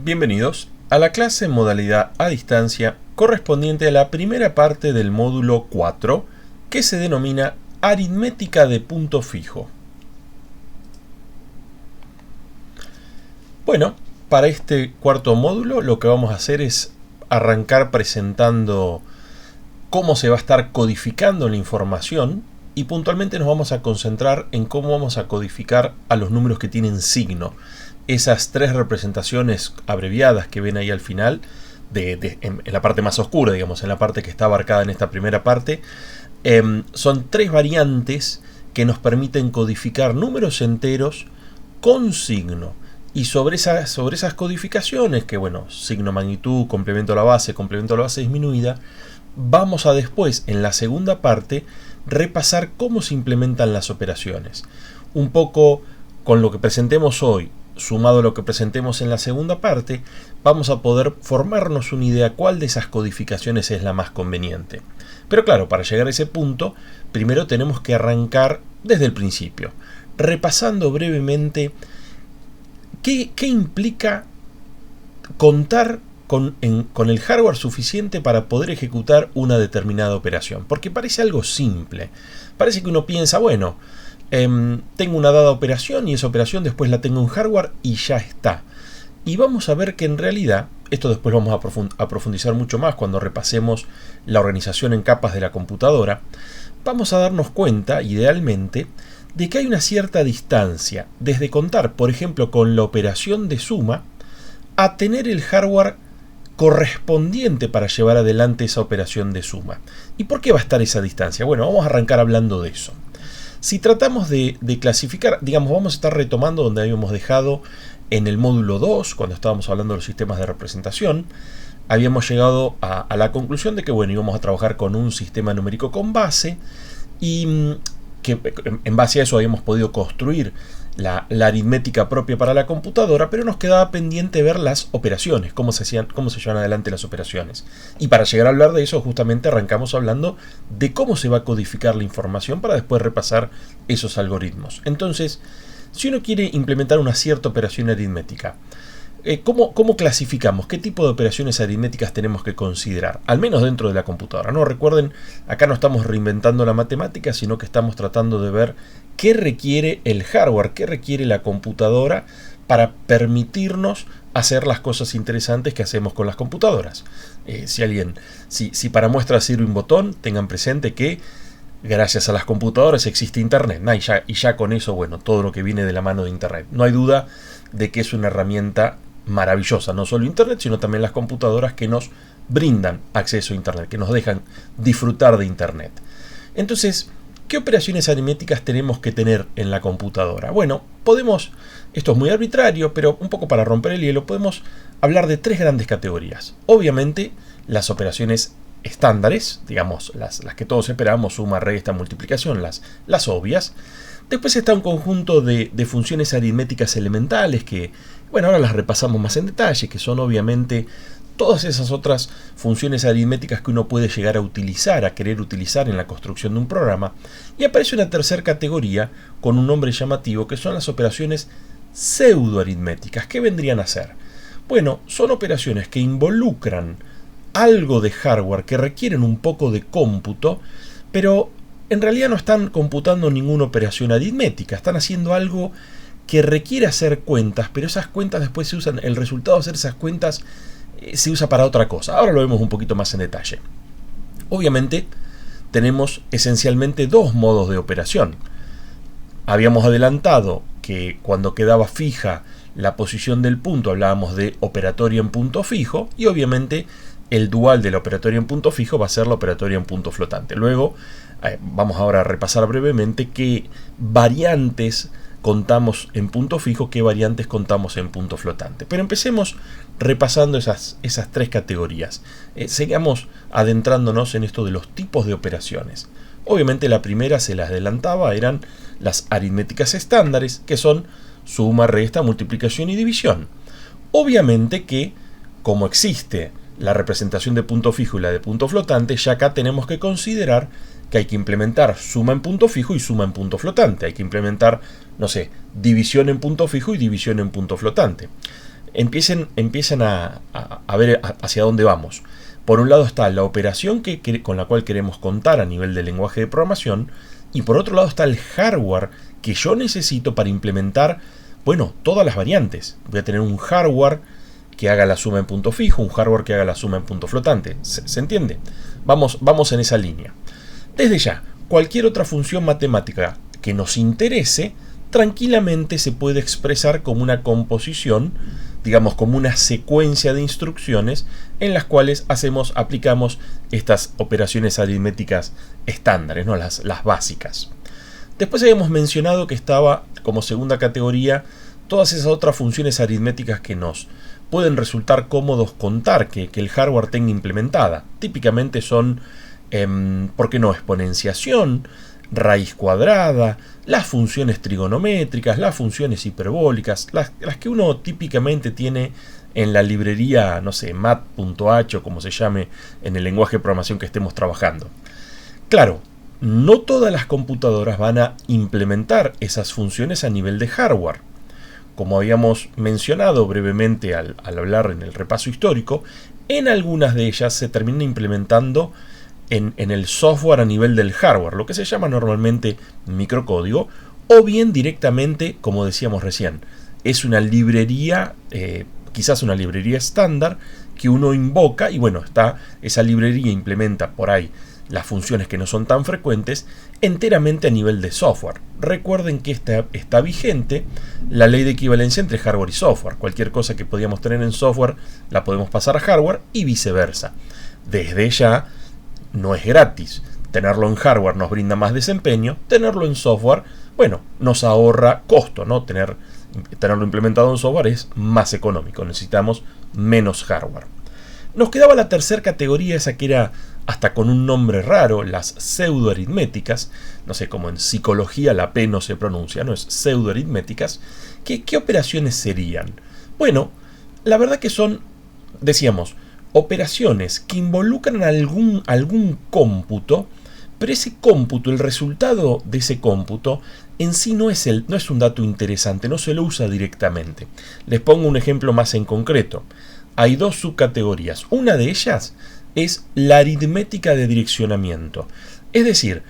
Bienvenidos a la clase en modalidad a distancia correspondiente a la primera parte del módulo 4 que se denomina aritmética de punto fijo. Bueno, para este cuarto módulo lo que vamos a hacer es arrancar presentando cómo se va a estar codificando la información y puntualmente nos vamos a concentrar en cómo vamos a codificar a los números que tienen signo. Esas tres representaciones abreviadas que ven ahí al final, en la parte más oscura, digamos, en la parte que está abarcada en esta primera parte, son tres variantes que nos permiten codificar números enteros con signo. Y sobre esas codificaciones, que bueno, signo magnitud, complemento a la base disminuida, vamos a después, en la segunda parte, repasar cómo se implementan las operaciones. Un poco con lo que presentemos hoy, sumado a lo que presentemos en la segunda parte, vamos a poder formarnos una idea cuál de esas codificaciones es la más conveniente. Pero claro, para llegar a ese punto, primero tenemos que arrancar desde el principio, repasando brevemente qué implica contar con el hardware suficiente para poder ejecutar una determinada operación. Porque parece algo simple. Parece que uno piensa, bueno, tengo una dada operación y esa operación después la tengo en hardware y ya está. Y vamos a ver que en realidad, esto después vamos a profundizar mucho más cuando repasemos la organización en capas de la computadora, vamos a darnos cuenta, idealmente, de que hay una cierta distancia desde contar, por ejemplo, con la operación de suma, a tener el hardware correspondiente para llevar adelante esa operación de suma. ¿Y por qué va a estar esa distancia? Bueno, vamos a arrancar hablando de eso. Si tratamos de clasificar, digamos, vamos a estar retomando donde habíamos dejado en el módulo 2, cuando estábamos hablando de los sistemas de representación, habíamos llegado a la conclusión de que, bueno, íbamos a trabajar con un sistema numérico con base y que en base a eso habíamos podido construir la aritmética propia para la computadora, pero nos quedaba pendiente ver las operaciones, cómo se llevan adelante las operaciones. Y para llegar a hablar de eso, justamente arrancamos hablando de cómo se va a codificar la información para después repasar esos algoritmos. Entonces, si uno quiere implementar una cierta operación aritmética, ¿cómo clasificamos? ¿Qué tipo de operaciones aritméticas tenemos que considerar? Al menos dentro de la computadora. No, recuerden, acá no estamos reinventando la matemática, sino que estamos tratando de ver qué requiere el hardware, qué requiere la computadora para permitirnos hacer las cosas interesantes que hacemos con las computadoras. Si para muestra sirve un botón, tengan presente que gracias a las computadoras existe Internet. Y ya con eso, bueno, todo lo que viene de la mano de Internet. No hay duda de que es una herramienta maravillosa, no solo Internet, sino también las computadoras que nos brindan acceso a Internet, que nos dejan disfrutar de Internet. Entonces, ¿qué operaciones aritméticas tenemos que tener en la computadora? Bueno, esto es muy arbitrario, pero un poco para romper el hielo, podemos hablar de tres grandes categorías. Obviamente, las operaciones estándares, digamos, las que todos esperamos, suma, resta, multiplicación, las obvias. Después está un conjunto de funciones aritméticas elementales que, bueno, ahora las repasamos más en detalle, que son obviamente todas esas otras funciones aritméticas que uno puede llegar a querer utilizar en la construcción de un programa. Y aparece una tercera categoría con un nombre llamativo, que son las operaciones pseudoaritméticas. ¿Qué vendrían a ser? Bueno, son operaciones que involucran algo de hardware, que requieren un poco de cómputo, pero en realidad no están computando ninguna operación aritmética, están haciendo algo que requiere hacer cuentas, pero esas cuentas después se usan, el resultado de hacer esas cuentas se usa para otra cosa. Ahora lo vemos un poquito más en detalle. Obviamente tenemos esencialmente dos modos de operación. Habíamos adelantado que cuando quedaba fija la posición del punto hablábamos de operatoria en punto fijo, y obviamente el dual de la operatoria en punto fijo va a ser la operatoria en punto flotante. Luego vamos ahora a repasar brevemente qué variantes contamos en punto fijo, qué variantes contamos en punto flotante. Pero empecemos repasando esas tres categorías. Sigamos adentrándonos en esto de los tipos de operaciones. Obviamente la primera, se las adelantaba, eran las aritméticas estándares, que son suma, resta, multiplicación y división. Obviamente que, como existe la representación de punto fijo y la de punto flotante, ya acá tenemos que considerar que hay que implementar suma en punto fijo y suma en punto flotante. Hay que implementar, no sé, división en punto fijo y división en punto flotante. empiecen a ver hacia dónde vamos. Por un lado está la operación con la cual queremos contar a nivel de lenguaje de programación, y por otro lado está el hardware que yo necesito para implementar, bueno, todas las variantes. Voy a tener un hardware que haga la suma en punto fijo, un hardware que haga la suma en punto flotante. ¿Se entiende? Vamos en esa línea. Desde ya, cualquier otra función matemática que nos interese, tranquilamente se puede expresar como una composición, digamos como una secuencia de instrucciones en las cuales aplicamos estas operaciones aritméticas estándares, ¿no? Las básicas. Después habíamos mencionado que estaba como segunda categoría todas esas otras funciones aritméticas que nos pueden resultar cómodos contar, que el hardware tenga implementada. Típicamente son, ¿por qué no?, exponenciación, raíz cuadrada, las funciones trigonométricas, las funciones hiperbólicas, las que uno típicamente tiene en la librería, no sé, mat.h o como se llame en el lenguaje de programación que estemos trabajando. Claro, no todas las computadoras van a implementar esas funciones a nivel de hardware. Como habíamos mencionado brevemente al hablar en el repaso histórico, en algunas de ellas se termina implementando en el software a nivel del hardware, lo que se llama normalmente microcódigo, o bien directamente, como decíamos recién, es una librería, quizás una librería estándar que uno invoca y bueno, esa librería implementa por ahí las funciones que no son tan frecuentes enteramente a nivel de software. Recuerden que está vigente la ley de equivalencia entre hardware y software. Cualquier cosa que podíamos tener en software la podemos pasar a hardware y viceversa. Desde ya no es gratis. Tenerlo en hardware nos brinda más desempeño, tenerlo en software, bueno, nos ahorra costo, ¿no? Tenerlo implementado en software es más económico, necesitamos menos hardware. Nos quedaba la tercera categoría, esa que era hasta con un nombre raro, las pseudoaritméticas. No sé, como en psicología la P no se pronuncia, no es pseudoaritméticas. ¿Qué operaciones serían? Bueno, la verdad que son, decíamos, operaciones que involucran algún cómputo, pero ese cómputo, el resultado de ese cómputo, en sí no es un dato interesante, no se lo usa directamente. Les pongo un ejemplo más en concreto. Hay dos subcategorías. Una de ellas es la aritmética de direccionamiento. Es decir,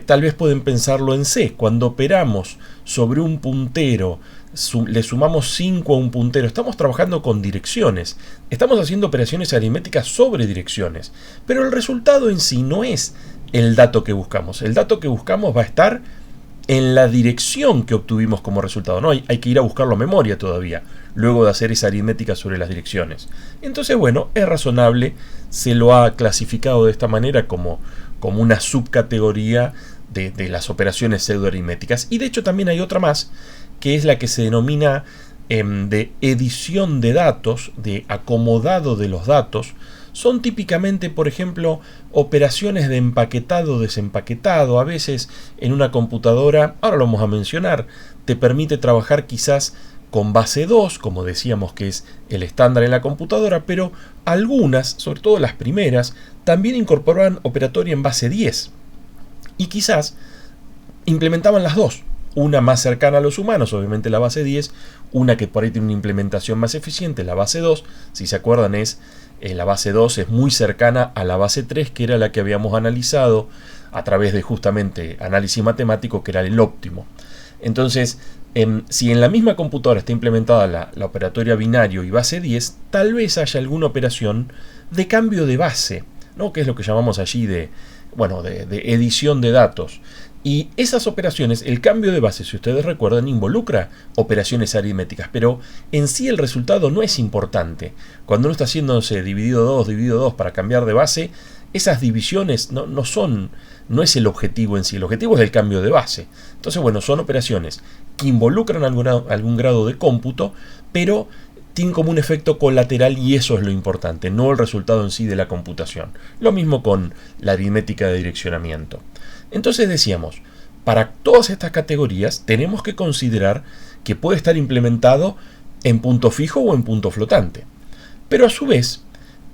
tal vez pueden pensarlo en C. Cuando operamos sobre un puntero, le sumamos 5 a un puntero, estamos trabajando con direcciones. Estamos haciendo operaciones aritméticas sobre direcciones. Pero el resultado en sí no es el dato que buscamos. El dato que buscamos va a estar en la dirección que obtuvimos como resultado. No, hay que ir a buscarlo a memoria todavía, luego de hacer esa aritmética sobre las direcciones. Entonces, bueno, es razonable, se lo ha clasificado de esta manera como una subcategoría de las operaciones pseudoaritméticas. Y de hecho también hay otra más, que es la que se denomina de edición de datos, de acomodado de los datos. Son típicamente, por ejemplo, operaciones de empaquetado o desempaquetado. A veces en una computadora, ahora lo vamos a mencionar, te permite trabajar quizás con base 2, como decíamos que es el estándar en la computadora, pero algunas, sobre todo las primeras, también incorporaban operatoria en base 10. Y quizás implementaban las dos. Una más cercana a los humanos, obviamente la base 10, una que por ahí tiene una implementación más eficiente, la base 2, si se acuerdan la base 2 es muy cercana a la base 3, que era la que habíamos analizado a través de justamente análisis matemático, que era el óptimo. Entonces, si en la misma computadora está implementada la operatoria binario y base 10, tal vez haya alguna operación de cambio de base, ¿no? Que es lo que llamamos allí de edición de datos. Y esas operaciones, el cambio de base, si ustedes recuerdan, involucra operaciones aritméticas, pero en sí el resultado no es importante. Cuando uno está haciéndose dividido 2 para cambiar de base, esas divisiones no es el objetivo en sí, el objetivo es el cambio de base. Entonces, bueno, son operaciones que involucran algún grado de cómputo, pero tienen como un efecto colateral y eso es lo importante, no el resultado en sí de la computación. Lo mismo con la aritmética de direccionamiento. Entonces decíamos, para todas estas categorías tenemos que considerar que puede estar implementado en punto fijo o en punto flotante. Pero a su vez,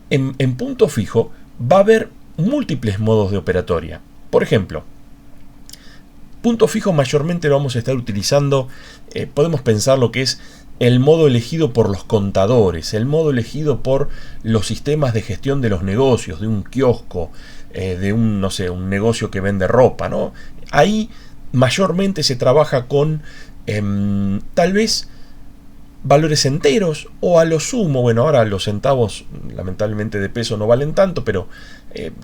en punto fijo va a haber múltiples modos de operatoria. Por ejemplo, punto fijo mayormente lo vamos a estar utilizando, podemos pensar lo que es el modo elegido por los contadores, el modo elegido por los sistemas de gestión de los negocios, de un kiosco, de un, no sé, un negocio que vende ropa, ¿no? Ahí mayormente se trabaja con tal vez valores enteros o a lo sumo, bueno, ahora los centavos lamentablemente de peso no valen tanto, pero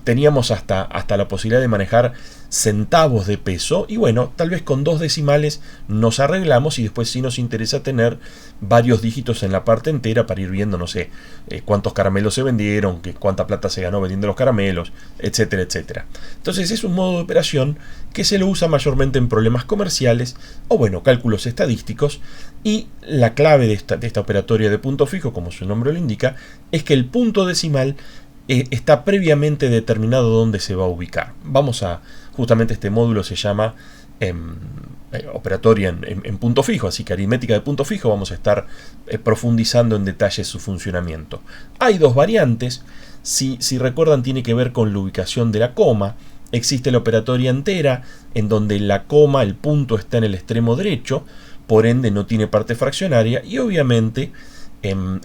teníamos hasta la posibilidad de manejar centavos de peso y bueno, tal vez con 2 decimales nos arreglamos y después sí nos interesa tener varios dígitos en la parte entera para ir viendo, no sé, cuántos caramelos se vendieron, cuánta plata se ganó vendiendo los caramelos, etcétera, etcétera. Entonces es un modo de operación que se lo usa mayormente en problemas comerciales o bueno, cálculos estadísticos, y la clave de esta operatoria de punto fijo, como su nombre lo indica, es que el punto decimal está previamente determinado dónde se va a ubicar. Vamos a, justamente este módulo se llama operatoria en punto fijo, así que aritmética de punto fijo, vamos a estar profundizando en detalle su funcionamiento. Hay 2 variantes, si recuerdan tiene que ver con la ubicación de la coma. Existe la operatoria entera, en donde la coma, el punto está en el extremo derecho, por ende no tiene parte fraccionaria, y obviamente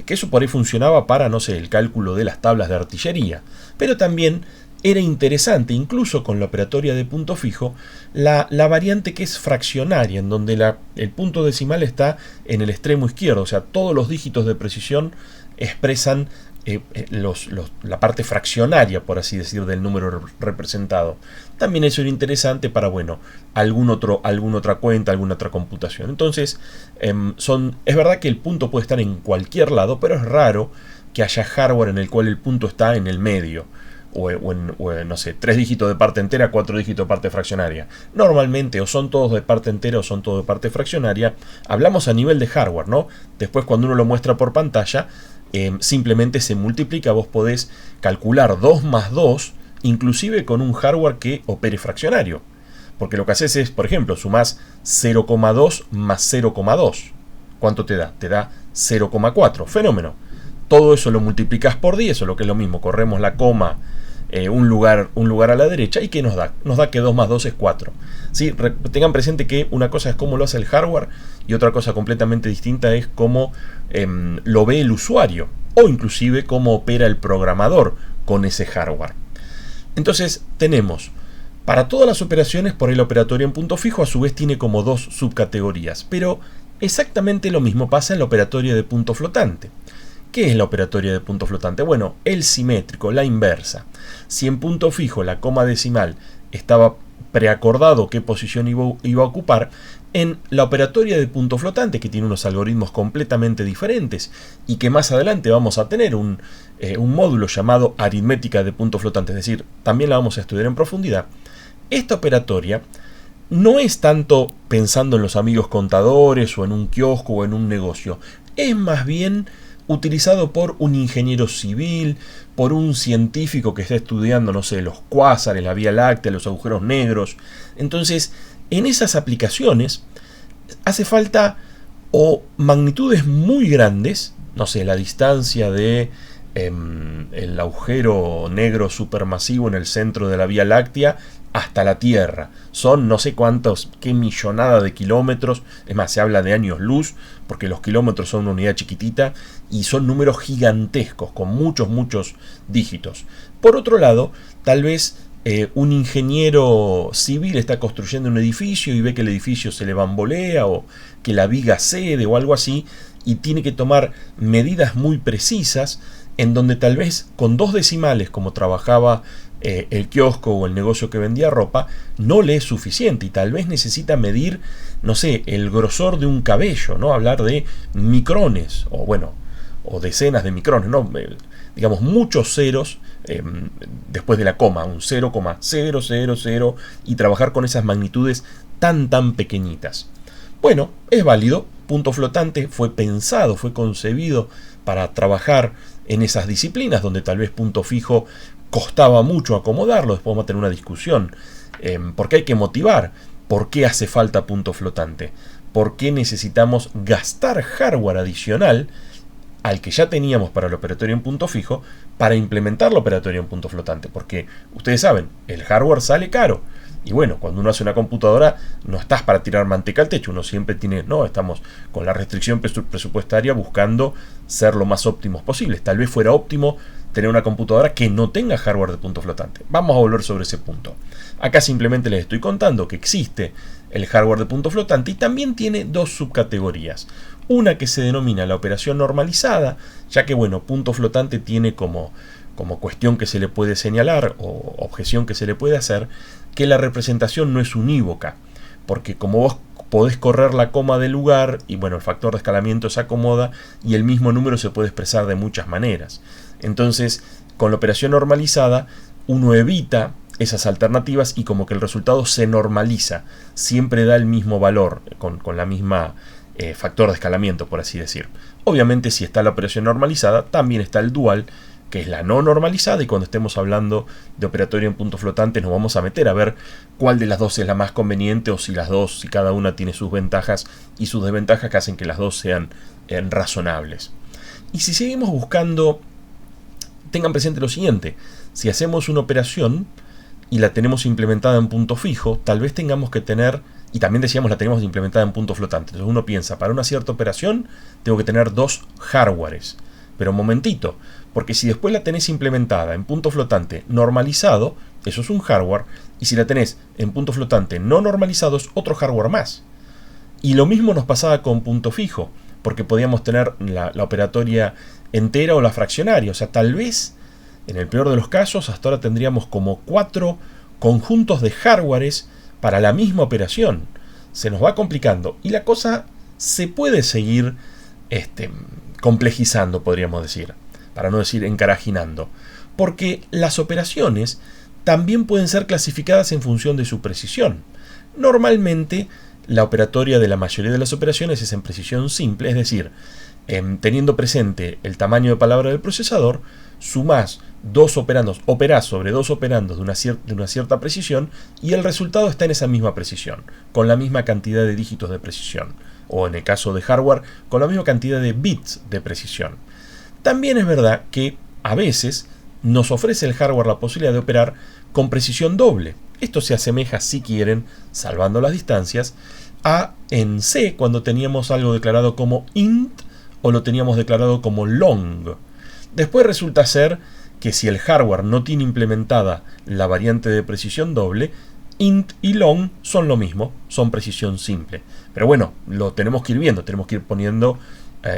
que eso por ahí funcionaba para, no sé, el cálculo de las tablas de artillería, pero también era interesante, incluso con la operatoria de punto fijo, la variante que es fraccionaria, en donde el punto decimal está en el extremo izquierdo, o sea, todos los dígitos de precisión expresan la parte fraccionaria, por así decir, del número representado. También eso era interesante para, bueno, alguna otra cuenta, alguna otra computación. Entonces, es verdad que el punto puede estar en cualquier lado, pero es raro que haya hardware en el cual el punto está en el medio. O en, no sé, 3 dígitos de parte entera, 4 dígitos de parte fraccionaria. Normalmente o son todos de parte entera o son todos de parte fraccionaria. Hablamos a nivel de hardware, ¿no? Después cuando uno lo muestra por pantalla, simplemente se multiplica. Vos podés calcular 2 más 2, inclusive con un hardware que opere fraccionario. Porque lo que haces es, por ejemplo, sumás 0,2 más 0,2. ¿Cuánto te da? Te da 0,4. Fenómeno. Todo eso lo multiplicas por 10, o lo que es lo mismo, corremos la coma un lugar a la derecha, y ¿qué nos da? Nos da que 2 más 2 es 4. ¿Sí? Tengan presente que una cosa es cómo lo hace el hardware y otra cosa completamente distinta es cómo lo ve el usuario, o inclusive cómo opera el programador con ese hardware. Entonces tenemos para todas las operaciones, por el operatorio en punto fijo a su vez tiene como 2 subcategorías, pero exactamente lo mismo pasa en la operatoria de punto flotante. ¿Qué es la operatoria de punto flotante? Bueno, el simétrico, la inversa. Si en punto fijo la coma decimal estaba preacordado qué posición iba a ocupar, en la operatoria de punto flotante, que tiene unos algoritmos completamente diferentes y que más adelante vamos a tener un módulo llamado aritmética de punto flotante, es decir, también la vamos a estudiar en profundidad, esta operatoria no es tanto pensando en los amigos contadores o en un kiosco o en un negocio, es más bien utilizado por un ingeniero civil, por un científico que está estudiando, no sé, los cuásares, la Vía Láctea, los agujeros negros. Entonces, en esas aplicaciones hace falta o magnitudes muy grandes, no sé, la distancia de el agujero negro supermasivo en el centro de la Vía Láctea hasta la Tierra. Son no sé cuántos, qué millonada de kilómetros. Es más, se habla de años luz, porque los kilómetros son una unidad chiquitita y son números gigantescos, con muchos dígitos. Por otro lado, tal vez un ingeniero civil está construyendo un edificio y ve que el edificio se le bambolea o que la viga cede o algo así, y tiene que tomar medidas muy precisas, en donde tal vez con 2 decimales, como trabajaba el kiosco o el negocio que vendía ropa, no le es suficiente y tal vez necesita medir, no sé, el grosor de un cabello, ¿no? Hablar de micrones o bueno, o decenas de micrones, ¿no? Digamos muchos ceros después de la coma, un 0,000, y trabajar con esas magnitudes tan pequeñitas. Bueno, es válido. Punto flotante fue pensado, fue concebido para trabajar en esas disciplinas donde tal vez punto fijo costaba mucho acomodarlo. Después vamos a tener una discusión porque hay que motivar por qué hace falta punto flotante, por qué necesitamos gastar hardware adicional al que ya teníamos para el operatorio en punto fijo para implementar la operatoria en punto flotante, porque ustedes saben, el hardware sale caro Y bueno, cuando uno hace una computadora no estás para tirar manteca al techo, uno siempre tiene, no, estamos con la restricción presupuestaria buscando ser lo más óptimos posibles. Tal vez fuera óptimo tener una computadora que no tenga hardware de punto flotante. Vamos a volver sobre ese punto. Acá simplemente les estoy contando que existe el hardware de punto flotante y también tiene dos subcategorías. Una que se denomina la operación normalizada, ya que bueno, punto flotante tiene como cuestión que se le puede señalar o objeción que se le puede hacer, que la representación no es unívoca, porque como vos podés correr la coma del lugar y bueno, el factor de escalamiento se acomoda y el mismo número se puede expresar de muchas maneras. Entonces, con la operación normalizada, uno evita esas alternativas y como que el resultado se normaliza, siempre da el mismo valor, con la misma factor de escalamiento, por así decir. Obviamente, si está la operación normalizada, también está el dual, que es la no normalizada, y cuando estemos hablando de operatorio en punto flotante nos vamos a meter a ver cuál de las dos es la más conveniente, o si las dos, si cada una tiene sus ventajas y sus desventajas que hacen que las dos sean razonables. Y si seguimos buscando, tengan presente lo siguiente: si hacemos una operación y la tenemos implementada en punto fijo, tal vez tengamos que tener, y también decíamos la tenemos implementada en punto flotante, entonces uno piensa, para una cierta operación tengo que tener dos hardwares. Pero un momentito, porque si después la tenés implementada en punto flotante normalizado, eso es un hardware, y si la tenés en punto flotante no normalizado, es otro hardware más. Y lo mismo nos pasaba con punto fijo, porque podíamos tener la operatoria entera o la fraccionaria. O sea, tal vez, en el peor de los casos, hasta ahora tendríamos como 4 conjuntos de hardwares para la misma operación. Se nos va complicando, y la cosa se puede seguir complejizando, podríamos decir, para no decir encarajinando, porque las operaciones también pueden ser clasificadas en función de su precisión. Normalmente la operatoria de la mayoría de las operaciones es en precisión simple, es decir, teniendo presente el tamaño de palabra del procesador, sumás dos operandos, operás sobre dos operandos de una cierta precisión, y el resultado está en esa misma precisión, con la misma cantidad de dígitos de precisión, o en el caso de hardware, con la misma cantidad de bits de precisión. También es verdad que a veces nos ofrece el hardware la posibilidad de operar con precisión doble. Esto se asemeja, si quieren, salvando las distancias, a en C cuando teníamos algo declarado como int o lo teníamos declarado como long. Después resulta ser que si el hardware no tiene implementada la variante de precisión doble, int y long son lo mismo, son precisión simple. Pero bueno, lo tenemos que ir viendo, tenemos que ir poniendo,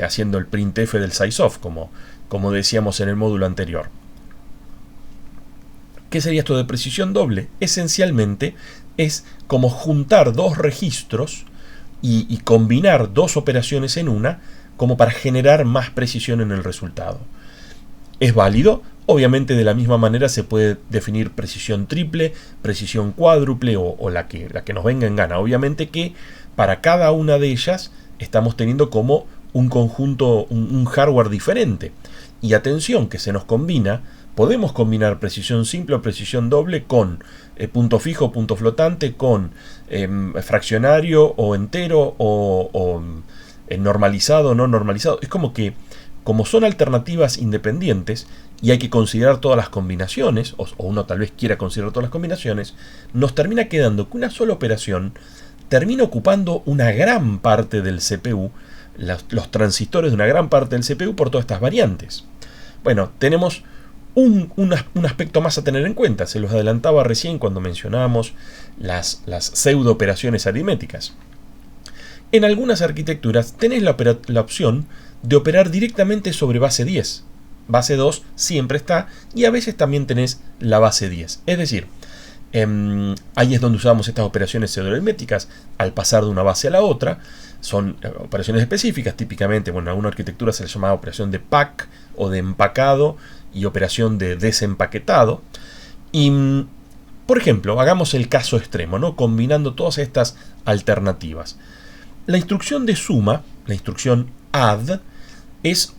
haciendo el printf del sizeof, como decíamos en el módulo anterior. ¿Qué sería esto de precisión doble? Esencialmente es como juntar dos registros y combinar dos operaciones en una, como para generar más precisión en el resultado. ¿Es válido? Obviamente de la misma manera se puede definir precisión triple, precisión cuádruple o la que nos venga en gana. Obviamente que para cada una de ellas estamos teniendo como un conjunto, un hardware diferente. Y atención, que se nos combina, podemos combinar precisión simple o precisión doble con punto fijo, punto flotante, con fraccionario o entero o normalizado o no normalizado. Es como que, como son alternativas independientes y hay que considerar todas las combinaciones, o uno tal vez quiera considerar todas las combinaciones, nos termina quedando que una sola operación termina ocupando una gran parte del CPU, los transistores de una gran parte del CPU por todas estas variantes. Bueno, tenemos un aspecto más a tener en cuenta, se los adelantaba recién cuando mencionábamos las pseudo operaciones aritméticas. En algunas arquitecturas tenés la opción de operar directamente sobre base 10. Base 2 siempre está, y a veces también tenés la base 10. Es decir, ahí es donde usamos estas operaciones pseudoaritméticas al pasar de una base a la otra. Son operaciones específicas, típicamente, bueno, en alguna arquitectura se les llama operación de pack o de empacado y operación de desempaquetado. Y, por ejemplo, hagamos el caso extremo, ¿no? Combinando todas estas alternativas. La instrucción de suma, la instrucción add, es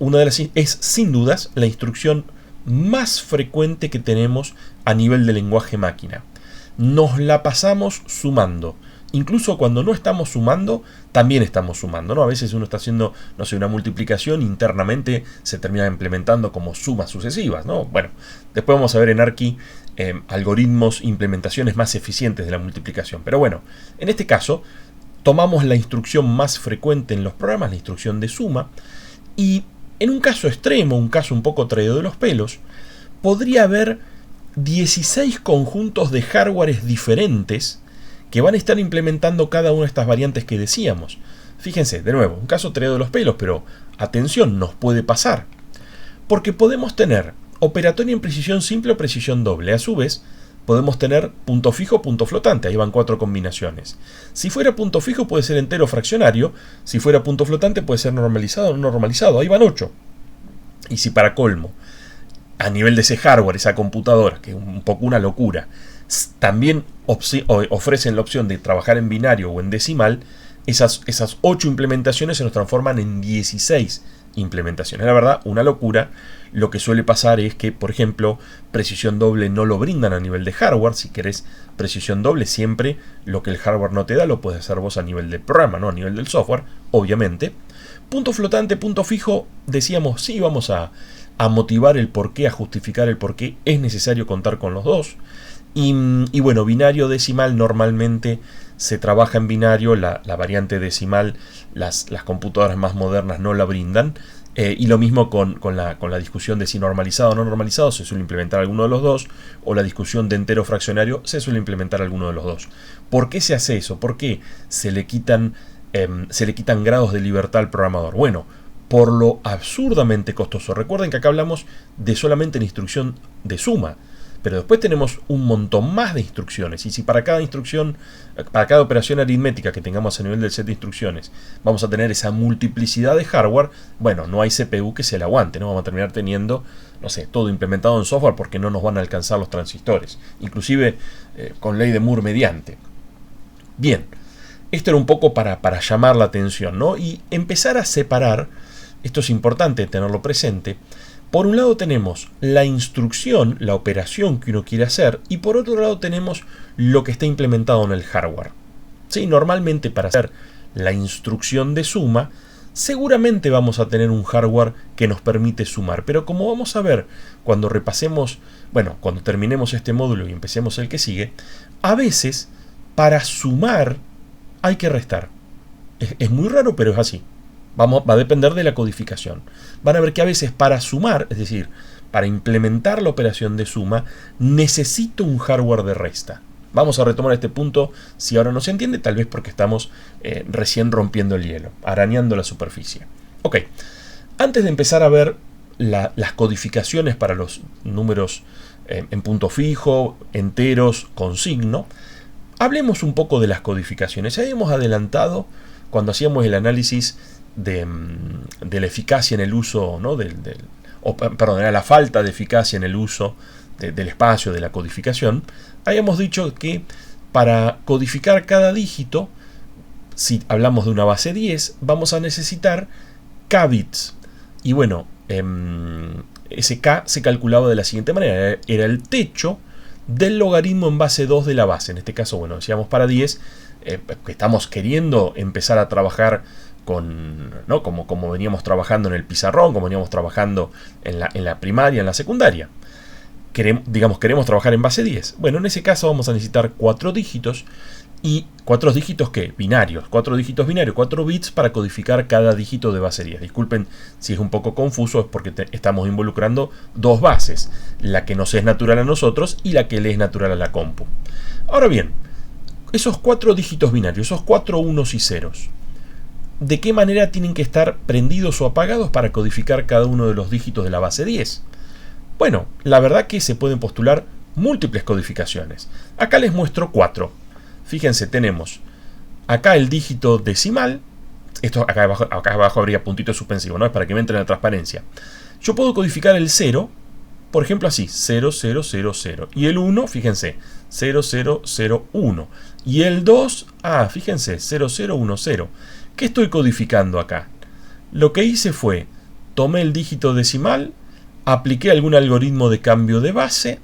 sin dudas la instrucción más frecuente que tenemos a nivel de lenguaje máquina. Nos la pasamos sumando. Incluso cuando no estamos sumando, también estamos sumando, ¿no? A veces uno está haciendo, no sé, una multiplicación, internamente se termina implementando como sumas sucesivas, ¿no? Bueno, después vamos a ver en Arqui algoritmos, implementaciones más eficientes de la multiplicación. Pero bueno, en este caso, tomamos la instrucción más frecuente en los programas, la instrucción de suma, y en un caso extremo, un caso un poco traído de los pelos, podría haber 16 conjuntos de hardwares diferentes que van a estar implementando cada una de estas variantes que decíamos. Fíjense, de nuevo, un caso traído de los pelos, pero atención, nos puede pasar. Porque podemos tener operatorio en precisión simple o precisión doble. A su vez, podemos tener punto fijo, punto flotante. Ahí van 4 combinaciones. Si fuera punto fijo puede ser entero fraccionario. Si fuera punto flotante puede ser normalizado o no normalizado. Ahí van 8. Y si para colmo, a nivel de ese hardware, esa computadora, que es un poco una locura, también ofrecen la opción de trabajar en binario o en decimal, esas 8 implementaciones se nos transforman en 16 implementaciones. La verdad, una locura. Lo que suele pasar es que, por ejemplo, precisión doble no lo brindan a nivel de hardware. Si querés precisión doble, siempre lo que el hardware no te da lo puedes hacer vos a nivel del programa, no a nivel del software, obviamente. Punto flotante, punto fijo, decíamos, sí, vamos a motivar el porqué, a justificar el porqué es necesario contar con los dos. Y bueno, binario decimal normalmente se trabaja en binario, la variante decimal las computadoras más modernas no la brindan, y lo mismo con la discusión de si normalizado o no normalizado, se suele implementar alguno de los dos, o la discusión de entero fraccionario, se suele implementar alguno de los dos. ¿Por qué se hace eso? ¿Por qué se le quitan grados de libertad al programador? Bueno, por lo absurdamente costoso. Recuerden que acá hablamos de solamente la instrucción de suma, pero después tenemos un montón más de instrucciones, y si para cada instrucción, para cada operación aritmética que tengamos a nivel del set de instrucciones, vamos a tener esa multiplicidad de hardware, bueno, no hay CPU que se le aguante, ¿no? Vamos a terminar teniendo, no sé, todo implementado en software porque no nos van a alcanzar los transistores, inclusive con ley de Moore mediante. Bien, esto era un poco para llamar la atención, ¿no? Y empezar a separar, esto es importante tenerlo presente. Por un lado tenemos la instrucción, la operación que uno quiere hacer, y por otro lado tenemos lo que está implementado en el hardware. ¿Sí? Normalmente para hacer la instrucción de suma, seguramente vamos a tener un hardware que nos permite sumar, pero como vamos a ver cuando repasemos, bueno, cuando terminemos este módulo y empecemos el que sigue, a veces para sumar hay que restar. Es muy raro, pero es así. Va a depender de la codificación. Van a ver que a veces para sumar, es decir, para implementar la operación de suma, necesito un hardware de resta. Vamos a retomar este punto si ahora no se entiende, tal vez porque estamos recién rompiendo el hielo, arañando la superficie. Ok, antes de empezar a ver las codificaciones para los números en punto fijo, enteros, con signo, hablemos un poco de las codificaciones. Ya habíamos adelantado cuando hacíamos el análisis de la eficacia en el uso, ¿no? Era la falta de eficacia en el uso del espacio, de la codificación. Habíamos dicho que para codificar cada dígito, si hablamos de una base 10, vamos a necesitar k bits. Y bueno, ese k se calculaba de la siguiente manera: era el techo del logaritmo en base 2 de la base. En este caso, bueno, decíamos para 10, que estamos queriendo empezar a trabajar ¿no? como veníamos trabajando en el pizarrón, como veníamos trabajando en la primaria, en la secundaria. Queremos trabajar en base 10. Bueno, en ese caso vamos a necesitar 4 dígitos. ¿Y 4 dígitos qué? Binarios. 4 dígitos binarios, 4 bits para codificar cada dígito de base 10. Disculpen si es un poco confuso, es porque estamos involucrando dos bases. La que nos es natural a nosotros y la que le es natural a la compu. Ahora bien, esos 4 dígitos binarios, esos 4 unos y ceros, ¿de qué manera tienen que estar prendidos o apagados para codificar cada uno de los dígitos de la base 10? Bueno, la verdad que se pueden postular múltiples codificaciones. Acá les muestro 4. Fíjense, tenemos acá el dígito decimal. Esto acá abajo habría puntito suspensivo, ¿no? Es para que me entre en la transparencia. Yo puedo codificar el 0, por ejemplo así, 0000. Y el 1, fíjense, 0001. Y el 2, fíjense, 0010. ¿Qué estoy codificando acá? Lo que hice fue, tomé el dígito decimal, apliqué algún algoritmo de cambio de base,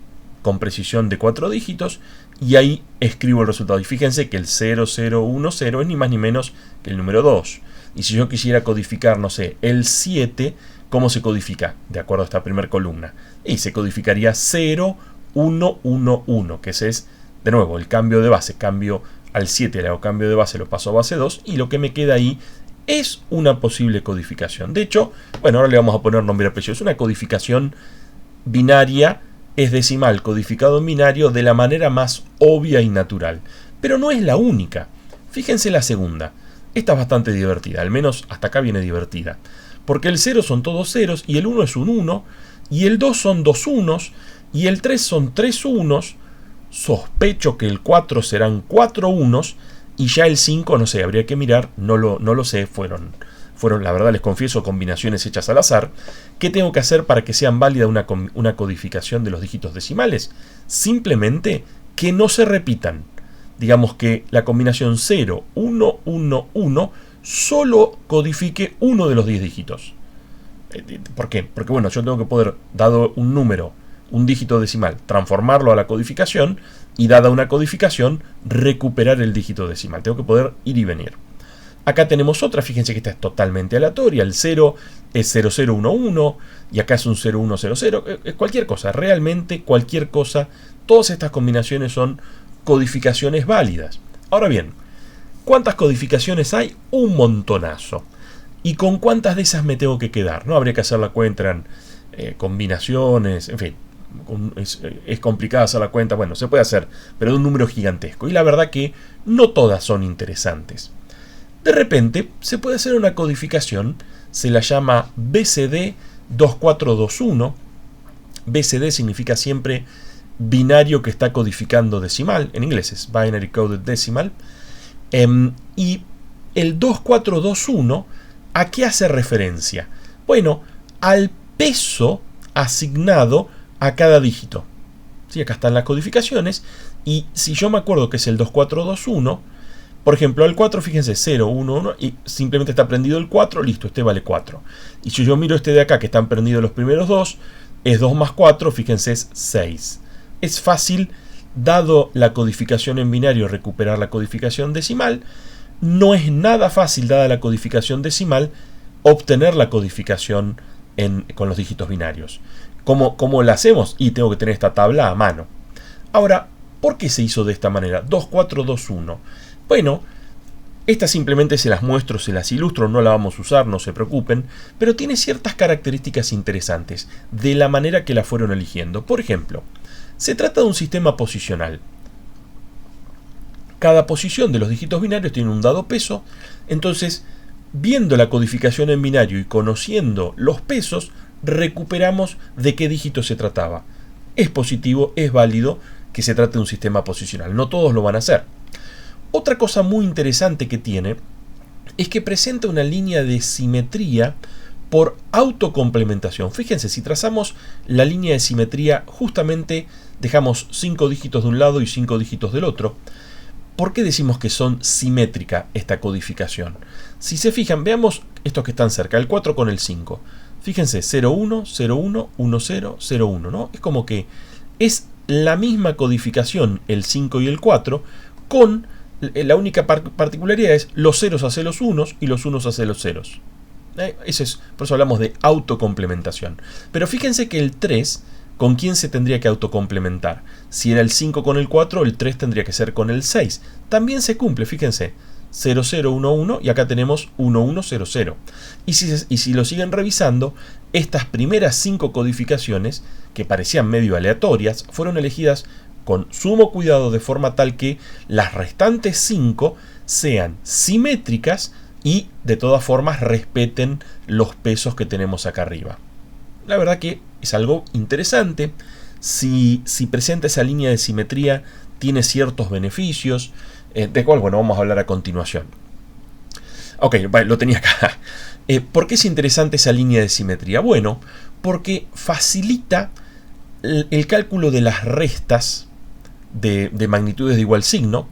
con precisión de 4 dígitos, y ahí escribo el resultado. Y fíjense que el 0010 es ni más ni menos que el número 2. Y si yo quisiera codificar, no sé, el 7, ¿cómo se codifica? De acuerdo a esta primera columna. Y se codificaría 0111, que ese es, de nuevo, el cambio de base. Cambio al 7, le hago cambio de base, lo paso a base 2, y lo que me queda ahí es una posible codificación. De hecho, bueno, ahora le vamos a poner nombre y apellido. Es una codificación binaria, es decimal codificado en binario de la manera más obvia y natural. Pero no es la única. Fíjense la segunda. Esta es bastante divertida, al menos hasta acá viene divertida. Porque el 0 son todos ceros, y el 1 es un 1, y el 2 son 2 unos, y el 3 son 3 unos. Sospecho que el 4 serán 4 unos, y ya el 5, no sé, habría que mirar, no lo sé, fueron, la verdad les confieso, combinaciones hechas al azar. ¿Qué tengo que hacer para que sean válida una codificación de los dígitos decimales? Simplemente que no se repitan. Digamos que la combinación 0, 1, 1, 1 solo codifique uno de los 10 dígitos. ¿Por qué? Porque bueno, yo tengo que poder, dado un número, un dígito decimal, transformarlo a la codificación, y dada una codificación, recuperar el dígito decimal. Tengo que poder ir y venir. Acá tenemos otra, fíjense que esta es totalmente aleatoria. El 0 es 0011 y acá es un 0100. Cualquier cosa, realmente cualquier cosa. Todas estas combinaciones son codificaciones válidas. Ahora bien, ¿cuántas codificaciones hay? Un montonazo. ¿Y con cuántas de esas me tengo que quedar? No habría que hacer la cuenta en combinaciones, en fin. Es complicada hacer la cuenta, bueno, se puede hacer, pero de un número gigantesco. Y la verdad que no todas son interesantes. De repente se puede hacer una codificación, se la llama BCD 2421. BCD significa siempre binario que está codificando decimal, en inglés es Binary Coded Decimal. Y el 2421, ¿a qué hace referencia? Bueno, al peso asignado a cada dígito. ¿Sí? Acá están las codificaciones, y si yo me acuerdo que es el 2421, por ejemplo, al 4, fíjense, 0, 1, 1, y simplemente está prendido el 4, listo, este vale 4. Y si yo miro este de acá, que están prendidos los primeros dos, es 2 más 4, fíjense, es 6. Es fácil, dado la codificación en binario, recuperar la codificación decimal. No es nada fácil, dada la codificación decimal, obtener la codificación con los dígitos binarios. ¿Cómo la hacemos? Y tengo que tener esta tabla a mano. Ahora, ¿por qué se hizo de esta manera? 2421. Bueno, esta simplemente se las muestro, se las ilustro, no la vamos a usar, no se preocupen, pero tiene ciertas características interesantes de la manera que la fueron eligiendo. Por ejemplo, se trata de un sistema posicional. Cada posición de los dígitos binarios tiene un dado peso, entonces, viendo la codificación en binario y conociendo los pesos, recuperamos de qué dígito se trataba. Es positivo, es válido que se trate de un sistema posicional. No todos lo van a hacer. Otra cosa muy interesante que tiene es que presenta una línea de simetría por autocomplementación. Fíjense, si trazamos la línea de simetría, justamente dejamos 5 dígitos de un lado y 5 dígitos del otro. ¿Por qué decimos que son simétrica esta codificación? Si se fijan, veamos estos que están cerca, el 4 con el 5. Fíjense, 01, 01, 10, 01, ¿no? Es como que es la misma codificación el 5 y el 4, con la única particularidad es los ceros hacia los unos y los unos hacia los ceros. Por eso hablamos de autocomplementación. Pero fíjense que el 3, ¿con quién se tendría que autocomplementar? Si era el 5 con el 4, el 3 tendría que ser con el 6. También se cumple, fíjense. 0011 y acá tenemos 1100. Y si lo siguen revisando, estas primeras 5 codificaciones, que parecían medio aleatorias, fueron elegidas con sumo cuidado de forma tal que las restantes 5 sean simétricas y de todas formas respeten los pesos que tenemos acá arriba. La verdad que es algo interesante. Si presenta esa línea de simetría, tiene ciertos beneficios, de cual, bueno, vamos a hablar a continuación. Ok, vale, lo tenía acá. ¿Por qué es interesante esa línea de simetría? Bueno, porque facilita el cálculo de las restas de magnitudes de igual signo,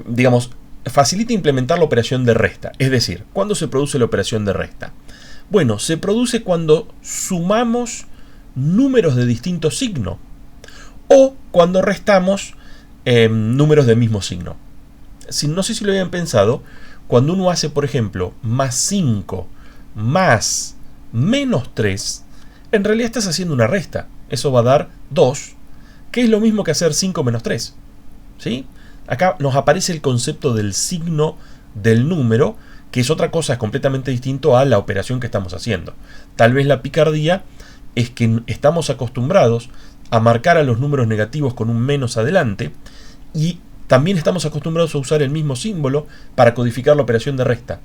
digamos, facilita implementar la operación de resta. Es decir, ¿cuándo se produce la operación de resta? Bueno, se produce cuando sumamos números de distinto signo, o cuando restamos números del mismo signo. No sé si lo habían pensado, cuando uno hace, por ejemplo, más 5 más menos 3, en realidad estás haciendo una resta. Eso va a dar 2, que es lo mismo que hacer 5 menos 3. ¿Sí? Acá nos aparece el concepto del signo del número, que es otra cosa completamente distinto a la operación que estamos haciendo. Tal vez la picardía es que estamos acostumbrados a marcar a los números negativos con un menos adelante, y también estamos acostumbrados a usar el mismo símbolo para codificar la operación de resta.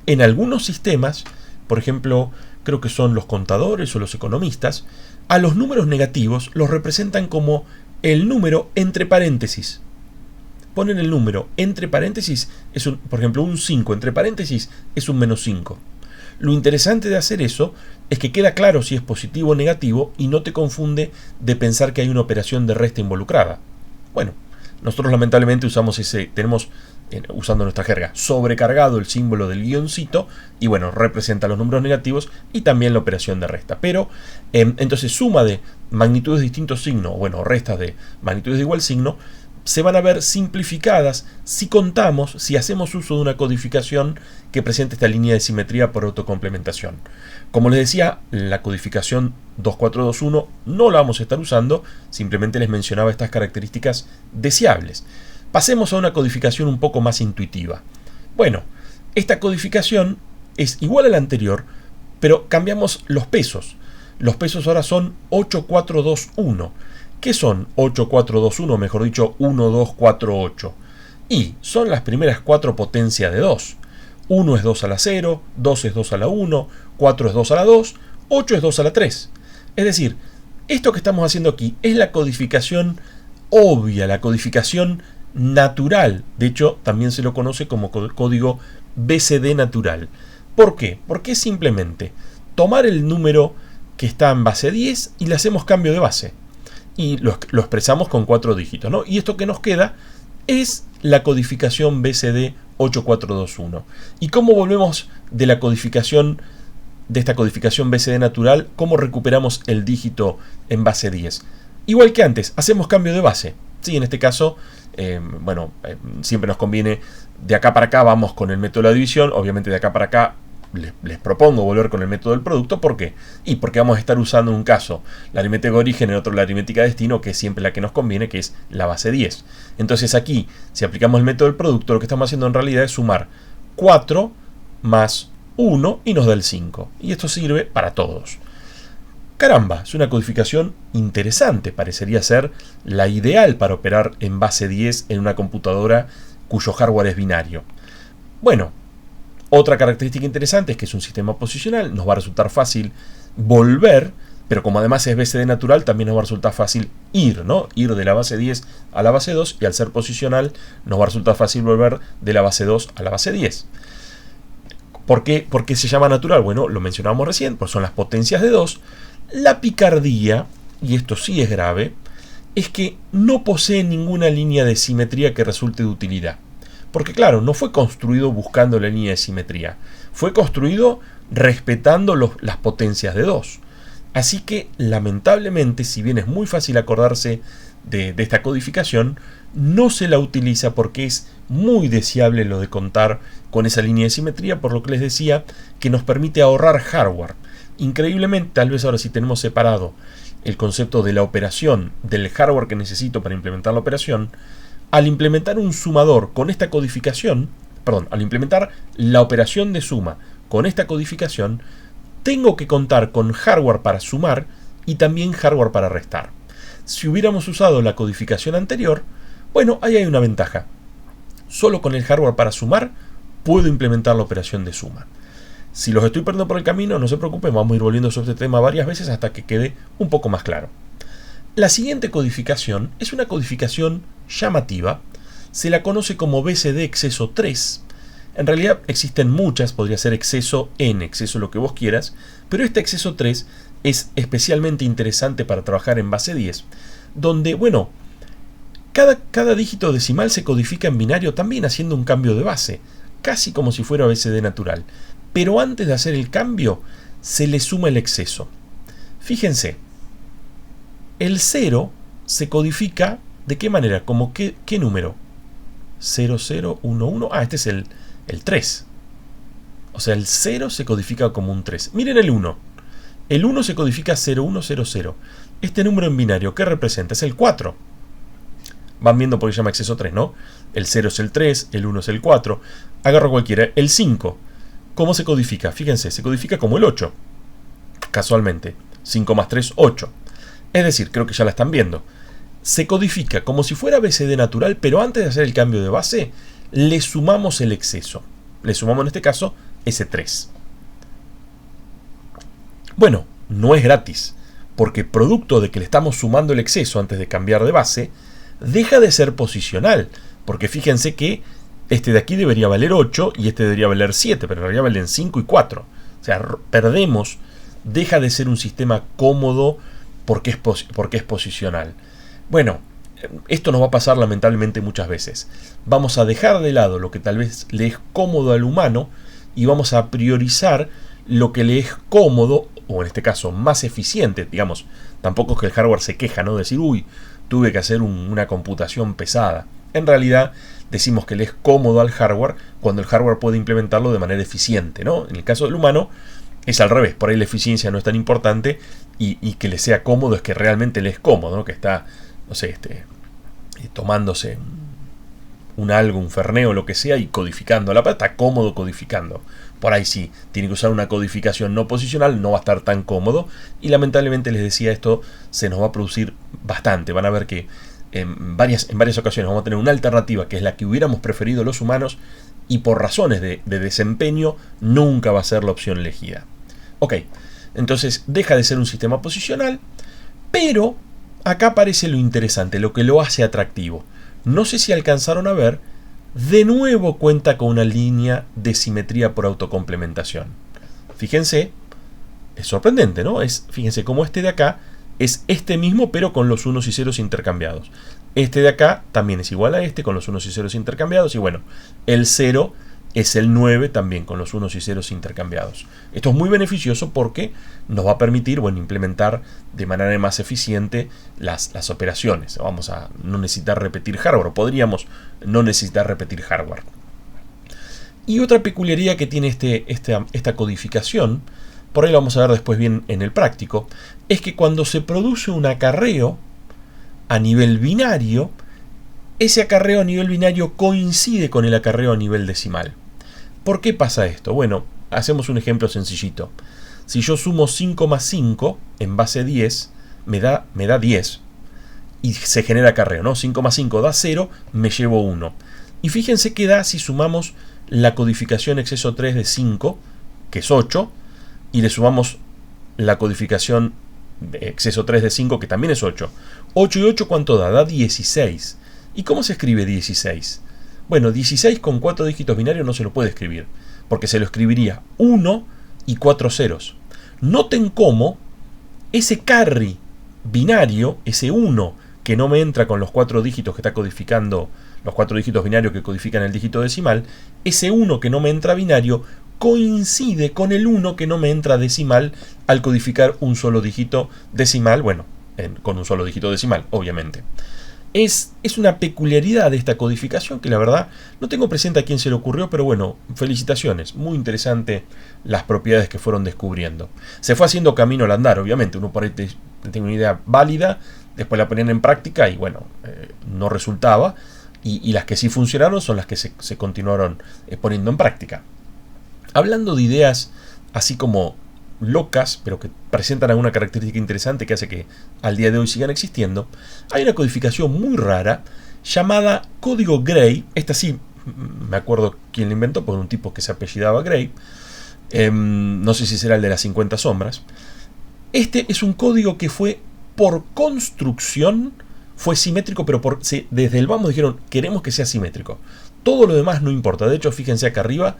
En algunos sistemas, por ejemplo, creo que son los contadores o los economistas, a los números negativos los representan como el número entre paréntesis. Ponen el número entre paréntesis, por ejemplo, un 5 entre paréntesis es un menos 5. Lo interesante de hacer eso es que queda claro si es positivo o negativo y no te confunde de pensar que hay una operación de resta involucrada. Bueno, nosotros lamentablemente tenemos, usando nuestra jerga, sobrecargado el símbolo del guioncito y bueno, representa los números negativos y también la operación de resta. Pero entonces suma de magnitudes de distinto signo, bueno, restas de magnitudes de igual signo, se van a ver simplificadas si hacemos uso de una codificación que presente esta línea de simetría por autocomplementación. Como les decía, la codificación 2421 no la vamos a estar usando, simplemente les mencionaba estas características deseables. Pasemos a una codificación un poco más intuitiva. Bueno, esta codificación es igual a la anterior, pero cambiamos los pesos. Los pesos ahora son 8421. ¿Qué son 8421? Mejor dicho, 1248. Y son las primeras 4 potencias de 2. 1 es 2 a la 0, 2 es 2 a la 1, 4 es 2 a la 2, 8 es 2 a la 3. Es decir, esto que estamos haciendo aquí es la codificación obvia, la codificación natural. De hecho, también se lo conoce como código BCD natural. ¿Por qué? Porque es simplemente tomar el número que está en base 10 y le hacemos cambio de base. Y lo expresamos con 4 dígitos, ¿no? Y esto que nos queda es la codificación BCD 8421. ¿Y cómo volvemos de esta codificación BCD natural? ¿Cómo recuperamos el dígito en base 10? Igual que antes, hacemos cambio de base. Sí, en este caso, siempre nos conviene, de acá para acá vamos con el método de la división, obviamente de acá para acá les propongo volver con el método del producto. ¿Por qué? Y porque vamos a estar usando en un caso la aritmética de origen, en otro la aritmética de destino, que es siempre la que nos conviene, que es la base 10. Entonces aquí, si aplicamos el método del producto, lo que estamos haciendo en realidad es sumar 4 más 1 y nos da el 5. Y esto sirve para todos. Caramba, es una codificación interesante. Parecería ser la ideal para operar en base 10 en una computadora cuyo hardware es binario. Bueno, otra característica interesante es que es un sistema posicional, nos va a resultar fácil volver, pero como además es BCD natural, también nos va a resultar fácil ir, ¿no? Ir de la base 10 a la base 2, y al ser posicional nos va a resultar fácil volver de la base 2 a la base 10. ¿Por qué se llama natural? Bueno, lo mencionábamos recién, pues son las potencias de 2. La picardía, y esto sí es grave, es que no posee ninguna línea de simetría que resulte de utilidad. Porque claro, no fue construido buscando la línea de simetría, fue construido respetando las potencias de 2. Así que, lamentablemente, si bien es muy fácil acordarse de esta codificación, no se la utiliza porque es muy deseable lo de contar con esa línea de simetría, por lo que les decía que nos permite ahorrar hardware. Increíblemente, tal vez ahora sí tenemos separado el concepto de la operación del hardware que necesito para implementar la operación. Al implementar un sumador con esta codificación, al implementar la operación de suma con esta codificación, tengo que contar con hardware para sumar y también hardware para restar. Si hubiéramos usado la codificación anterior, bueno, ahí hay una ventaja. Solo con el hardware para sumar puedo implementar la operación de suma. Si los estoy perdiendo por el camino, no se preocupen, vamos a ir volviendo sobre este tema varias veces hasta que quede un poco más claro. La siguiente codificación es una codificación llamativa, se la conoce como BCD exceso 3. En realidad existen muchas, podría ser exceso n, exceso lo que vos quieras, pero este exceso 3 es especialmente interesante para trabajar en base 10, donde, bueno, cada dígito decimal se codifica en binario también haciendo un cambio de base, casi como si fuera BCD natural, pero antes de hacer el cambio se le suma el exceso. Fíjense, El 0 se codifica ¿de qué manera? ¿Como qué número? 0, 0, 1, 1. Ah, este es el 3. O sea, el 0 se codifica como un 3. Miren el 1. El 1 se codifica 0, 1, 0, 0. Este número en binario, ¿qué representa? Es el 4. Van viendo por qué se llama exceso 3, ¿no? El 0 es el 3, el 1 es el 4. Agarro cualquiera. El 5. ¿Cómo se codifica? Fíjense, se codifica como el 8. Casualmente. 5 más 3, 8. Es decir, creo que ya la están viendo. Se codifica como si fuera BCD natural, pero antes de hacer el cambio de base, le sumamos el exceso. Le sumamos en este caso ese 3. Bueno, no es gratis, porque producto de que le estamos sumando el exceso antes de cambiar de base, deja de ser posicional, porque fíjense que este de aquí debería valer 8 y este debería valer 7, pero en realidad valen 5 y 4. O sea, perdemos, deja de ser un sistema cómodo porque es posicional. Bueno, esto nos va a pasar lamentablemente muchas veces. Vamos a dejar de lado lo que tal vez le es cómodo al humano y vamos a priorizar lo que le es cómodo, o en este caso más eficiente. Digamos, tampoco es que el hardware se queja, ¿no? Decir, uy, tuve que hacer una computación pesada. En realidad decimos que le es cómodo al hardware cuando el hardware puede implementarlo de manera eficiente, ¿no? En el caso del humano es al revés, por ahí la eficiencia no es tan importante y que le sea cómodo es que realmente le es cómodo, ¿no? Que está, no sé, tomándose algo, un ferneo, lo que sea, y codificando. La pata está cómodo codificando. Por ahí sí, tiene que usar una codificación no posicional, no va a estar tan cómodo. Y lamentablemente les decía, esto se nos va a producir bastante. Van a ver que en varias ocasiones vamos a tener una alternativa que es la que hubiéramos preferido los humanos y por razones de desempeño nunca va a ser la opción elegida. Ok, entonces deja de ser un sistema posicional, pero acá aparece lo interesante, lo que lo hace atractivo. No sé si alcanzaron a ver, de nuevo cuenta con una línea de simetría por autocomplementación. Fíjense, es sorprendente, ¿no? Fíjense cómo este de acá es este mismo, pero con los unos y ceros intercambiados. Este de acá también es igual a este, con los unos y ceros intercambiados. Y bueno, el 0 es el 9 también, con los unos y ceros intercambiados. Esto es muy beneficioso porque nos va a permitir, bueno, implementar de manera más eficiente las operaciones. Vamos a no necesitar repetir hardware, o podríamos no necesitar repetir hardware. Y otra peculiaridad que tiene esta codificación, por ahí lo vamos a ver después bien en el práctico, es que cuando se produce un acarreo a nivel binario, ese acarreo a nivel binario coincide con el acarreo a nivel decimal. ¿Por qué pasa esto? Bueno, hacemos un ejemplo sencillito. Si yo sumo 5 más 5 en base 10, me da 10. Y se genera acarreo, ¿no? 5 más 5 da 0, me llevo 1. Y fíjense qué da si sumamos la codificación exceso 3 de 5, que es 8, y le sumamos la codificación de exceso 3 de 5, que también es 8. 8 y 8, ¿cuánto da? Da 16. ¿Y cómo se escribe 16? Bueno, 16 con 4 dígitos binarios no se lo puede escribir, porque se lo escribiría 1 y 4 ceros. Noten cómo ese carry binario, ese 1 que no me entra con los 4 dígitos que está codificando, los 4 dígitos binarios que codifican el dígito decimal, ese 1 que no me entra binario coincide con el 1 que no me entra decimal al codificar un solo dígito decimal, bueno, con un solo dígito decimal, obviamente. Es una peculiaridad de esta codificación que la verdad no tengo presente a quién se le ocurrió, pero bueno, felicitaciones, muy interesante las propiedades que fueron descubriendo. Se fue haciendo camino al andar, obviamente, uno por ahí tiene una idea válida, después la ponían en práctica y bueno, no resultaba, y las que sí funcionaron son las que se continuaron poniendo en práctica. Hablando de ideas así como locas, pero que presentan alguna característica interesante que hace que al día de hoy sigan existiendo, hay una codificación muy rara llamada código Gray. Esta sí, me acuerdo quién la inventó, porque un tipo que se apellidaba Gray. No sé si será el de las 50 sombras. Este es un código que fue por construcción, fue simétrico, pero desde el vamos dijeron, queremos que sea simétrico. Todo lo demás no importa. De hecho, fíjense acá arriba,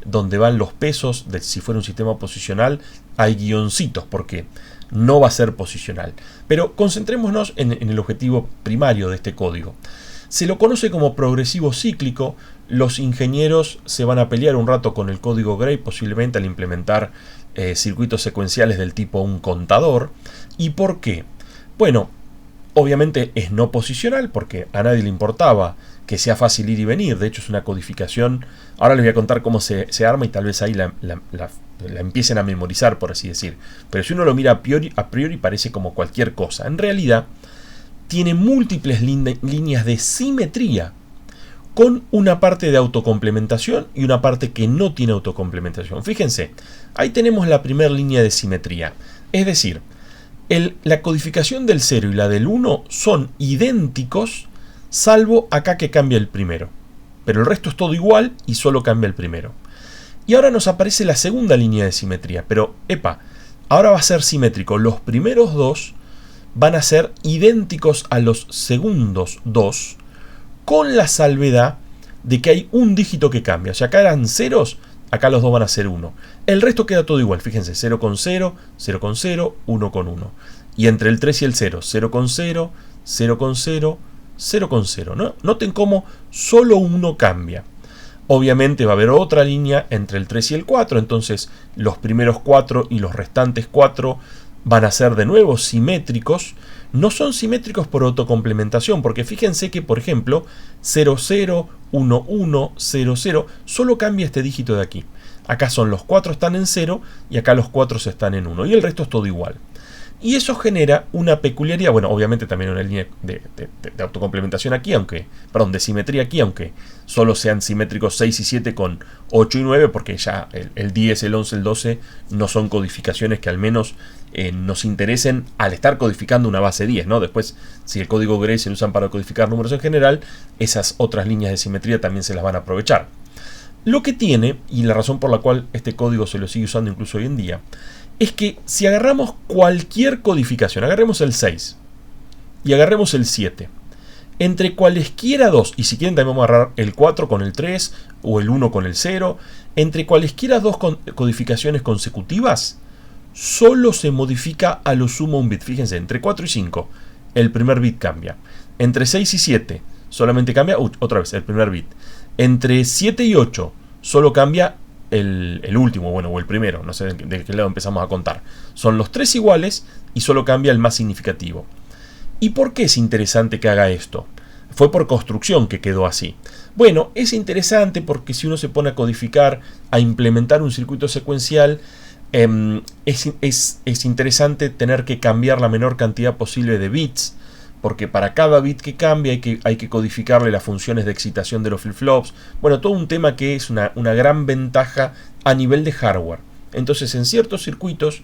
donde van los pesos, si fuera un sistema posicional, hay guioncitos, porque no va a ser posicional. Pero concentrémonos en el objetivo primario de este código. Se lo conoce como progresivo cíclico. Los ingenieros se van a pelear un rato con el código Gray, posiblemente al implementar circuitos secuenciales del tipo un contador. ¿Y por qué? Bueno, Obviamente es no posicional porque a nadie le importaba que sea fácil ir y venir. De hecho es una codificación. Ahora les voy a contar cómo se arma y tal vez ahí la empiecen a memorizar, por así decir. Pero si uno lo mira a priori parece como cualquier cosa. En realidad tiene múltiples líneas de simetría con una parte de autocomplementación y una parte que no tiene autocomplementación. Fíjense, ahí tenemos la primera línea de simetría. Es decir, la codificación del 0 y la del 1 son idénticos, salvo acá que cambia el primero. Pero el resto es todo igual y solo cambia el primero. Y ahora nos aparece la segunda línea de simetría. Pero, ahora va a ser simétrico. Los primeros dos van a ser idénticos a los segundos dos, con la salvedad de que hay un dígito que cambia. O sea, acá eran ceros, acá los dos van a ser 1. El resto queda todo igual. Fíjense, 0 con 0, 0 con 0, 1 con 1. Y entre el 3 y el 0, 0 con 0, 0 con 0, 0 con 0. ¿No? Noten cómo solo uno cambia. Obviamente va a haber otra línea entre el 3 y el 4. Entonces los primeros 4 y los restantes 4 van a ser de nuevo simétricos. No son simétricos por autocomplementación, porque fíjense que, por ejemplo, 0, 0, 1, 1, 0, 0, solo cambia este dígito de aquí. Acá son los 4 están en 0 y acá los 4 están en 1. Y el resto es todo igual. Y eso genera una peculiaridad, bueno, obviamente también una línea de autocomplementación aquí, de simetría aquí, aunque solo sean simétricos 6 y 7 con 8 y 9, porque ya el 10, el 11, el 12 no son codificaciones que al menos nos interesen al estar codificando una base 10, ¿no? Después, si el código Gray se lo usan para codificar números en general, esas otras líneas de simetría también se las van a aprovechar. Lo que tiene, y la razón por la cual este código se lo sigue usando incluso hoy en día, es que si agarramos cualquier codificación, agarremos el 6 y agarremos el 7, entre cualesquiera dos, y si quieren también vamos a agarrar el 4 con el 3 o el 1 con el 0, entre cualesquiera dos codificaciones consecutivas, solo se modifica a lo sumo un bit. Fíjense, entre 4 y 5 el primer bit cambia. Entre 6 y 7 solamente cambia otra vez el primer bit. Entre 7 y 8 solo cambia el último, bueno, o el primero, no sé de qué lado empezamos a contar. Son los tres iguales y solo cambia el más significativo. ¿Y por qué es interesante que haga esto? Fue por construcción que quedó así. Bueno, es interesante porque si uno se pone a codificar, a implementar un circuito secuencial, es interesante tener que cambiar la menor cantidad posible de bits, porque para cada bit que cambia hay que codificarle las funciones de excitación de los flip-flops. Bueno, todo un tema que es una gran ventaja a nivel de hardware. Entonces, en ciertos circuitos,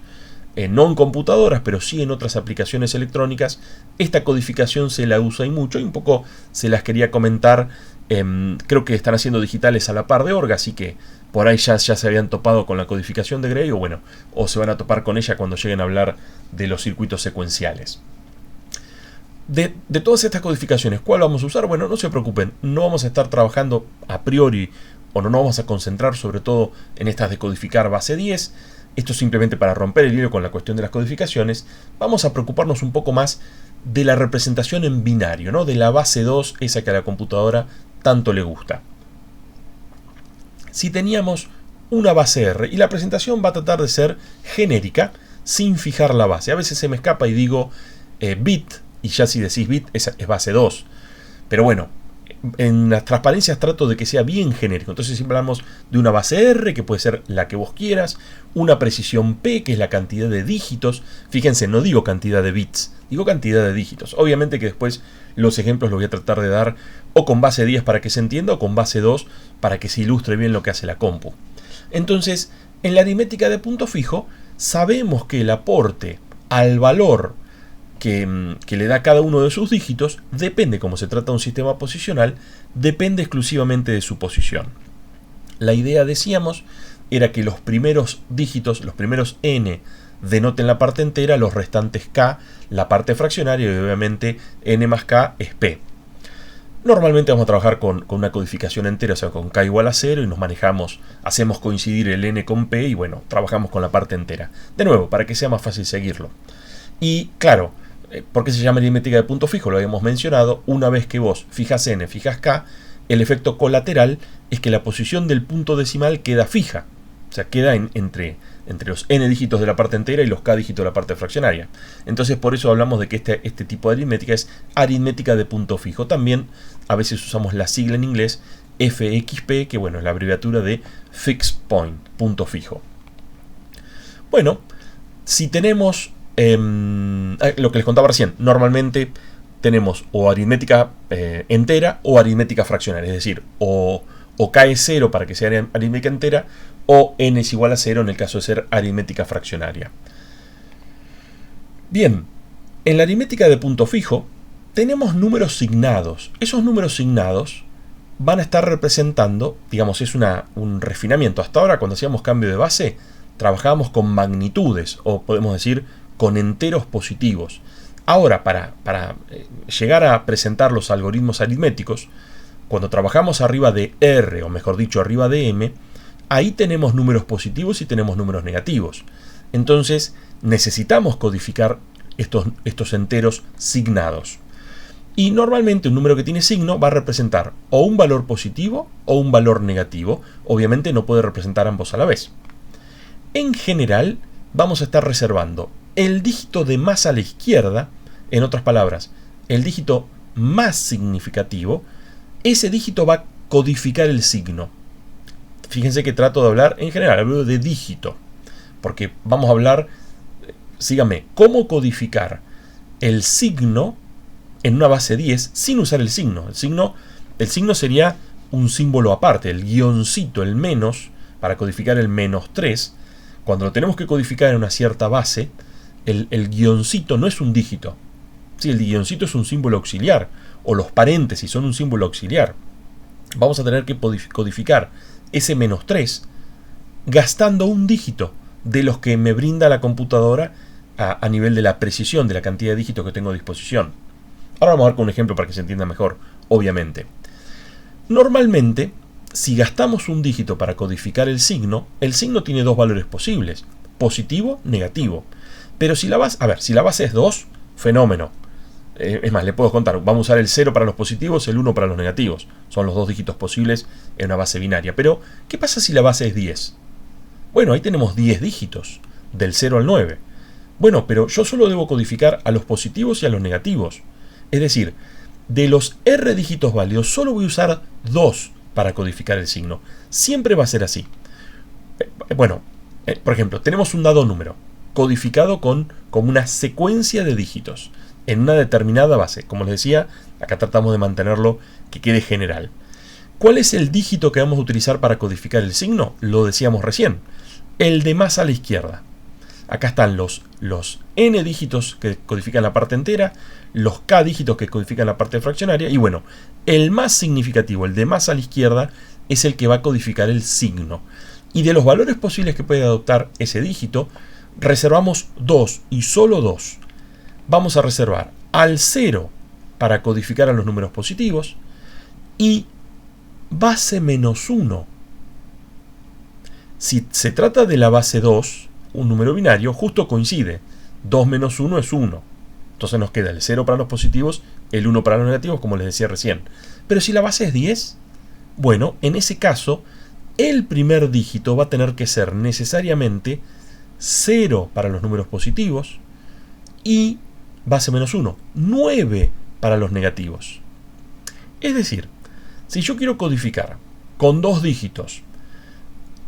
no en computadoras, pero sí en otras aplicaciones electrónicas, esta codificación se la usa y mucho, y un poco se las quería comentar. Creo que están haciendo digitales a la par de Orga, así que por ahí ya se habían topado con la codificación de Gray, o se van a topar con ella cuando lleguen a hablar de los circuitos secuenciales. De todas estas codificaciones, ¿cuál vamos a usar? Bueno, no se preocupen, no vamos a estar trabajando a priori, o no nos vamos a concentrar sobre todo en estas de codificar base 10. Esto es simplemente para romper el hilo con la cuestión de las codificaciones. Vamos a preocuparnos un poco más de la representación en binario, ¿no? De la base 2, esa que a la computadora tanto le gusta. Si teníamos una base R, y la presentación va a tratar de ser genérica, sin fijar la base. A veces se me escapa y digo bit, y ya si decís bit es base 2. Pero bueno, en las transparencias trato de que sea bien genérico. Entonces siempre hablamos de una base R, que puede ser la que vos quieras, una precisión P, que es la cantidad de dígitos. Fíjense, no digo cantidad de bits, digo cantidad de dígitos. Obviamente que después los ejemplos los voy a tratar de dar o con base 10 para que se entienda, o con base 2 para que se ilustre bien lo que hace la compu. Entonces, en la aritmética de punto fijo, sabemos que el aporte al valor que le da cada uno de sus dígitos depende, como se trata de un sistema posicional, depende exclusivamente de su posición. La idea, decíamos, era que los primeros dígitos, los primeros n, denoten la parte entera, los restantes k, la parte fraccionaria, y obviamente n más k es p. Normalmente vamos a trabajar con una codificación entera, o sea, con k igual a 0, y nos manejamos, hacemos coincidir el n con p, y bueno, trabajamos con la parte entera. De nuevo, para que sea más fácil seguirlo. Y claro, ¿por qué se llama aritmética de punto fijo? Lo habíamos mencionado. Una vez que vos fijas n, fijas k, el efecto colateral es que la posición del punto decimal queda fija. O sea, queda entre entre los n dígitos de la parte entera y los k dígitos de la parte fraccionaria. Entonces por eso hablamos de que este tipo de aritmética es aritmética de punto fijo. También a veces usamos la sigla en inglés FXP, que bueno, es la abreviatura de Fixed Point, punto fijo. Bueno, si tenemos lo que les contaba recién, normalmente tenemos o aritmética entera o aritmética fraccionaria, es decir, o k es 0 para que sea aritmética entera, o n es igual a 0 en el caso de ser aritmética fraccionaria. Bien, en la aritmética de punto fijo tenemos números signados. Esos números signados van a estar representando, digamos, es un refinamiento. Hasta ahora, cuando hacíamos cambio de base, trabajábamos con magnitudes, o podemos decir con enteros positivos. Ahora, para llegar a presentar los algoritmos aritméticos, cuando trabajamos arriba de R, o mejor dicho, arriba de M, ahí tenemos números positivos y tenemos números negativos. Entonces, necesitamos codificar estos enteros signados. Y normalmente un número que tiene signo va a representar o un valor positivo o un valor negativo. Obviamente no puede representar ambos a la vez. En general, vamos a estar reservando el dígito de más a la izquierda, en otras palabras, el dígito más significativo. Ese dígito va a codificar el signo. Fíjense que trato de hablar en general, hablo de dígito, porque vamos a hablar, síganme, cómo codificar el signo en una base 10 sin usar el signo. El signo sería un símbolo aparte, el guioncito, el menos, para codificar el -3. Cuando lo tenemos que codificar en una cierta base, el guioncito no es un dígito. Sí, el guioncito es un símbolo auxiliar, o los paréntesis son un símbolo auxiliar. Vamos a tener que codificar ese -3 gastando un dígito de los que me brinda la computadora a nivel de la precisión de la cantidad de dígitos que tengo a disposición. Ahora vamos a ver con un ejemplo para que se entienda mejor, obviamente. Normalmente, si gastamos un dígito para codificar el signo tiene dos valores posibles, positivo, negativo. Pero si la base es 2, fenómeno. Es más, le puedo contar, vamos a usar el 0 para los positivos, el 1 para los negativos. Son los dos dígitos posibles en una base binaria. Pero, ¿qué pasa si la base es 10? Bueno, ahí tenemos 10 dígitos, del 0 al 9. Bueno, pero yo solo debo codificar a los positivos y a los negativos. Es decir, de los R dígitos válidos, solo voy a usar 2 para codificar el signo. Siempre va a ser así. Por ejemplo, tenemos un dado número, codificado como una secuencia de dígitos, en una determinada base. Como les decía, acá tratamos de mantenerlo que quede general. ¿Cuál es el dígito que vamos a utilizar para codificar el signo? Lo decíamos recién, el de más a la izquierda. Acá están los n dígitos que codifican la parte entera, los k dígitos que codifican la parte fraccionaria, y bueno, el más significativo, el de más a la izquierda, es el que va a codificar el signo. Y de los valores posibles que puede adoptar ese dígito, reservamos 2 y solo 2. Vamos a reservar al 0 para codificar a los números positivos y base -1. Si se trata de la base 2, un número binario, justo coincide. 2 menos 1 es 1. Entonces nos queda el 0 para los positivos, el 1 para los negativos, como les decía recién. Pero si la base es 10, bueno, en ese caso, el primer dígito va a tener que ser necesariamente 0 para los números positivos y base -1, 9 para los negativos. Es decir, si yo quiero codificar con dos dígitos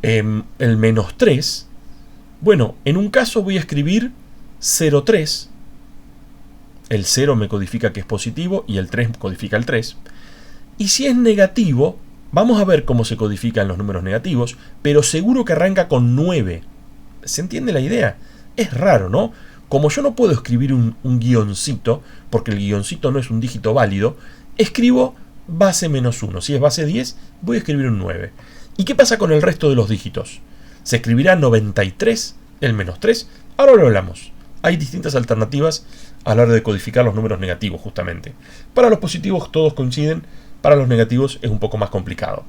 el -3, bueno, en un caso voy a escribir 0,3. El 0 me codifica que es positivo y el 3 codifica el 3. Y si es negativo, vamos a ver cómo se codifican los números negativos, pero seguro que arranca con 9. ¿Se entiende la idea? Es raro, ¿no? Como yo no puedo escribir un guioncito, porque el guioncito no es un dígito válido, escribo base -1. Si es base 10, voy a escribir un 9. ¿Y qué pasa con el resto de los dígitos? ¿Se escribirá 93, el -3? Ahora lo hablamos. Hay distintas alternativas a la hora de codificar los números negativos, justamente. Para los positivos todos coinciden, para los negativos es un poco más complicado.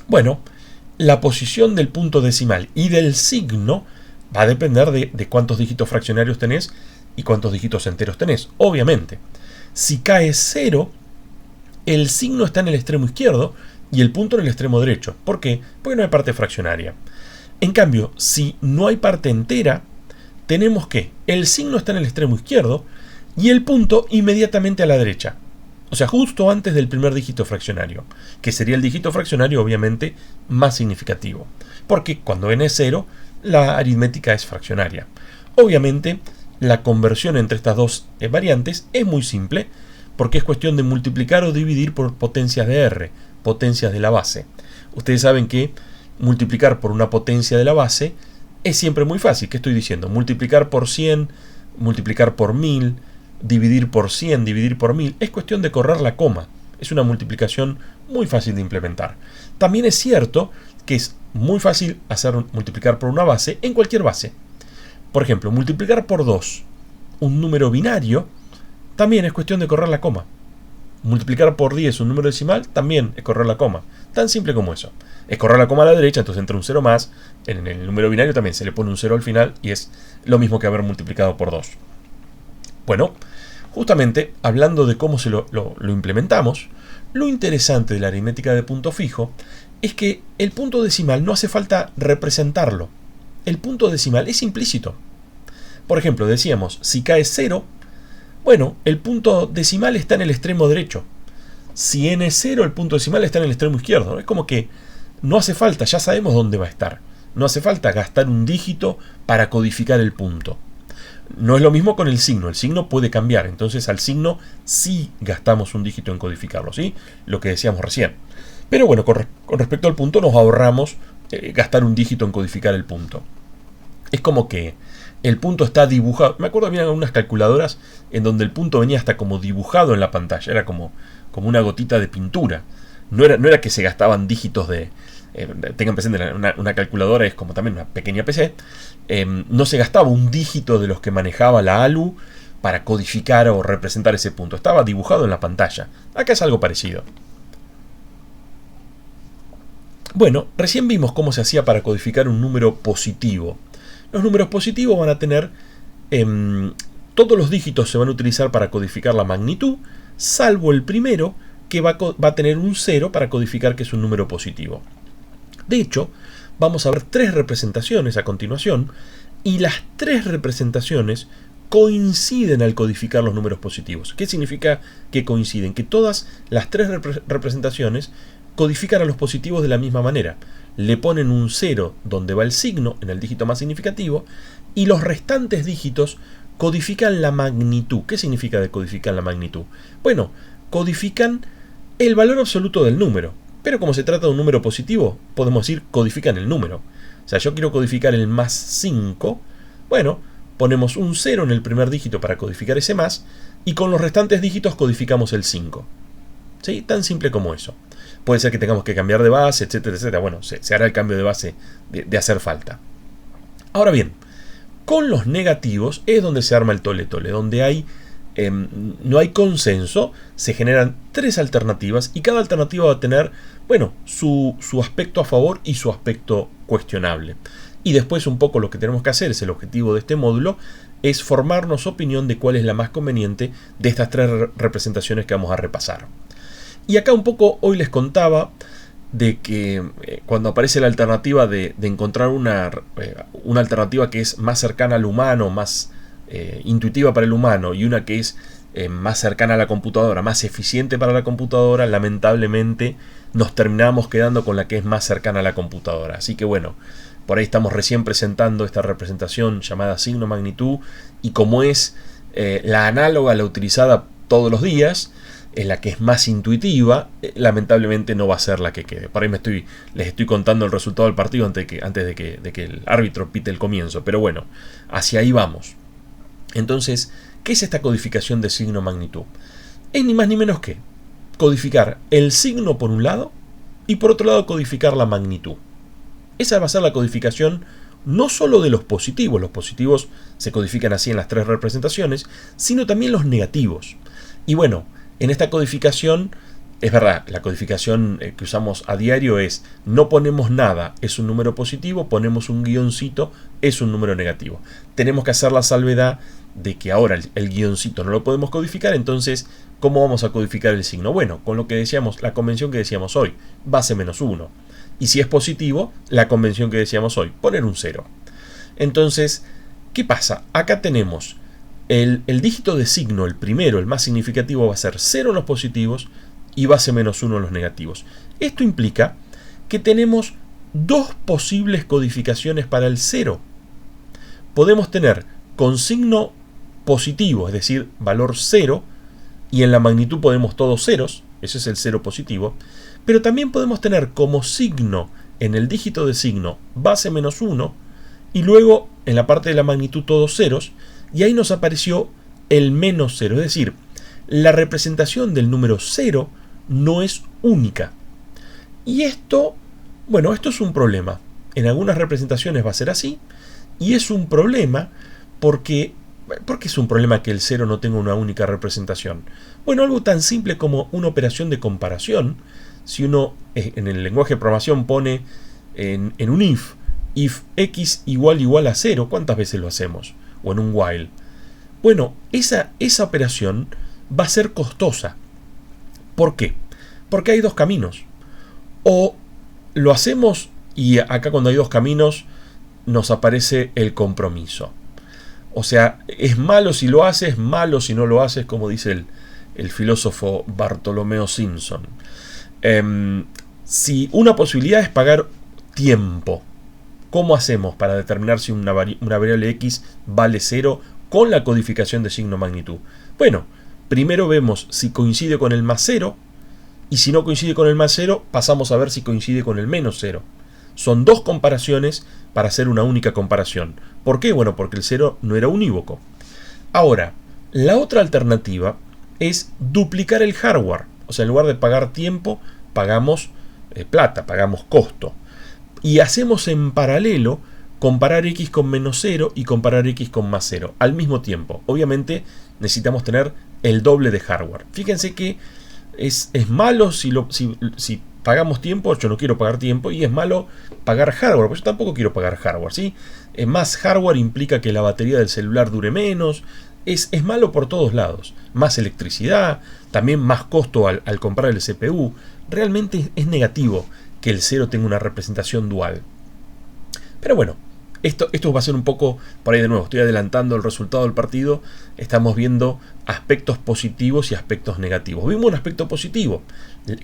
Bueno, la posición del punto decimal y del signo va a depender de cuántos dígitos fraccionarios tenés y cuántos dígitos enteros tenés, obviamente. Si cae 0, el signo está en el extremo izquierdo y el punto en el extremo derecho. ¿Por qué? Porque no hay parte fraccionaria. En cambio, si no hay parte entera, tenemos que el signo está en el extremo izquierdo y el punto inmediatamente a la derecha. O sea, justo antes del primer dígito fraccionario, que sería el dígito fraccionario obviamente más significativo. Porque cuando n es 0, la aritmética es fraccionaria. Obviamente, la conversión entre estas dos variantes es muy simple, porque es cuestión de multiplicar o dividir por potencias de r, potencias de la base. Ustedes saben que multiplicar por una potencia de la base es siempre muy fácil. ¿Qué estoy diciendo? Multiplicar por 100, multiplicar por 1000, dividir por 100, dividir por 1000. Es cuestión de correr la coma. Es una multiplicación muy fácil de implementar. También es cierto que es muy fácil multiplicar por una base en cualquier base. Por ejemplo, multiplicar por 2 un número binario también es cuestión de correr la coma. Multiplicar por 10 un número decimal también es correr la coma. Tan simple como eso. Es correr la coma a la derecha, entonces entra un 0 más. En el número binario también se le pone un 0 al final y es lo mismo que haber multiplicado por 2. Bueno, justamente hablando de cómo lo implementamos, lo interesante de la aritmética de punto fijo es que el punto decimal no hace falta representarlo. El punto decimal es implícito. Por ejemplo, decíamos, si cae 0, bueno, el punto decimal está en el extremo derecho. Si n es 0, el punto decimal está en el extremo izquierdo. Es como que no hace falta, ya sabemos dónde va a estar. No hace falta gastar un dígito para codificar el punto. No es lo mismo con el signo puede cambiar, entonces al signo sí gastamos un dígito en codificarlo, ¿sí? Lo que decíamos recién. Pero bueno, con respecto al punto nos ahorramos gastar un dígito en codificar el punto. Es como que el punto está dibujado. Me acuerdo bien de algunas calculadoras en donde el punto venía hasta como dibujado en la pantalla, era como una gotita de pintura. No era que se gastaban dígitos de... tengan presente, una calculadora es como también una pequeña PC. No se gastaba un dígito de los que manejaba la ALU para codificar o representar ese punto. Estaba dibujado en la pantalla. Acá es algo parecido. Bueno, recién vimos cómo se hacía para codificar un número positivo. Los números positivos van a tener... todos los dígitos se van a utilizar para codificar la magnitud, salvo el primero, que va a tener un 0 para codificar que es un número positivo. De hecho, vamos a ver 3 representaciones a continuación, y las 3 representaciones coinciden al codificar los números positivos. ¿Qué significa que coinciden? Que todas las 3 representaciones codifican a los positivos de la misma manera. Le ponen un 0 donde va el signo, en el dígito más significativo, y los restantes dígitos codifican la magnitud. ¿Qué significa de codificar la magnitud? Bueno, codifican el valor absoluto del número. Pero como se trata de un número positivo, podemos decir codifican el número. O sea, yo quiero codificar el más 5. Bueno, ponemos un 0 en el primer dígito para codificar ese más, y con los restantes dígitos codificamos el 5. ¿Sí? Tan simple como eso. Puede ser que tengamos que cambiar de base, etcétera, etcétera. Bueno, se hará el cambio de base de hacer falta. Ahora bien, con los negativos es donde se arma el tole-tole, donde hay... no hay consenso, se generan 3 alternativas y cada alternativa va a tener, bueno, su aspecto a favor y su aspecto cuestionable. Y después un poco lo que tenemos que hacer, es el objetivo de este módulo, es formarnos opinión de cuál es la más conveniente de estas 3 representaciones que vamos a repasar. Y acá un poco hoy les contaba de que cuando aparece la alternativa de encontrar una alternativa que es más cercana al humano, más intuitiva para el humano, y una que es más cercana a la computadora, más eficiente para la computadora, lamentablemente nos terminamos quedando con la que es más cercana a la computadora. Así que bueno, por ahí estamos recién presentando esta representación llamada signo magnitud, y como es la análoga, la utilizada todos los días, es la que es más intuitiva, lamentablemente no va a ser la que quede. Por ahí les estoy contando el resultado del partido antes de que el árbitro pite el comienzo, pero bueno, hacia ahí vamos. Entonces, ¿qué es esta codificación de signo magnitud? Es ni más ni menos que codificar el signo por un lado y por otro lado codificar la magnitud. Esa va a ser la codificación no solo de los positivos se codifican así en las 3 representaciones, sino también los negativos. Y bueno, en esta codificación, es verdad, la codificación que usamos a diario es no ponemos nada, es un número positivo, ponemos un guioncito, es un número negativo. Tenemos que hacer la salvedad de que ahora el guioncito no lo podemos codificar, entonces, ¿cómo vamos a codificar el signo? Bueno, con lo que decíamos, la convención que decíamos hoy, base menos 1. y si es positivo, la convención que decíamos hoy, poner un 0. Entonces, ¿qué pasa? Acá tenemos el dígito de signo, el primero, el más significativo, va a ser 0 en los positivos y base menos 1 en los negativos. Esto implica que tenemos dos posibles codificaciones para el 0. Podemos tener con signo positivo, es decir, valor 0, y en la magnitud podemos todos ceros, ese es el 0 positivo, pero también podemos tener como signo en el dígito de signo base menos 1, y luego en la parte de la magnitud todos ceros, y ahí nos apareció el menos 0, es decir, la representación del número 0 no es única. Y esto, bueno, esto es un problema. En algunas representaciones va a ser así, y es un problema porque es un problema que el 0 no tenga una única representación. Bueno, algo tan simple como una operación de comparación. Si uno en el lenguaje de programación pone en un if x igual a 0, ¿cuántas veces lo hacemos? O en un while. Bueno, esa operación va a ser costosa. ¿Por qué? Porque hay dos caminos. O lo hacemos y acá cuando hay dos caminos nos aparece el compromiso. O sea, es malo si lo haces, malo si no lo haces, como dice el filósofo Bartolomeo Simpson. Si una posibilidad es pagar tiempo, ¿cómo hacemos para determinar si una variable x vale 0 con la codificación de signo magnitud? Bueno, primero vemos si coincide con el más 0, y si no coincide con el más 0, pasamos a ver si coincide con el menos 0. Son dos comparaciones para hacer una única comparación. ¿Por qué? Bueno, porque el 0 no era unívoco. Ahora, la otra alternativa es duplicar el hardware. O sea, en lugar de pagar tiempo, pagamos plata, pagamos costo. Y hacemos en paralelo comparar x con menos 0 y comparar x con más 0 al mismo tiempo. Obviamente necesitamos tener el doble de hardware. Fíjense que es malo si pagamos tiempo. Yo no quiero pagar tiempo, y es malo pagar hardware, porque yo tampoco quiero pagar hardware, ¿sí? Más hardware implica que la batería del celular dure menos. Es malo por todos lados. Más electricidad, también más costo al comprar el CPU. Realmente es negativo que el 0 tenga una representación dual. Pero bueno, esto va a ser un poco, por ahí de nuevo, estoy adelantando el resultado del partido. Estamos viendo aspectos positivos y aspectos negativos. Vimos un aspecto positivo,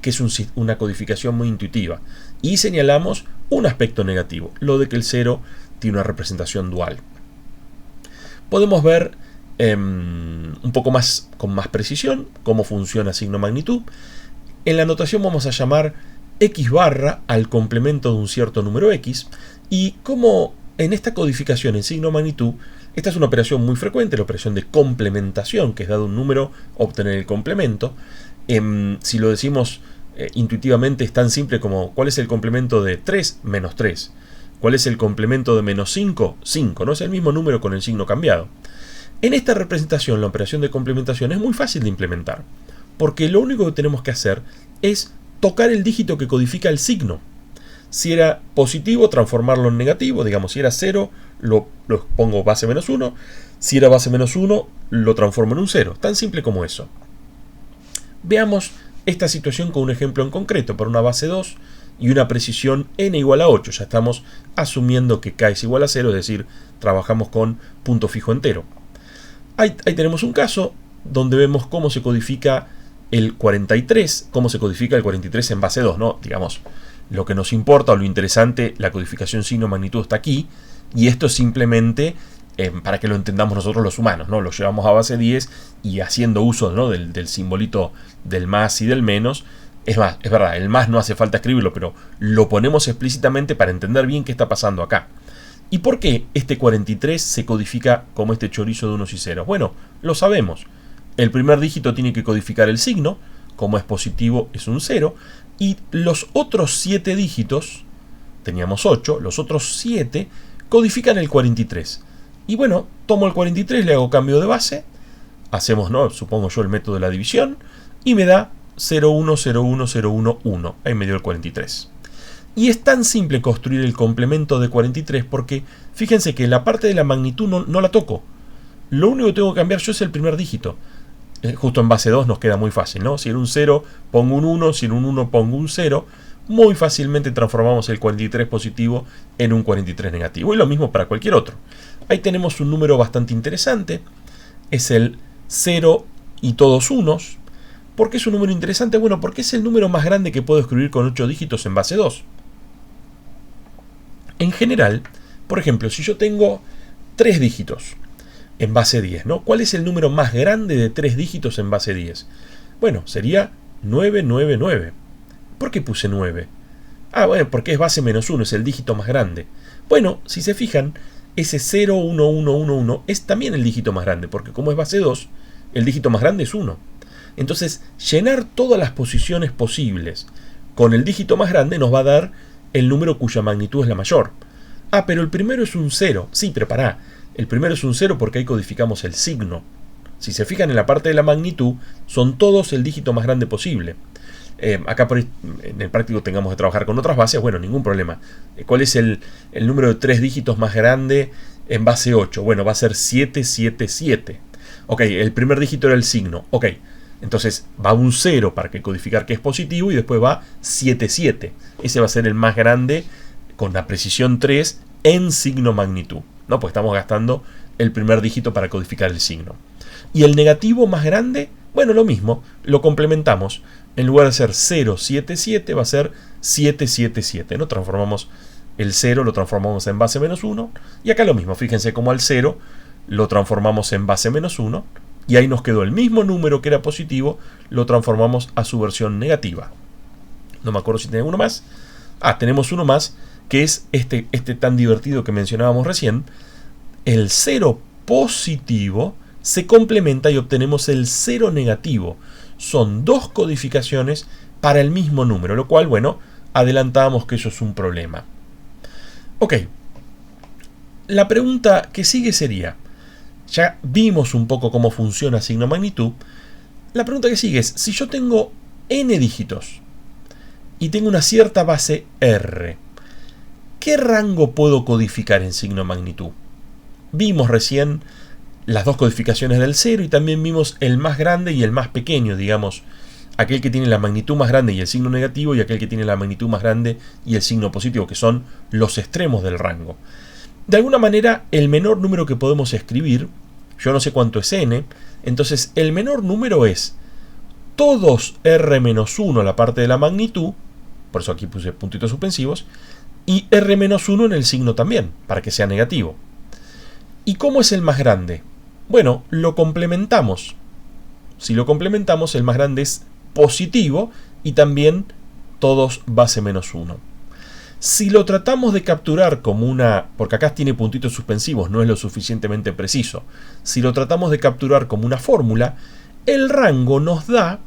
que es una codificación muy intuitiva. Y señalamos un aspecto negativo, lo de que el 0 tiene una representación dual. Podemos ver un poco más, con más precisión, cómo funciona signo magnitud. En la notación vamos a llamar x barra al complemento de un cierto número x, y como en esta codificación en signo magnitud, esta es una operación muy frecuente, la operación de complementación, que es dado un número, obtener el complemento. Si lo decimos intuitivamente, es tan simple como ¿cuál es el complemento de 3? Menos 3. ¿Cuál es el complemento de menos 5? 5. No es el mismo número con el signo cambiado. En esta representación, la operación de complementación es muy fácil de implementar, porque lo único que tenemos que hacer es tocar el dígito que codifica el signo. Si era positivo, transformarlo en negativo. Digamos, si era 0, lo pongo base menos 1. Si era base menos 1, lo transformo en un 0. Tan simple como eso. Veamos esta situación con un ejemplo en concreto para una base 2 y una precisión n igual a 8. Ya estamos asumiendo que k es igual a 0, es decir, trabajamos con punto fijo entero. Ahí tenemos un caso donde vemos cómo se codifica el 43, cómo se codifica el 43 en base 2, ¿no? Digamos, lo que nos importa o lo interesante, la codificación signo magnitud está aquí, y esto es simplemente para que lo entendamos nosotros los humanos, ¿no? Lo llevamos a base 10 y haciendo uso, ¿no? del simbolito del más y del menos. Es más, es verdad, el más no hace falta escribirlo, pero lo ponemos explícitamente para entender bien qué está pasando acá. ¿Y por qué este 43 se codifica como este chorizo de unos y ceros? Bueno, lo sabemos. El primer dígito tiene que codificar el signo, como es positivo es un 0, y los otros 7 dígitos, teníamos 8, los otros 7 codifican el 43. Y bueno, tomo el 43, le hago cambio de base, hacemos, ¿no? Supongo yo, el método de la división, y me da 0, 1, 0, 1, 0, 1, 1. Ahí me dio el 43. Y es tan simple construir el complemento de 43 porque fíjense que la parte de la magnitud no la toco. Lo único que tengo que cambiar yo es el primer dígito. Justo en base 2 nos queda muy fácil, ¿no? Si era un 0 pongo un 1, si era un 1 pongo un 0. muy fácilmente transformamos el 43 positivo en un 43 negativo. Y lo mismo para cualquier otro. Ahí tenemos un número bastante interesante. Es el 0 y todos unos. ¿Por qué es un número interesante? Bueno, porque es el número más grande que puedo escribir con 8 dígitos en base 2. En general, por ejemplo, si yo tengo 3 dígitos en base 10, ¿no? ¿Cuál es el número más grande de 3 dígitos en base 10? Bueno, sería 999. ¿Por qué puse 9? Ah, bueno, porque es base menos 1, es el dígito más grande. Bueno, si se fijan, ese 01111 es también el dígito más grande, porque como es base 2, el dígito más grande es 1. Entonces, llenar todas las posiciones posibles con el dígito más grande nos va a dar el número cuya magnitud es la mayor. Ah, pero el primero es un 0. Sí, pero pará. El primero es un 0 porque ahí codificamos el signo. Si se fijan en la parte de la magnitud, son todos el dígito más grande posible. Acá en el práctico tengamos que trabajar con otras bases, bueno, ningún problema. ¿Cuál es el número de 3 dígitos más grande en base 8? Bueno, va a ser 777. Ok, el primer dígito era el signo. Ok, entonces va un 0 para que codificar que es positivo y después va 77. Ese va a ser el más grande con la precisión 3 en signo magnitud, ¿no? Pues estamos gastando el primer dígito para codificar el signo. Y el negativo más grande, bueno, lo mismo, lo complementamos. En lugar de ser 077 va a ser 777, ¿no? Transformamos el 0, lo transformamos en base menos 1. Y acá lo mismo, fíjense como al 0 lo transformamos en base menos 1. Y ahí nos quedó el mismo número que era positivo, lo transformamos a su versión negativa. No me acuerdo si tenemos uno más. Ah, tenemos uno más, que es este tan divertido que mencionábamos recién. El 0 positivo se complementa y obtenemos el 0 negativo. Son dos codificaciones para el mismo número, lo cual, bueno, adelantábamos que eso es un problema. Ok, la pregunta que sigue sería, ya vimos un poco cómo funciona signo magnitud, la pregunta que sigue es, si yo tengo n dígitos y tengo una cierta base r, ¿qué rango puedo codificar en signo magnitud? Vimos recién las dos codificaciones del 0 y también vimos el más grande y el más pequeño, digamos, aquel que tiene la magnitud más grande y el signo negativo y aquel que tiene la magnitud más grande y el signo positivo, que son los extremos del rango. De alguna manera, el menor número que podemos escribir, yo no sé cuánto es n, entonces el menor número es todos r-1, la parte de la magnitud, por eso aquí puse puntitos suspensivos, y r-1 en el signo también, para que sea negativo. ¿Y cómo es el más grande? Bueno, lo complementamos. Si lo complementamos, el más grande es positivo y también todos base menos 1. Si lo tratamos de capturar como una, porque acá tiene puntitos suspensivos, no es lo suficientemente preciso. Si lo tratamos de capturar como una fórmula, el rango nos da,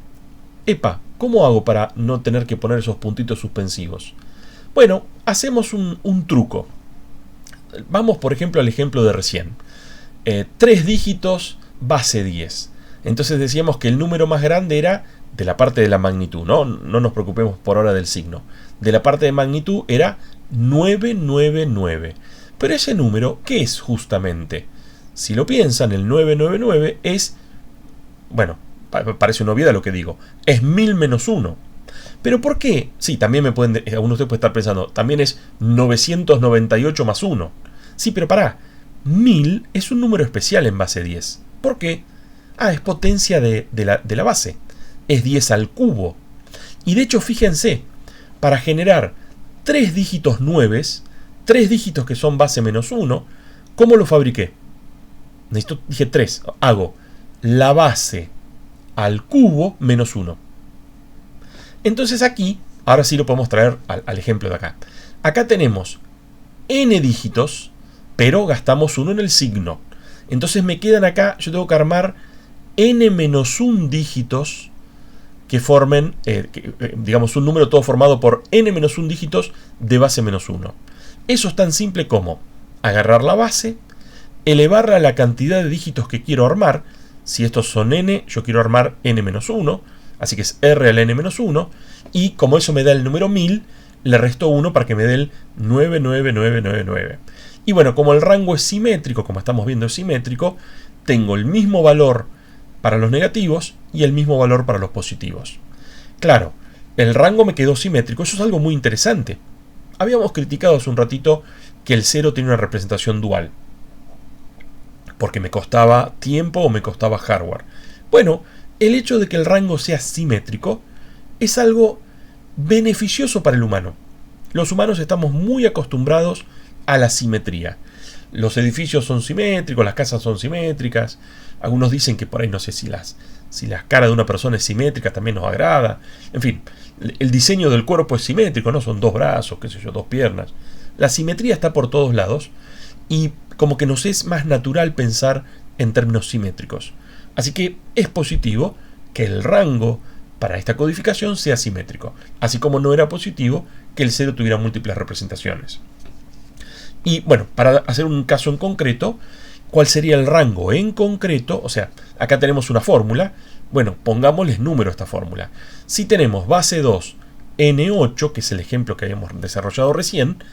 ¿cómo hago para no tener que poner esos puntitos suspensivos? Bueno, hacemos un truco. Vamos, por ejemplo, al ejemplo de recién. 3 dígitos base 10. Entonces decíamos que el número más grande era de la parte de la magnitud, ¿no? No nos preocupemos por ahora del signo. De la parte de magnitud era 999. Pero ese número, ¿qué es justamente? Si lo piensan, el 999 es, bueno, parece una obviedad lo que digo, es 1000 menos 1. ¿Pero por qué? Sí, también algunos de ustedes pueden estar pensando, también es 998 más 1. Sí, pero pará, 1000 es un número especial en base 10. ¿Por qué? Ah, es potencia de la base. Es 10 al cubo. Y de hecho, fíjense, para generar 3 dígitos 9, 3 dígitos que son base menos 1, ¿cómo lo fabriqué? Dije 3, hago la base al cubo menos 1. Entonces aquí, ahora sí lo podemos traer al ejemplo de acá. Acá tenemos n dígitos, pero gastamos 1 en el signo. Entonces me quedan acá, yo tengo que armar n-1 dígitos que formen, digamos, un número todo formado por n-1 dígitos de base menos 1. Eso es tan simple como agarrar la base, elevarla a la cantidad de dígitos que quiero armar. Si estos son n, yo quiero armar n-1, así que es r al n-1, y como eso me da el número 1000, le resto 1 para que me dé el 99999. Y bueno, como el rango es simétrico, como estamos viendo es simétrico, tengo el mismo valor para los negativos y el mismo valor para los positivos. Claro, el rango me quedó simétrico. Eso es algo muy interesante. Habíamos criticado hace un ratito que el 0 tiene una representación dual, porque me costaba tiempo o me costaba hardware. Bueno, el hecho de que el rango sea simétrico es algo beneficioso para el humano. Los humanos estamos muy acostumbrados a la simetría. Los edificios son simétricos, las casas son simétricas. Algunos dicen que por ahí no sé si la cara de una persona es simétrica, también nos agrada. En fin, el diseño del cuerpo es simétrico, ¿no? Son dos brazos, qué sé yo, dos piernas. La simetría está por todos lados y como que nos es más natural pensar en términos simétricos. Así que es positivo que el rango para esta codificación sea simétrico, así como no era positivo que el 0 tuviera múltiples representaciones. Y bueno, para hacer un caso en concreto, ¿cuál sería el rango en concreto? O sea, acá tenemos una fórmula. Bueno, pongámosles número a esta fórmula. Si tenemos base 2, n8, que es el ejemplo que habíamos desarrollado recién,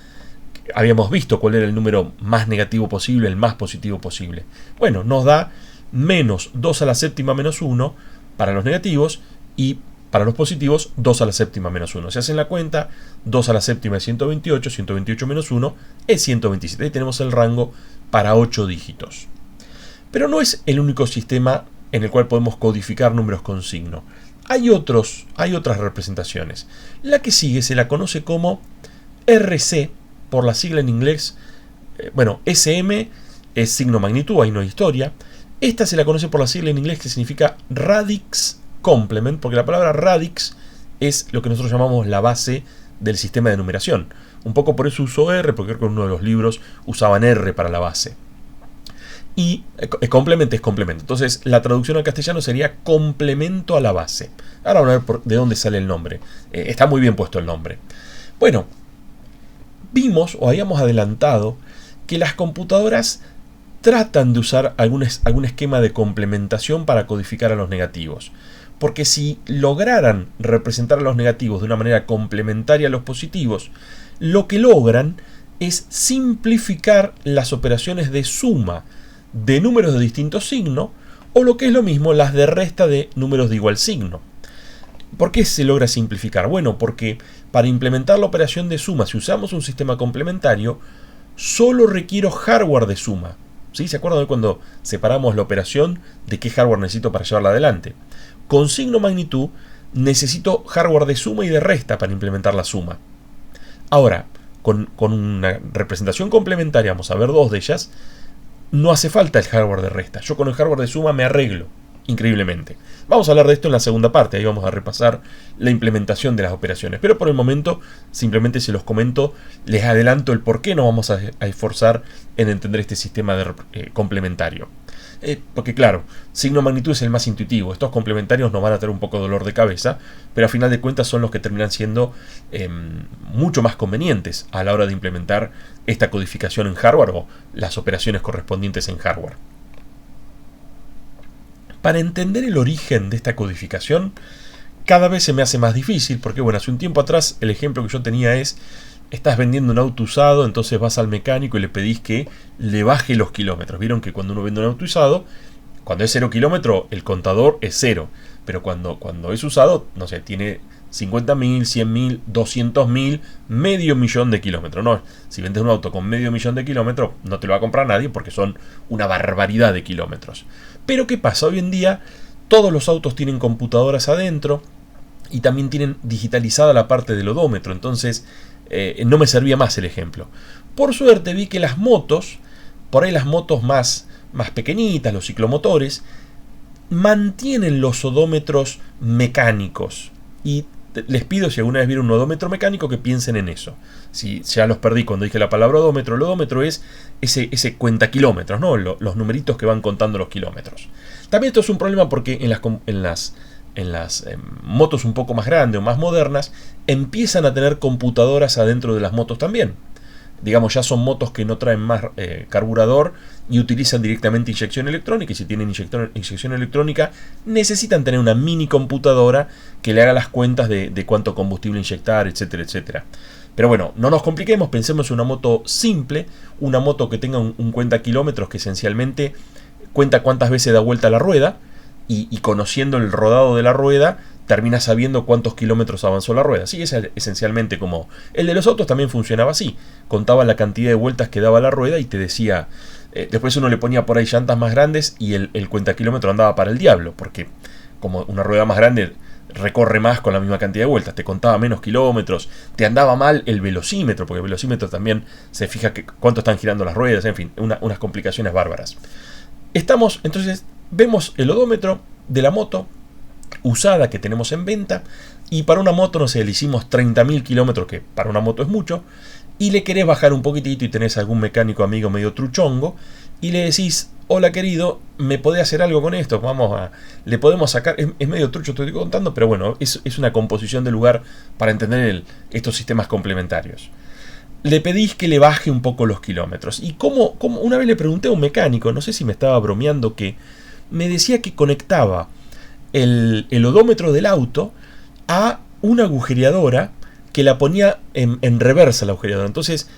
habíamos visto cuál era el número más negativo posible, el más positivo posible. Bueno, nos da menos 2 a la séptima menos 1 para los negativos y para los positivos 2 a la séptima menos 1. Si hacen la cuenta, 2 a la séptima es 128, 128 menos 1 es 127. Ahí tenemos el rango para 8 dígitos. Pero no es el único sistema en el cual podemos codificar números con signo. Hay otras representaciones. La que sigue se la conoce como RC, por la sigla en inglés. Bueno, SM es signo magnitud, ahí no hay historia. Esta se la conoce por la sigla en inglés que significa radix complement, porque la palabra radix es lo que nosotros llamamos la base del sistema de numeración. Un poco por eso uso R, porque creo que en uno de los libros usaban R para la base. Y complemento es complemento. Entonces la traducción al castellano sería complemento a la base. Ahora vamos a ver de dónde sale el nombre. Está muy bien puesto el nombre. Bueno, vimos o habíamos adelantado que las computadoras tratan de usar algún esquema de complementación para codificar a los negativos. Porque si lograran representar a los negativos de una manera complementaria a los positivos, lo que logran es simplificar las operaciones de suma de números de distinto signo, o lo que es lo mismo, las de resta de números de igual signo. ¿Por qué se logra simplificar? Bueno, porque para implementar la operación de suma, si usamos un sistema complementario, solo requiero hardware de suma. ¿Sí? ¿Se acuerdan de cuando separamos la operación de qué hardware necesito para llevarla adelante? Con signo magnitud necesito hardware de suma y de resta para implementar la suma. Ahora, con una representación complementaria, vamos a ver dos de ellas, no hace falta el hardware de resta. Yo con el hardware de suma me arreglo increíblemente. Vamos a hablar de esto en la segunda parte, ahí vamos a repasar la implementación de las operaciones. Pero por el momento, simplemente se los comento, les adelanto el por qué nos vamos a esforzar en entender este sistema complementario. Porque claro, signo magnitud es el más intuitivo. Estos complementarios nos van a tener un poco de dolor de cabeza, pero a final de cuentas son los que terminan siendo mucho más convenientes a la hora de implementar esta codificación en hardware o las operaciones correspondientes en hardware. Para entender el origen de esta codificación, cada vez se me hace más difícil, porque bueno, hace un tiempo atrás el ejemplo que yo tenía es: estás vendiendo un auto usado, entonces vas al mecánico y le pedís que le baje los kilómetros. Vieron que cuando uno vende un auto usado, cuando es 0 kilómetro, el contador es 0. Pero cuando es usado, no sé, tiene 50.000, 100.000, 200.000, medio millón de kilómetros. No, si vendes un auto con medio millón de kilómetros, no te lo va a comprar nadie porque son una barbaridad de kilómetros. Pero ¿qué pasa? Hoy en día todos los autos tienen computadoras adentro y también tienen digitalizada la parte del odómetro. Entonces no me servía más el ejemplo. Por suerte vi que las motos, por ahí las motos más pequeñitas, los ciclomotores, mantienen los odómetros mecánicos. Y les pido, si alguna vez vieron un odómetro mecánico, que piensen en eso. Si ya los perdí cuando dije la palabra odómetro, el odómetro es ese cuenta kilómetros, ¿no? Los numeritos que van contando los kilómetros. También esto es un problema porque en las motos un poco más grandes o más modernas empiezan a tener computadoras adentro de las motos también. Digamos, ya son motos que no traen más carburador y utilizan directamente inyección electrónica, y si tienen inyección electrónica necesitan tener una mini computadora que le haga las cuentas de cuánto combustible inyectar, etcétera, etcétera. Pero bueno, no nos compliquemos, pensemos en una moto simple, una moto que tenga un cuenta kilómetros que esencialmente cuenta cuántas veces da vuelta la rueda, y conociendo el rodado de la rueda terminás sabiendo cuántos kilómetros avanzó la rueda. Sí, es esencialmente como el de los autos también funcionaba así. Contaba la cantidad de vueltas que daba la rueda y te decía, después uno le ponía por ahí llantas más grandes y el cuentakilómetro andaba para el diablo, porque como una rueda más grande recorre más con la misma cantidad de vueltas, te contaba menos kilómetros, te andaba mal el velocímetro, porque el velocímetro también se fija que cuánto están girando las ruedas, en fin, unas complicaciones bárbaras. Entonces, vemos el odómetro de la moto usada que tenemos en venta, y para una moto, no sé, le hicimos 30.000 kilómetros, que para una moto es mucho, y le querés bajar un poquitito y tenés algún mecánico amigo medio truchongo, y le decís, hola querido, ¿me podés hacer algo con esto? Le podemos sacar, es medio trucho, te estoy contando, pero bueno, es una composición de lugar para entender estos sistemas complementarios. Le pedís que le baje un poco los kilómetros. Y como una vez le pregunté a un mecánico, no sé si me estaba bromeando, que me decía que conectaba el odómetro del auto a una agujereadora que la ponía en reversa la agujereadora. Entonces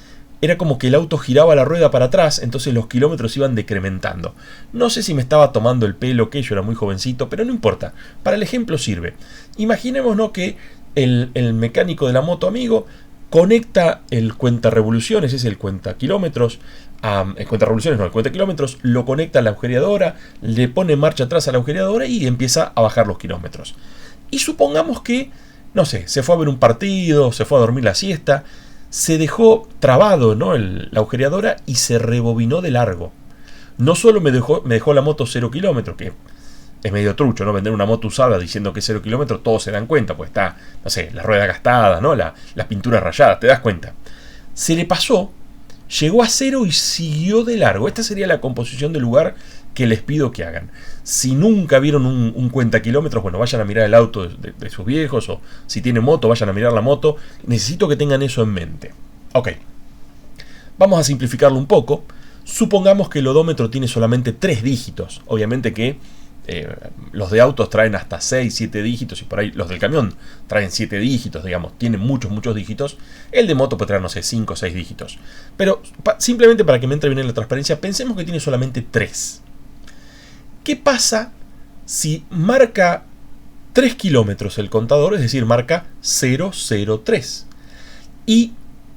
era como que el auto giraba la rueda para atrás, entonces los kilómetros iban decrementando. No sé si me estaba tomando el pelo, que yo era muy jovencito, pero no importa. Para el ejemplo sirve. Imaginémonos que el mecánico de la moto amigo conecta el cuenta revoluciones, es el cuenta kilómetros, el cuenta revoluciones no, el cuenta kilómetros, lo conecta a la agujereadora, le pone marcha atrás a la agujereadora y empieza a bajar los kilómetros. Y supongamos que, no sé, se fue a ver un partido, se fue a dormir la siesta, se dejó trabado, ¿no?, la agujereadora y se rebobinó de largo. No solo me dejó la moto 0 kilómetros, que es medio trucho, ¿no? Vender una moto usada diciendo que es 0 kilómetros, todos se dan cuenta, pues está, no sé, la rueda gastada, ¿no? La pintura rayada, te das cuenta. Se le pasó, llegó a 0 y siguió de largo. Esta sería la composición del lugar que les pido que hagan. Si nunca vieron un cuenta kilómetros, bueno, vayan a mirar el auto de sus viejos, o si tienen moto, vayan a mirar la moto. Necesito que tengan eso en mente. Ok, vamos a simplificarlo un poco. Supongamos que el odómetro tiene solamente 3 dígitos. Obviamente que los de autos traen hasta 6, 7 dígitos, y por ahí los del camión traen 7 dígitos, digamos, tienen muchos dígitos. El de moto puede traer, no sé, 5 o 6 dígitos. Pero simplemente para que me entre bien en la transparencia, pensemos que tiene solamente 3. ¿Qué pasa si marca 3 kilómetros el contador, es decir, marca 003, y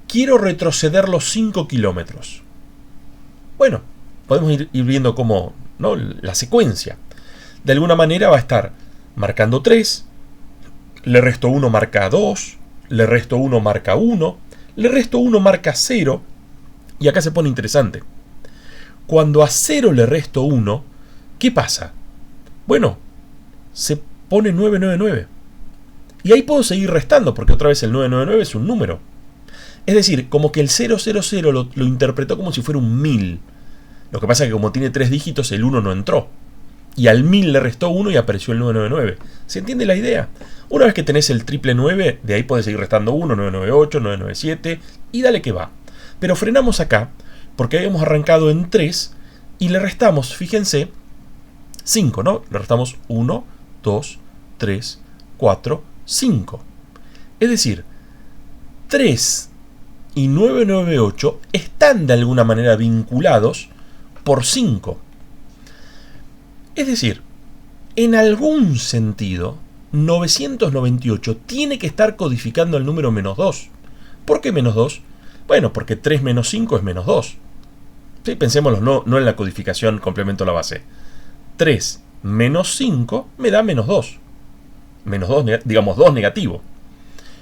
quiero retroceder los 5 kilómetros? Bueno, podemos ir viendo cómo, ¿no?, la secuencia. De alguna manera va a estar marcando 3, le resto 1 marca 2, le resto 1 marca 1, le resto 1 marca 0, y acá se pone interesante. Cuando a 0 le resto 1, ¿qué pasa? Bueno, se pone 999. Y ahí puedo seguir restando, porque otra vez el 999 es un número. Es decir, como que el 000 lo interpretó como si fuera un 1000. Lo que pasa es que como tiene 3 dígitos, el 1 no entró. Y al 1000 le restó 1 y apareció el 999. ¿Se entiende la idea? Una vez que tenés el triple 9, de ahí podés seguir restando 1, 998, 997 y dale que va. Pero frenamos acá porque habíamos arrancado en 3 y le restamos, fíjense, 5, ¿no? Le restamos 1, 2, 3, 4, 5. Es decir, 3 y 998 están de alguna manera vinculados por 5. Es decir, en algún sentido, 998 tiene que estar codificando el número menos 2. ¿Por qué menos 2? Bueno, porque 3 menos 5 es menos 2. Sí, pensémoslo, no en la codificación complemento a la base. 3 menos 5 me da menos 2. Menos 2, digamos 2 negativo.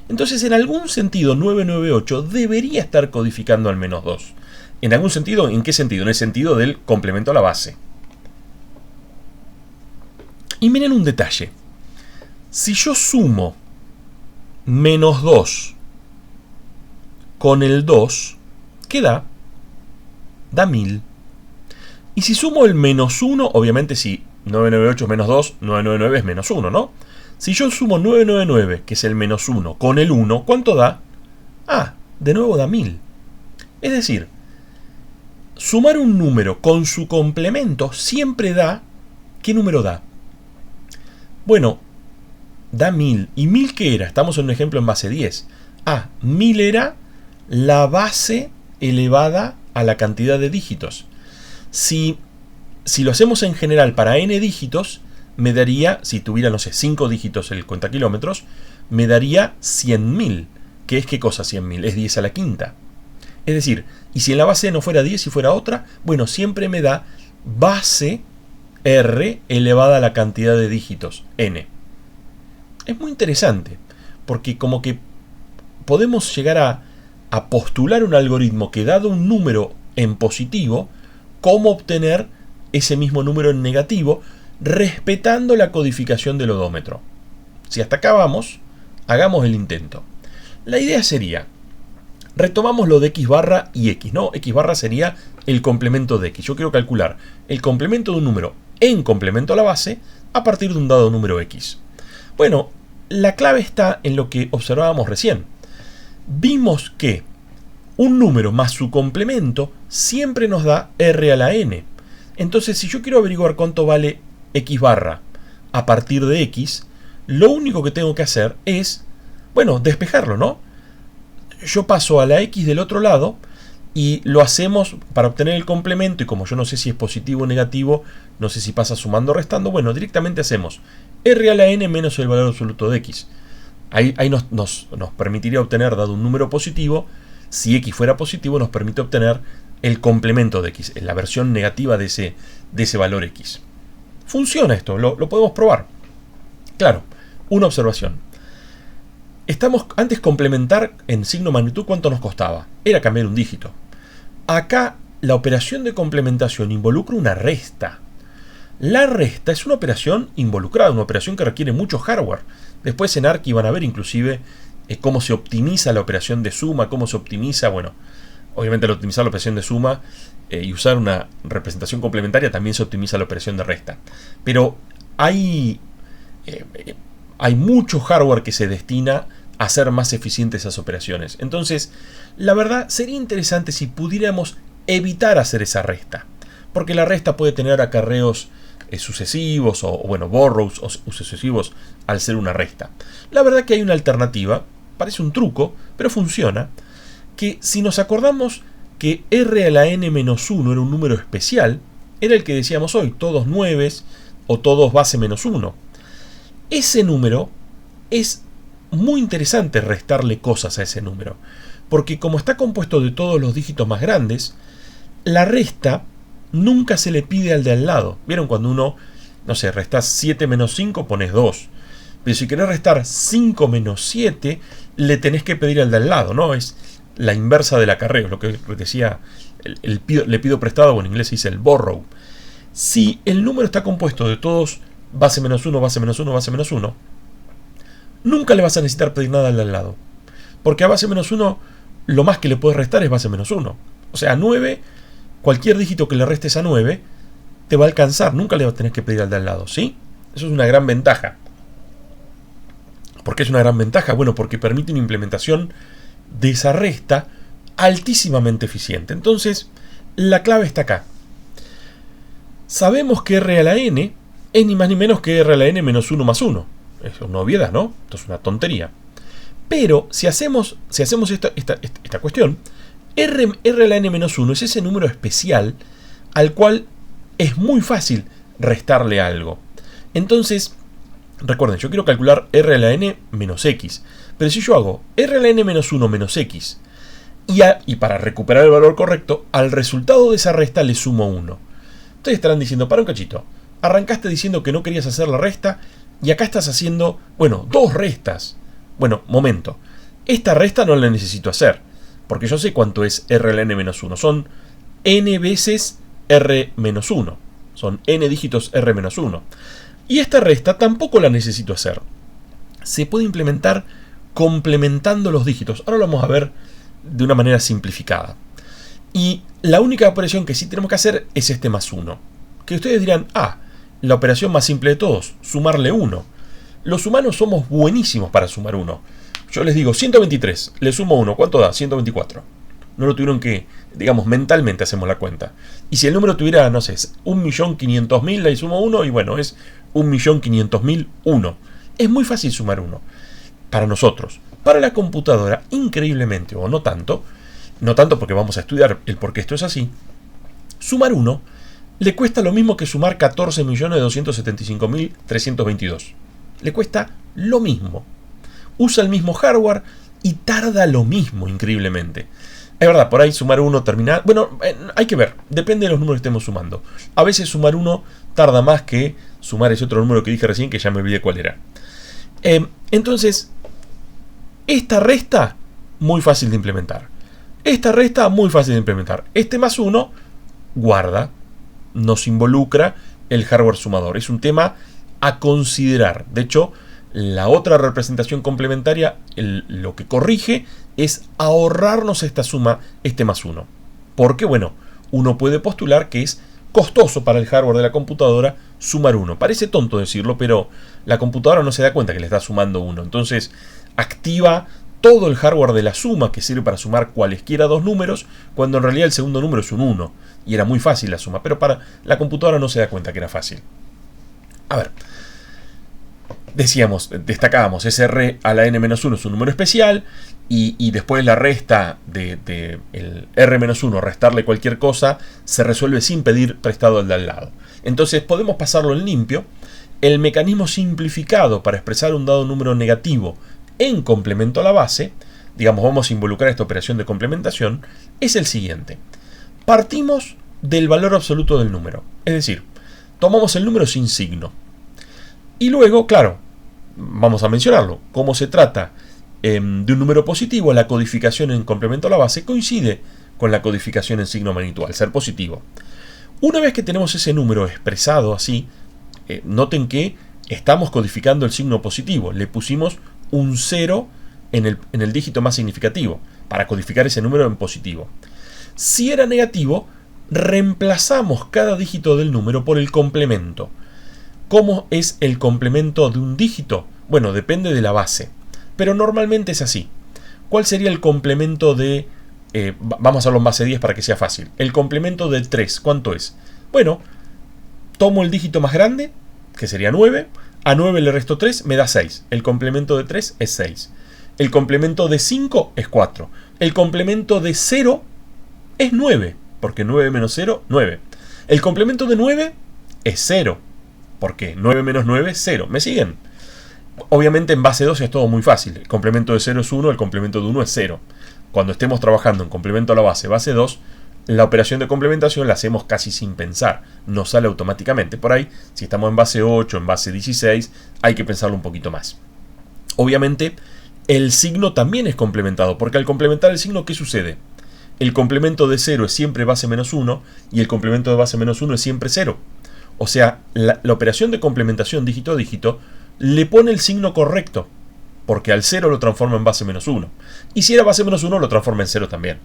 Entonces, en algún sentido, 998 debería estar codificando al menos 2. ¿En algún sentido? ¿En qué sentido? En el sentido del complemento a la base. Y miren un detalle. Si yo sumo menos 2 con el 2, ¿qué da? Da 1000. Y si sumo el menos 1, obviamente si 998 es menos 2, 999 es menos 1, ¿no? Si yo sumo 999, que es el menos 1, con el 1, ¿cuánto da? Ah, de nuevo da 1000. Es decir, sumar un número con su complemento siempre da... ¿Qué número da? Bueno, da 1000. ¿Y 1000 qué era? Estamos en un ejemplo en base 10. Ah, 1000 era la base elevada a la cantidad de dígitos. Si lo hacemos en general para n dígitos, me daría, si tuviera, no sé, 5 dígitos el cuentakilómetros, me daría 100.000. ¿Qué es qué cosa 100.000? Es 10 a la quinta. Es decir, y si en la base no fuera 10 y fuera otra, bueno, siempre me da base R elevada a la cantidad de dígitos, n. Es muy interesante, porque como que podemos llegar a postular un algoritmo que, dado un número en positivo, cómo obtener ese mismo número en negativo, respetando la codificación del odómetro. Si hasta acá vamos, hagamos el intento. La idea sería, retomamos lo de x barra y x, ¿no? X barra sería el complemento de x. Yo quiero calcular el complemento de un número en complemento a la base a partir de un dado número x. Bueno, la clave está en lo que observábamos recién. Vimos que un número más su complemento siempre nos da r a la n. Entonces, si yo quiero averiguar cuánto vale x barra a partir de x, lo único que tengo que hacer es, bueno, despejarlo, ¿no? Yo paso a la x del otro lado y lo hacemos para obtener el complemento, y como yo no sé si es positivo o negativo, no sé si pasa sumando o restando, bueno, directamente hacemos r a la n menos el valor absoluto de x. Ahí nos permitiría obtener, dado un número positivo, si x fuera positivo, nos permite obtener el complemento de x, la versión negativa de ese valor x. Funciona esto, lo podemos probar. Claro, una observación. Antes complementar en signo magnitud, ¿cuánto nos costaba? Era cambiar un dígito. Acá la operación de complementación involucra una resta. La resta es una operación involucrada, una operación que requiere mucho hardware. Después en Archi van a ver inclusive cómo se optimiza la operación de suma, cómo se optimiza, bueno, obviamente al optimizar la operación de suma y usar una representación complementaria también se optimiza la operación de resta. Pero hay mucho hardware que se destina a hacer más eficientes esas operaciones. Entonces, la verdad, sería interesante si pudiéramos evitar hacer esa resta, porque la resta puede tener acarreos sucesivos o bueno, borrows o sucesivos al ser una resta. La verdad que hay una alternativa, parece un truco, pero funciona, que si nos acordamos que r a la n menos 1 era un número especial, era el que decíamos hoy, todos 9 o todos base menos 1. Ese número es muy interesante restarle cosas a ese número, porque como está compuesto de todos los dígitos más grandes, la resta nunca se le pide al de al lado. ¿Vieron cuando uno, no sé, restás 7 menos 5, pones 2? Pero si querés restar 5 menos 7, le tenés que pedir al de al lado, ¿no? Es la inversa del acarreo, lo que decía, le pido prestado, o en inglés se dice el borrow. Si el número está compuesto de todos base menos 1, base menos 1, base menos 1, nunca le vas a necesitar pedir nada al de al lado. Porque a base menos 1, lo más que le puedes restar es base menos 1. O sea, a 9, cualquier dígito que le restes a 9 te va a alcanzar, nunca le vas a tener que pedir al de al lado, ¿sí? Eso es una gran ventaja. ¿Por qué es una gran ventaja? Bueno, porque permite una implementación de esa resta altísimamente eficiente. Entonces, la clave está acá. Sabemos que r a la n es ni más ni menos que r a la n menos 1 más 1. Es una obviedad, ¿no? Esto es una tontería. Pero si hacemos esta cuestión, r a la n menos 1 es ese número especial al cual es muy fácil restarle algo. Entonces, recuerden, yo quiero calcular r a la n menos x. Pero si yo hago r a la n menos 1 menos x y para recuperar el valor correcto, al resultado de esa resta le sumo 1. Ustedes estarán diciendo, para un cachito, arrancaste diciendo que no querías hacer la resta y acá estás haciendo, bueno, 2 restas. Bueno, momento. Esta resta no la necesito hacer, porque yo sé cuánto es r a la n menos 1. Son n veces r menos 1. Son n dígitos r menos 1. Y esta resta tampoco la necesito hacer. Se puede implementar complementando los dígitos. Ahora lo vamos a ver de una manera simplificada. Y la única operación que sí tenemos que hacer es este más 1. Que ustedes dirán, la operación más simple de todos, sumarle 1. Los humanos somos buenísimos para sumar 1. Yo les digo 123, le sumo 1, ¿cuánto da? 124. No lo tuvieron que, digamos, mentalmente hacemos la cuenta. Y si el número tuviera, no sé, 1.500.000, le sumo 1 y bueno, es 1.500.001. Es muy fácil sumar 1 para nosotros. Para la computadora, increíblemente, o no tanto porque vamos a estudiar el por qué esto es así, sumar 1 le cuesta lo mismo que sumar 14.275.322. Le cuesta lo mismo. Usa el mismo hardware y tarda lo mismo, increíblemente. Es verdad, por ahí sumar 1 terminar... Bueno, hay que ver, depende de los números que estemos sumando. A veces sumar 1 tarda más que sumar ese otro número que dije recién, que ya me olvidé cuál era. Entonces, esta resta, muy fácil de implementar. Esta resta, muy fácil de implementar. Este más 1, guarda, nos involucra el hardware sumador. Es un tema a considerar. De hecho, la otra representación complementaria, lo que corrige es ahorrarnos esta suma, este más 1. Porque, bueno, uno puede postular que es costoso para el hardware de la computadora sumar 1. Parece tonto decirlo, pero la computadora no se da cuenta que le está sumando 1. Entonces, activa todo el hardware de la suma que sirve para sumar cualesquiera dos números, cuando en realidad el segundo número es un 1. Y era muy fácil la suma, pero para la computadora no se da cuenta que era fácil. A ver. Decíamos, destacábamos, SR a la n-1 es un número especial y después la resta de el r-1, restarle cualquier cosa, se resuelve sin pedir prestado al de al lado. Entonces podemos pasarlo en limpio. El mecanismo simplificado para expresar un dado número negativo en complemento a la base, digamos, vamos a involucrar esta operación de complementación, es el siguiente. Partimos del valor absoluto del número, es decir, tomamos el número sin signo. Y luego, claro, vamos a mencionarlo, como se trata de un número positivo, la codificación en complemento a la base coincide con la codificación en signo magnitud, al ser positivo. Una vez que tenemos ese número expresado así, noten que estamos codificando el signo positivo, le pusimos un 0 en el dígito más significativo, para codificar ese número en positivo. Si era negativo, reemplazamos cada dígito del número por el complemento. ¿Cómo es el complemento de un dígito? Bueno, depende de la base, pero normalmente es así. ¿Cuál sería el complemento de... vamos a hacerlo en base 10 para que sea fácil. El complemento del 3, ¿cuánto es? Bueno, tomo el dígito más grande, que sería 9, a 9 le resto 3, me da 6. El complemento de 3 es 6. El complemento de 5 es 4. El complemento de 0 es 9, porque 9 menos 0, 9. El complemento de 9 es 0. Porque 9 menos 9 es 0. ¿Me siguen? Obviamente en base 2 es todo muy fácil. El complemento de 0 es 1, el complemento de 1 es 0. Cuando estemos trabajando en complemento a la base, base 2, la operación de complementación la hacemos casi sin pensar. Nos sale automáticamente. Por ahí, si estamos en base 8, en base 16, hay que pensarlo un poquito más. Obviamente, el signo también es complementado, porque al complementar el signo, ¿qué sucede? El complemento de 0 es siempre base menos 1 y el complemento de base menos 1 es siempre 0. O sea, la operación de complementación dígito a dígito le pone el signo correcto, porque al 0 lo transforma en base menos 1. Y si era base menos 1, lo transforma en 0 también.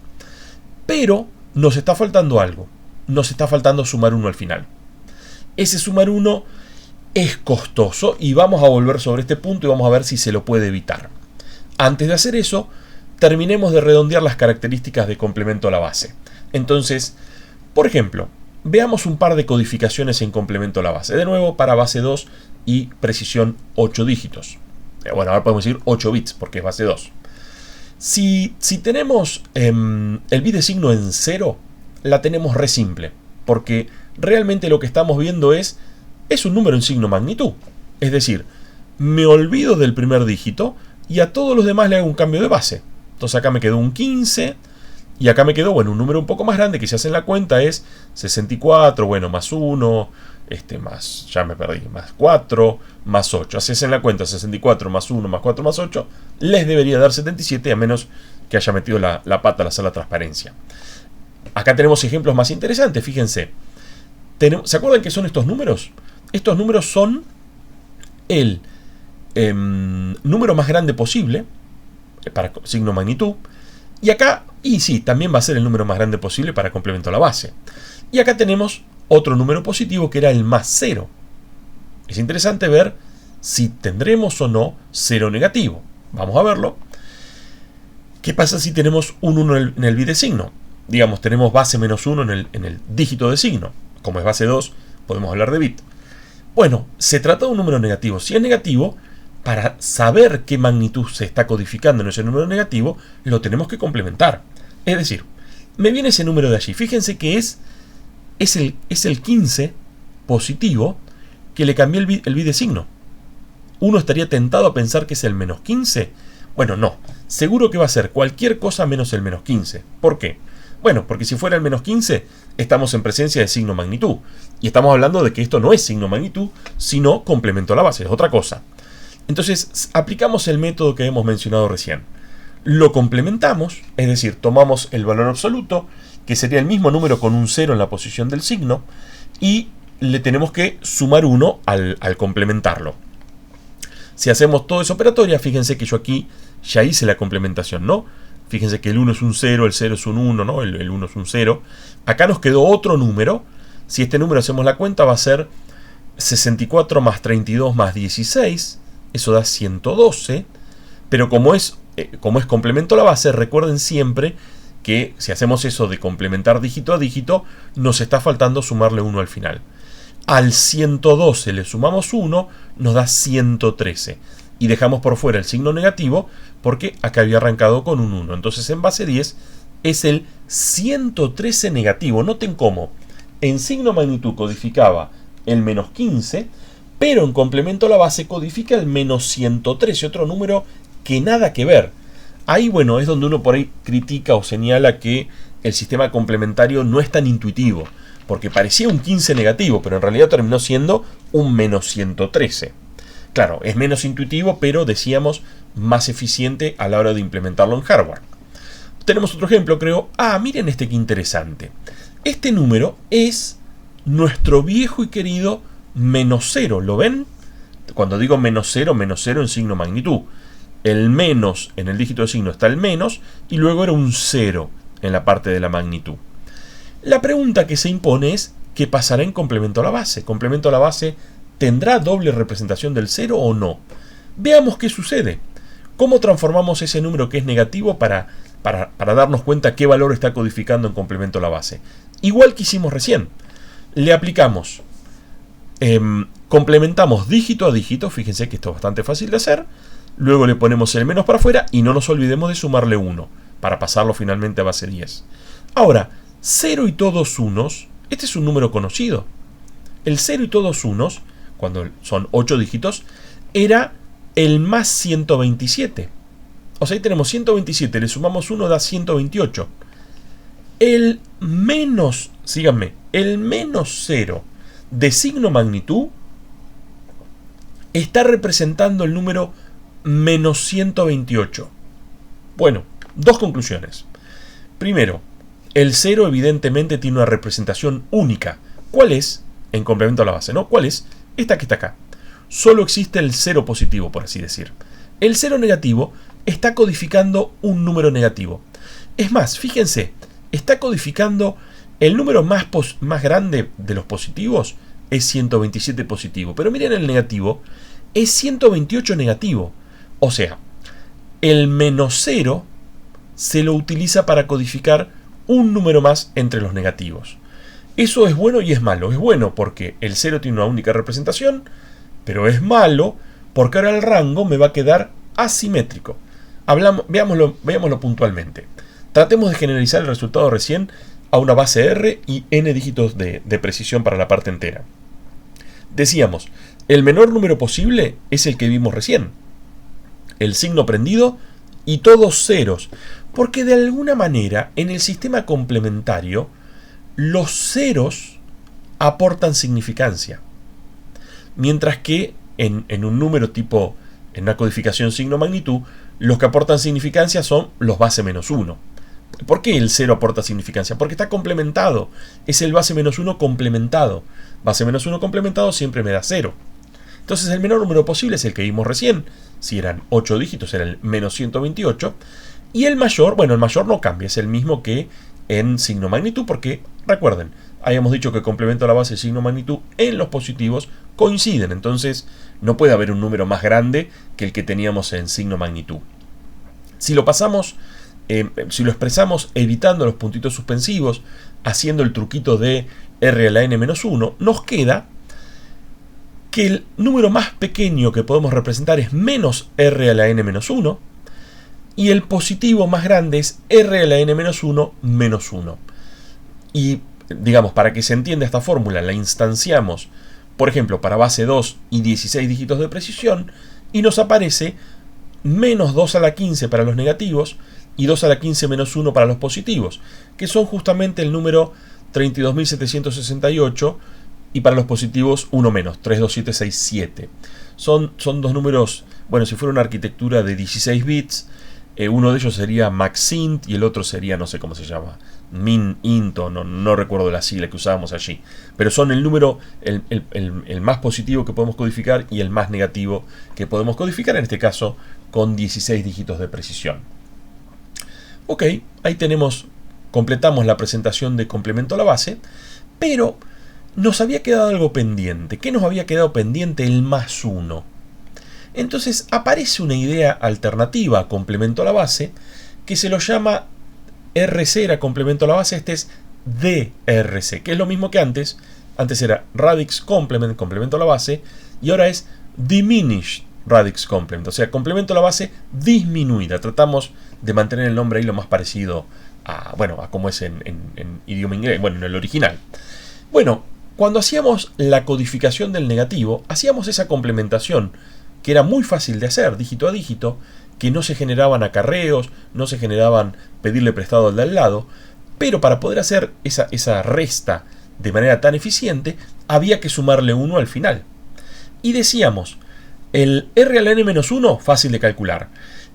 Pero nos está faltando algo. Nos está faltando sumar 1 al final. Ese sumar 1 es costoso y vamos a volver sobre este punto y vamos a ver si se lo puede evitar. Antes de hacer eso, terminemos de redondear las características de complemento a la base. Entonces, por ejemplo, veamos un par de codificaciones en complemento a la base. De nuevo, para base 2 y precisión 8 dígitos. Bueno, ahora podemos decir 8 bits porque es base 2. Si tenemos el bit de signo en 0, la tenemos re simple. Porque realmente lo que estamos viendo es un número en signo magnitud. Es decir, me olvido del primer dígito y a todos los demás le hago un cambio de base. Entonces acá me quedó un 15... Y acá me quedó, bueno, un número un poco más grande que si hacen la cuenta es 64, bueno, más 1, más, ya me perdí, más 4, más 8. Si hacen la cuenta 64 más 1 más 4 más 8, les debería dar 77 a menos que haya metido la pata al hacer la transparencia. Acá tenemos ejemplos más interesantes, fíjense. ¿Se acuerdan qué son estos números? Estos números son el número más grande posible, para signo magnitud. Y acá, y sí, también va a ser el número más grande posible para complemento a la base. Y acá tenemos otro número positivo que era el más 0. Es interesante ver si tendremos o no 0 negativo. Vamos a verlo. ¿Qué pasa si tenemos un 1 en el bit de signo? Digamos, tenemos base menos 1 en el dígito de signo. Como es base 2, podemos hablar de bit. Bueno, se trata de un número negativo. Si es negativo, para saber qué magnitud se está codificando en ese número negativo, lo tenemos que complementar. Es decir, me viene ese número de allí. Fíjense que es es el 15 positivo que le cambié el bit de signo. Uno estaría tentado a pensar que es el menos 15. Bueno, no. Seguro que va a ser cualquier cosa menos el menos 15. ¿Por qué? Bueno, porque si fuera el menos 15, estamos en presencia de signo magnitud. Y estamos hablando de que esto no es signo magnitud, sino complemento a la base, es otra cosa. Entonces, aplicamos el método que hemos mencionado recién. Lo complementamos, es decir, tomamos el valor absoluto, que sería el mismo número con un 0 en la posición del signo, y le tenemos que sumar 1 al complementarlo. Si hacemos toda esa operatoria, fíjense que yo aquí ya hice la complementación, ¿no? Fíjense que el 1 es un 0, el 0 es un 1, ¿no? El 1 es un 0. Acá nos quedó otro número. Si este número hacemos la cuenta, va a ser 64 más 32 más 16. Eso da 112. Pero como es complemento a la base, recuerden siempre que si hacemos eso de complementar dígito a dígito, nos está faltando sumarle 1 al final. Al 112 le sumamos 1, nos da 113. Y dejamos por fuera el signo negativo porque acá había arrancado con un 1. Entonces en base 10 es el 113 negativo. Noten cómo en signo magnitud codificaba el menos 15, pero en complemento a la base codifica el menos 113, otro número que nada que ver. Ahí, bueno, es donde uno por ahí critica o señala que el sistema complementario no es tan intuitivo, porque parecía un 15 negativo, pero en realidad terminó siendo un menos 113. Claro, es menos intuitivo, pero decíamos más eficiente a la hora de implementarlo en hardware. Tenemos otro ejemplo, creo. Miren este que interesante. Este número es nuestro viejo y querido menos 0. ¿Lo ven? Cuando digo menos 0 en signo magnitud. El menos en el dígito de signo está el menos y luego era un 0 en la parte de la magnitud. La pregunta que se impone es ¿qué pasará en complemento a la base? ¿Complemento a la base tendrá doble representación del 0 o no? Veamos qué sucede. ¿Cómo transformamos ese número que es negativo para darnos cuenta qué valor está codificando en complemento a la base? Igual que hicimos recién. Le aplicamos, complementamos dígito a dígito, fíjense que esto es bastante fácil de hacer. Luego le ponemos el menos para afuera y no nos olvidemos de sumarle 1 para pasarlo finalmente a base 10. Ahora, 0 y todos unos, este es un número conocido. El 0 y todos unos, cuando son 8 dígitos, era el más 127. O sea, ahí tenemos 127, le sumamos 1, da 128. El menos, síganme, el menos 0 de signo magnitud está representando el número menos 128. Bueno, dos conclusiones. Primero, el 0 evidentemente tiene una representación única. ¿Cuál es? En complemento a la base, ¿no? ¿Cuál es? Esta que está acá. Solo existe el 0 positivo, por así decir. El 0 negativo está codificando un número negativo. Es más, fíjense, está codificando el número más grande de los positivos es 127 positivo. Pero miren el negativo, es 128 negativo. O sea, el menos 0 se lo utiliza para codificar un número más entre los negativos. Eso es bueno y es malo. Es bueno porque el 0 tiene una única representación, pero es malo porque ahora el rango me va a quedar asimétrico. Veámoslo puntualmente. Tratemos de generalizar el resultado recién a una base R y n dígitos de precisión para la parte entera. Decíamos, el menor número posible es el que vimos recién. El signo prendido y todos ceros. Porque de alguna manera en el sistema complementario los ceros aportan significancia. Mientras que en un número tipo, en una codificación signo magnitud, los que aportan significancia son los base menos 1. ¿Por qué el 0 aporta significancia? Porque está complementado. Es el base menos 1 complementado. Base menos 1 complementado siempre me da 0. Entonces el menor número posible es el que vimos recién. Si eran 8 dígitos, era el menos 128. Y el mayor, bueno, el mayor no cambia, es el mismo que en signo magnitud, porque, recuerden, habíamos dicho que complemento a la base signo magnitud en los positivos coinciden. Entonces no puede haber un número más grande que el que teníamos en signo magnitud. Si lo pasamos, si lo expresamos evitando los puntitos suspensivos, haciendo el truquito de r a la n-1, nos queda que el número más pequeño que podemos representar es menos r a la n-1 y el positivo más grande es r a la n-1 menos 1. Y digamos, para que se entienda esta fórmula, la instanciamos, por ejemplo, para base 2 y 16 dígitos de precisión, y nos aparece menos 2 a la 15 para los negativos y 2 a la 15 menos 1 para los positivos, que son justamente el número 32.768, y para los positivos 1 menos, 32767. Son dos números, bueno, si fuera una arquitectura de 16 bits, uno de ellos sería maxint y el otro sería, no sé cómo se llama, min-int, o no recuerdo la sigla que usábamos allí. Pero son el número, el más positivo que podemos codificar y el más negativo que podemos codificar, en este caso con 16 dígitos de precisión. Ok, ahí completamos la presentación de complemento a la base, pero nos había quedado algo pendiente. ¿Qué nos había quedado pendiente? El más 1. Entonces aparece una idea alternativa a complemento a la base que se lo llama RC, era complemento a la base, este es DRC, que es lo mismo que antes. Antes era radix complement, complemento a la base, y ahora es diminished radix complement, o sea, complemento a la base disminuida. Tratamos de mantener el nombre ahí lo más parecido a cómo es en idioma inglés, bueno, en el original. Bueno, cuando hacíamos la codificación del negativo, hacíamos esa complementación que era muy fácil de hacer, dígito a dígito, que no se generaban acarreos, no se generaban pedirle prestado al de al lado, pero para poder hacer esa resta de manera tan eficiente, había que sumarle 1 al final. Y decíamos, el R a la n-1, fácil de calcular.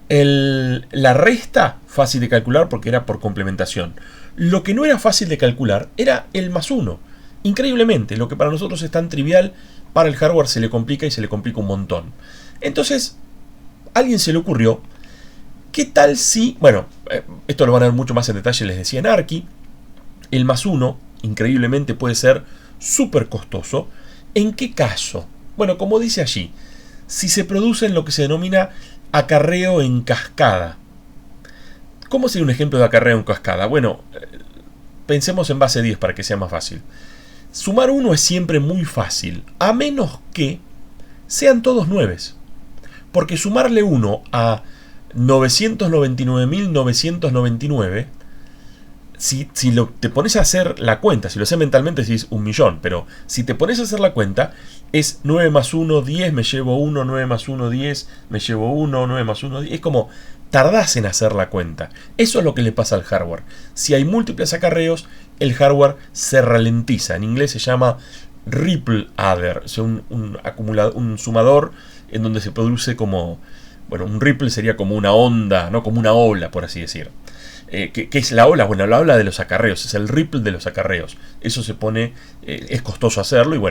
La resta, fácil de calcular porque era por complementación. Lo que no era fácil de calcular era el más 1. Increíblemente, lo que para nosotros es tan trivial, para el hardware se le complica y se le complica un montón. Entonces, a alguien se le ocurrió, ¿qué tal si, esto lo van a ver mucho más en detalle, les decía en Arqui, el más 1, increíblemente puede ser súper costoso. ¿En qué caso? Bueno, como dice allí, si se produce en lo que se denomina acarreo en cascada. ¿Cómo sería un ejemplo de acarreo en cascada? Bueno, pensemos en base 10 para que sea más fácil. Sumar 1 es siempre muy fácil, a menos que sean todos 9. Porque sumarle 1 a 999.999, si te pones a hacer la cuenta, si lo sé mentalmente decís 1.000.000, pero si te pones a hacer la cuenta, es 9 más 1, 10, me llevo 1, 9 más 1, 10, me llevo 1, 9 más 1, 10. Es como tardás en hacer la cuenta. Eso es lo que le pasa al hardware. Si hay múltiples acarreos, el hardware se ralentiza. En inglés se llama ripple adder, o sea, un sumador en donde se produce como, un ripple sería como una onda, ¿no? Como una ola, por así decir. ¿Qué es la ola? Bueno, la ola de los acarreos, es el ripple de los acarreos. Eso se pone, es costoso hacerlo, y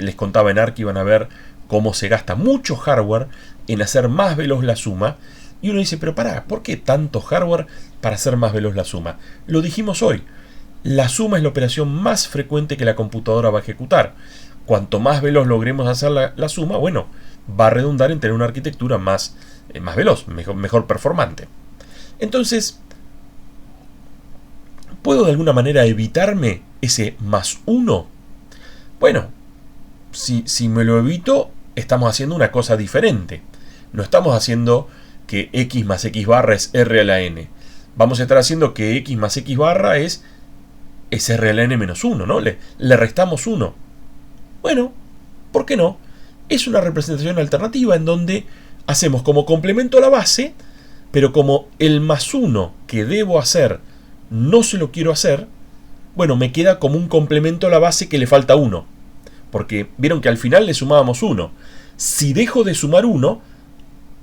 les contaba en Arqui, van a ver cómo se gasta mucho hardware en hacer más veloz la suma. Y uno dice, pero ¿por qué tanto hardware para hacer más veloz la suma? Lo dijimos hoy, la suma es la operación más frecuente que la computadora va a ejecutar. Cuanto más veloz logremos hacer la suma, va a redundar en tener una arquitectura más veloz, mejor performante. Entonces, ¿puedo de alguna manera evitarme ese más 1? Bueno, si me lo evito, estamos haciendo una cosa diferente. No estamos haciendo que x más x barra es r a la n. Vamos a estar haciendo que x más x barra es r a la n menos 1, ¿no? Le restamos 1. Bueno, ¿por qué no? Es una representación alternativa en donde hacemos como complemento a la base, pero como el más 1 que debo hacer no se lo quiero hacer, me queda como un complemento a la base que le falta 1. Porque vieron que al final le sumábamos 1. Si dejo de sumar 1,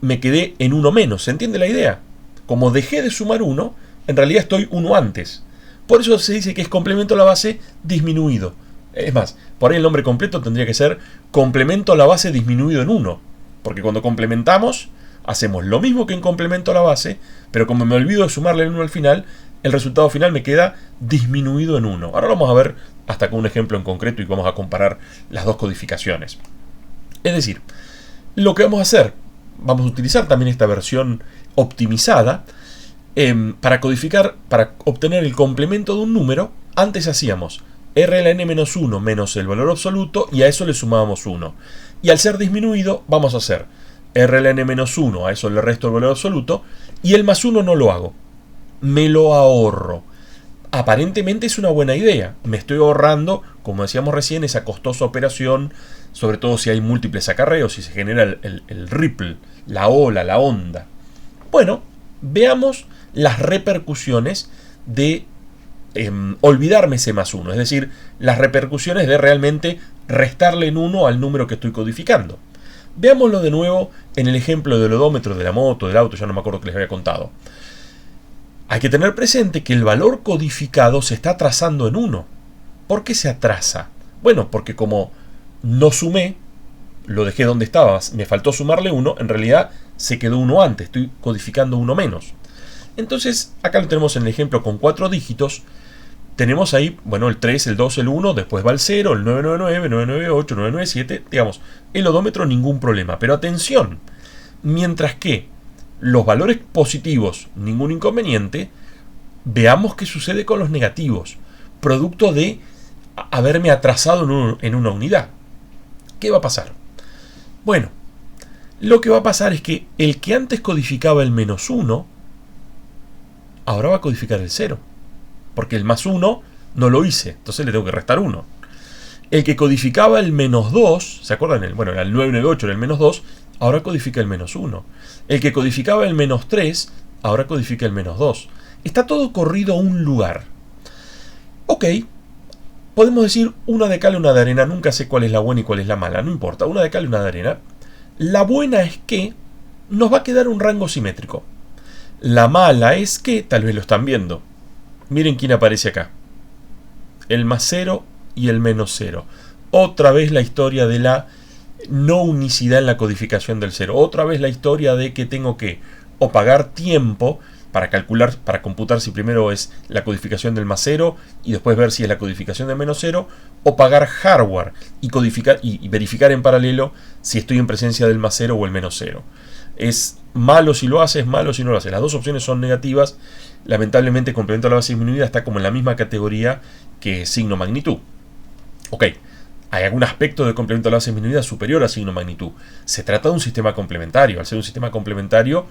me quedé en 1 menos. ¿Se entiende la idea? Como dejé de sumar 1, en realidad estoy 1 antes. Por eso se dice que es complemento a la base disminuido. Es más, por ahí el nombre completo tendría que ser complemento a la base disminuido en 1. Porque cuando complementamos, hacemos lo mismo que en complemento a la base, pero como me olvido de sumarle el 1 al final, el resultado final me queda disminuido en 1. Ahora lo vamos a ver hasta con un ejemplo en concreto y vamos a comparar las dos codificaciones. Es decir, lo que vamos a hacer, vamos a utilizar también esta versión optimizada para codificar, para obtener el complemento de un número. Antes hacíamos r a la n-1 menos el valor absoluto y a eso le sumábamos 1. Y al ser disminuido vamos a hacer r a la n-1, a eso le resto el valor absoluto, y el más 1 no lo hago. Me lo ahorro. Aparentemente es una buena idea. Me estoy ahorrando, como decíamos recién, esa costosa operación, sobre todo si hay múltiples acarreos, si se genera el ripple, la ola, la onda. Bueno, veamos las repercusiones de olvidarme ese más 1, es decir, las repercusiones de realmente restarle en 1 al número que estoy codificando. Veámoslo de nuevo en el ejemplo del odómetro, de la moto, del auto, ya no me acuerdo que les había contado. Hay que tener presente que el valor codificado se está atrasando en 1. ¿Por qué se atrasa? Bueno, porque como no sumé, lo dejé donde estaba, me faltó sumarle 1, en realidad se quedó 1 antes, estoy codificando 1 menos. Entonces, acá lo tenemos en el ejemplo con 4 dígitos. Tenemos ahí, bueno, el 3, el 2, el 1, después va el 0, el 999, 998, 997, digamos, el odómetro ningún problema. Pero atención, mientras que los valores positivos, ningún inconveniente, veamos qué sucede con los negativos, producto de haberme atrasado en una unidad. ¿Qué va a pasar? Bueno, lo que va a pasar es que el que antes codificaba el menos 1, ahora va a codificar el 0. Porque el más 1 no lo hice, entonces le tengo que restar 1. El que codificaba el menos 2, ¿se acuerdan? Bueno, era el 998, era el menos 2, ahora codifica el menos 1. El que codificaba el menos 3, ahora codifica el menos 2. Está todo corrido a un lugar. Ok, podemos decir una de cal y una de arena, nunca sé cuál es la buena y cuál es la mala, no importa, una de cal y una de arena. La buena es que nos va a quedar un rango simétrico. La mala es que, tal vez lo están viendo, miren quién aparece acá. El más 0 y el menos 0. Otra vez la historia de la no unicidad en la codificación del 0. Otra vez la historia de que tengo que o pagar tiempo para calcular, para computar si primero es la codificación del más 0 y después ver si es la codificación del menos 0, o pagar hardware y codificar y verificar en paralelo si estoy en presencia del más 0 o el menos 0. Es malo si lo hace, es malo si no lo hace. Las dos opciones son negativas. Lamentablemente, complemento a la base disminuida está como en la misma categoría que signo magnitud. Ok, hay algún aspecto de complemento a la base disminuida superior a signo magnitud. Se trata de un sistema complementario. Al ser un sistema complementario,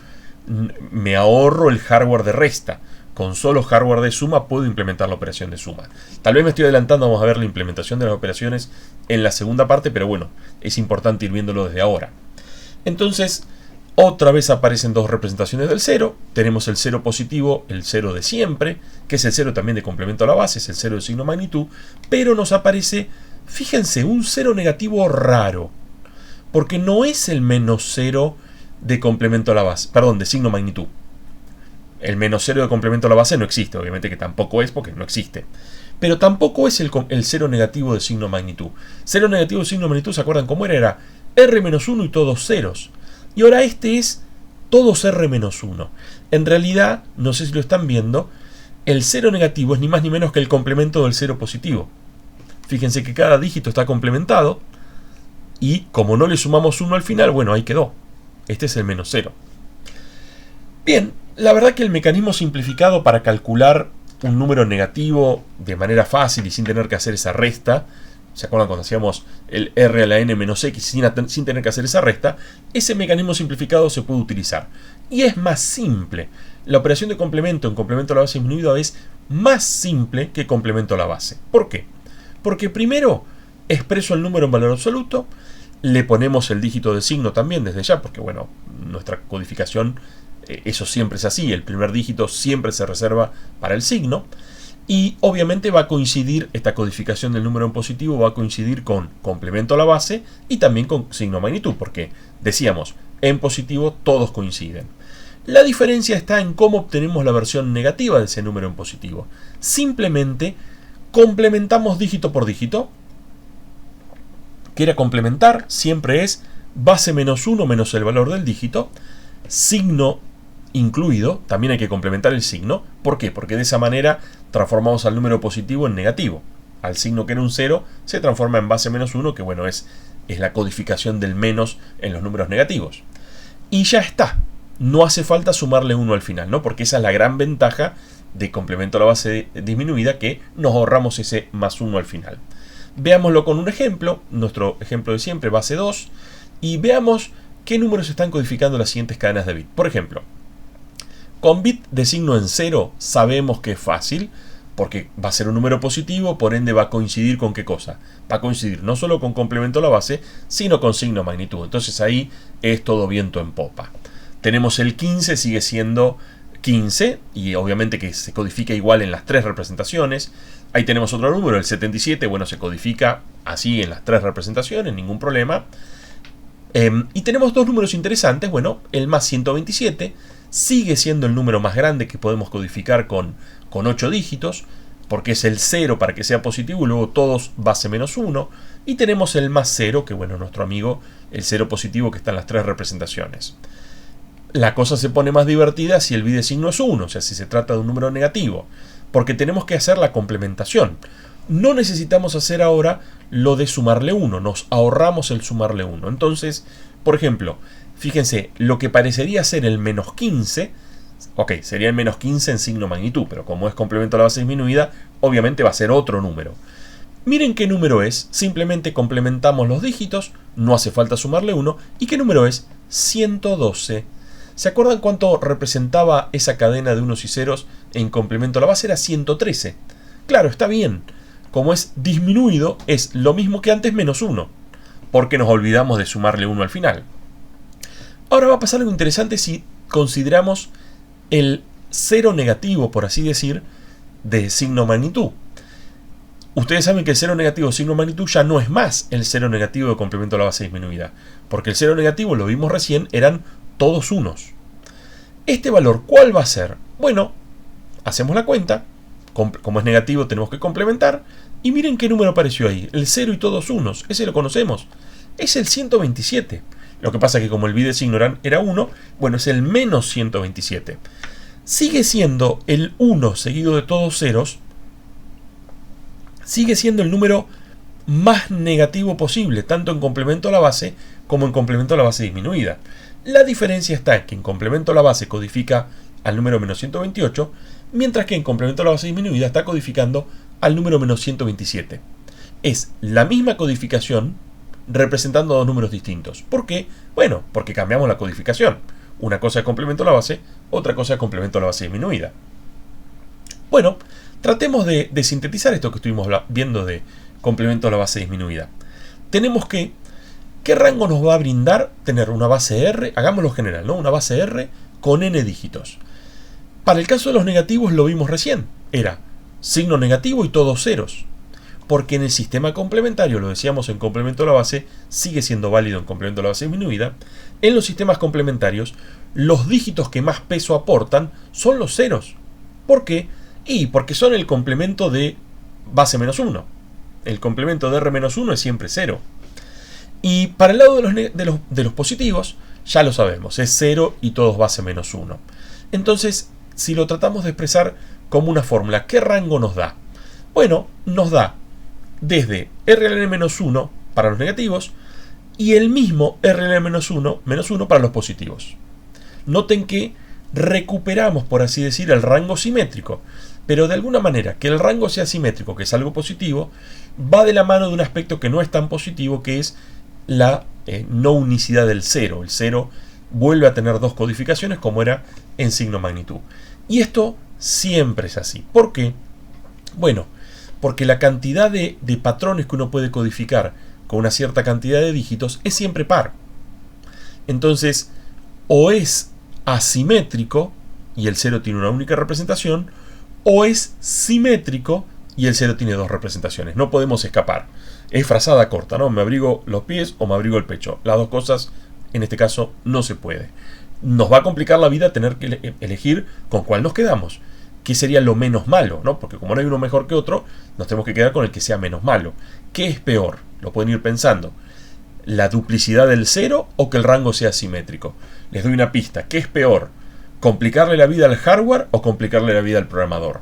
me ahorro el hardware de resta. Con solo hardware de suma puedo implementar la operación de suma. Tal vez me estoy adelantando, vamos a ver la implementación de las operaciones en la segunda parte, pero bueno, es importante ir viéndolo desde ahora. Entonces, otra vez aparecen dos representaciones del 0. Tenemos el 0 positivo, el 0 de siempre, que es el 0 también de complemento a la base, es el 0 de signo magnitud, pero nos aparece, fíjense, un 0 negativo raro, porque no es el menos 0 de complemento a la base, perdón, de signo magnitud. El menos 0 de complemento a la base no existe, obviamente que tampoco es porque no existe. Pero tampoco es el 0 negativo de signo magnitud. 0 negativo de signo magnitud, ¿se acuerdan cómo era? Era R-1 y todos ceros. Y ahora este es todos R-1. En realidad, no sé si lo están viendo, el 0 negativo es ni más ni menos que el complemento del 0 positivo. Fíjense que cada dígito está complementado y como no le sumamos 1 al final, bueno, ahí quedó. Este es el menos 0. Bien, la verdad que el mecanismo simplificado para calcular un número negativo de manera fácil y sin tener que hacer esa resta, ¿se acuerdan cuando hacíamos el r a la n menos x sin tener que hacer esa resta? Ese mecanismo simplificado se puede utilizar. Y es más simple. La operación de complemento en complemento a la base disminuida es más simple que complemento a la base. ¿Por qué? Porque primero expreso el número en valor absoluto, le ponemos el dígito de signo también desde ya, porque bueno, nuestra codificación, eso siempre es así, el primer dígito siempre se reserva para el signo. Y obviamente va a coincidir, esta codificación del número en positivo va a coincidir con complemento a la base y también con signo magnitud, porque decíamos, en positivo todos coinciden. La diferencia está en cómo obtenemos la versión negativa de ese número en positivo. Simplemente complementamos dígito por dígito. Que era complementar, siempre es base menos 1 menos el valor del dígito, signo incluido, también hay que complementar el signo. ¿Por qué? Porque de esa manera transformamos al número positivo en negativo. Al signo que era un 0 se transforma en base menos 1, que bueno, es la codificación del menos en los números negativos. Y ya está. No hace falta sumarle 1 al final, ¿no? Porque esa es la gran ventaja de complemento a la base disminuida, que nos ahorramos ese más 1 al final. Veámoslo con un ejemplo, nuestro ejemplo de siempre, base 2, y veamos qué números están codificando las siguientes cadenas de bit. Por ejemplo, con bit de signo en 0 sabemos que es fácil, porque va a ser un número positivo, por ende va a coincidir con ¿qué cosa? Va a coincidir no solo con complemento a la base, sino con signo magnitud. Entonces ahí es todo viento en popa. Tenemos el 15, sigue siendo 15, y obviamente que se codifica igual en las tres representaciones. Ahí tenemos otro número, el 77, bueno, se codifica así en las tres representaciones, ningún problema. Y tenemos dos números interesantes. Bueno, el más 127 sigue siendo el número más grande que podemos codificar con 8 dígitos, porque es el 0 para que sea positivo y luego todos base menos 1. Y tenemos el más 0, que bueno, nuestro amigo, el 0 positivo que está en las tres representaciones. La cosa se pone más divertida si el bidesigno es 1, o sea, si se trata de un número negativo, porque tenemos que hacer la complementación. No necesitamos hacer ahora lo de sumarle 1, nos ahorramos el sumarle 1. Entonces, por ejemplo, fíjense, lo que parecería ser el menos 15, ok, sería el menos 15 en signo magnitud, pero como es complemento a la base disminuida, obviamente va a ser otro número. Miren qué número es, simplemente complementamos los dígitos, no hace falta sumarle 1, ¿y qué número es? 112. ¿Se acuerdan cuánto representaba esa cadena de unos y ceros en complemento a la base? Era 113. Claro, está bien. Como es disminuido, es lo mismo que antes menos 1, porque nos olvidamos de sumarle 1 al final. Ahora va a pasar algo interesante si consideramos el cero negativo, por así decir, de signo magnitud. Ustedes saben que el cero negativo de signo magnitud ya no es más el cero negativo de complemento a la base disminuida, porque el cero negativo, lo vimos recién, eran todos unos. ¿Este valor cuál va a ser? Bueno, hacemos la cuenta. Como es negativo tenemos que complementar. Y miren qué número apareció ahí. El 0 y todos unos. Ese lo conocemos. Es el 127. Lo que pasa es que como el bidesigno era 1, bueno, es el menos 127. Sigue siendo el 1 seguido de todos ceros. Sigue siendo el número más negativo posible, tanto en complemento a la base como en complemento a la base disminuida. La diferencia está en que en complemento a la base codifica al número menos 128, mientras que en complemento a la base disminuida está codificando al número menos 127. Es la misma codificación representando dos números distintos. ¿Por qué? Bueno, porque cambiamos la codificación. Una cosa es complemento a la base, otra cosa es complemento a la base disminuida. Bueno, tratemos de sintetizar esto que estuvimos viendo de complemento a la base disminuida. Tenemos que, ¿qué rango nos va a brindar tener una base R? Hagámoslo general, ¿no? Una base R con n dígitos. Para el caso de los negativos lo vimos recién. Era signo negativo y todos ceros. Porque en el sistema complementario, lo decíamos en complemento a la base, sigue siendo válido en complemento a la base disminuida. En los sistemas complementarios, los dígitos que más peso aportan son los ceros. ¿Por qué? Y porque son el complemento de base menos 1. El complemento de R menos 1 es siempre 0. Y para el lado de los positivos, ya lo sabemos, es 0 y todos base menos 1. Entonces, si lo tratamos de expresar como una fórmula, ¿qué rango nos da? Bueno, nos da desde RLN-1 para los negativos y el mismo RLN-1 para los positivos. Noten que recuperamos, por así decir, el rango simétrico, pero de alguna manera que el rango sea simétrico, que es algo positivo, va de la mano de un aspecto que no es tan positivo, que es la no unicidad del 0. El 0 vuelve a tener dos codificaciones como era en signo magnitud. Y esto siempre es así. ¿Por qué? Bueno, porque la cantidad de patrones que uno puede codificar con una cierta cantidad de dígitos es siempre par. Entonces, o es asimétrico y el 0 tiene una única representación, o es simétrico y el 0 tiene dos representaciones. No podemos escapar. Es frazada corta, ¿no? Me abrigo los pies o me abrigo el pecho. Las dos cosas, en este caso, no se puede. Nos va a complicar la vida tener que elegir con cuál nos quedamos. ¿Qué sería lo menos malo? ¿No? Porque como no hay uno mejor que otro, nos tenemos que quedar con el que sea menos malo. ¿Qué es peor? Lo pueden ir pensando. ¿La duplicidad del 0 o que el rango sea simétrico? Les doy una pista. ¿Qué es peor? ¿Complicarle la vida al hardware o complicarle la vida al programador?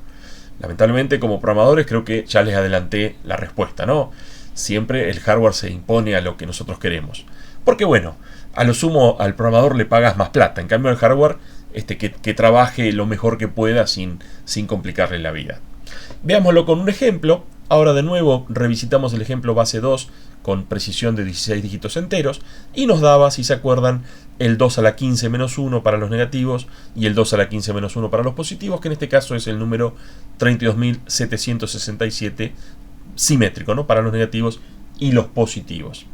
Lamentablemente, como programadores, creo que ya les adelanté la respuesta, ¿no? Siempre el hardware se impone a lo que nosotros queremos. Porque bueno, a lo sumo al programador le pagas más plata. En cambio, al hardware que trabaje lo mejor que pueda sin complicarle la vida. Veámoslo con un ejemplo. Ahora de nuevo revisitamos el ejemplo base 2 con precisión de 16 dígitos enteros y nos daba, si se acuerdan, el 2 a la 15 menos 1 para los negativos y el 2 a la 15 menos 1 para los positivos, que en este caso es el número 32.767 simétrico, ¿no? Para los negativos y los positivos.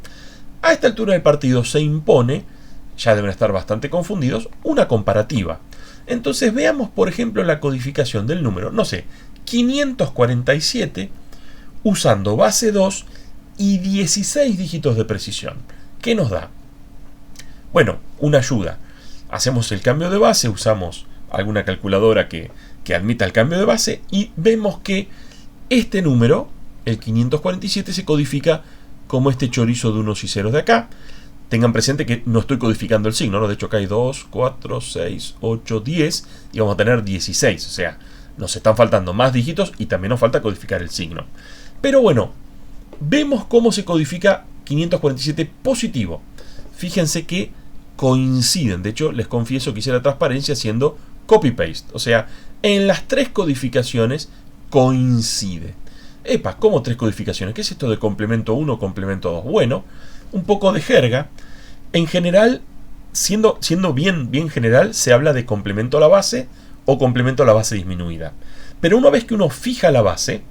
A esta altura del partido se impone, ya deben estar bastante confundidos, una comparativa. Entonces veamos, por ejemplo, la codificación del número, no sé, 547 usando base 2 y 16 dígitos de precisión. ¿Qué nos da? Bueno, una ayuda. Hacemos el cambio de base, usamos alguna calculadora que admita el cambio de base y vemos que este número, el 547, se codifica como este chorizo de unos y ceros de acá. Tengan presente que no estoy codificando el signo, ¿no? De hecho acá hay 2, 4, 6, 8, 10 y vamos a tener 16. O sea, nos están faltando más dígitos y también nos falta codificar el signo. Pero bueno, vemos cómo se codifica 547 positivo. Fíjense que coinciden. De hecho, les confieso que hice la transparencia haciendo copy-paste. O sea, en las tres codificaciones coincide. Epa, ¿cómo tres codificaciones? ¿Qué es esto de complemento 1, complemento 2? Bueno, un poco de jerga. En general, siendo bien general, se habla de complemento a la base o complemento a la base disminuida. Pero una vez que uno fija la base,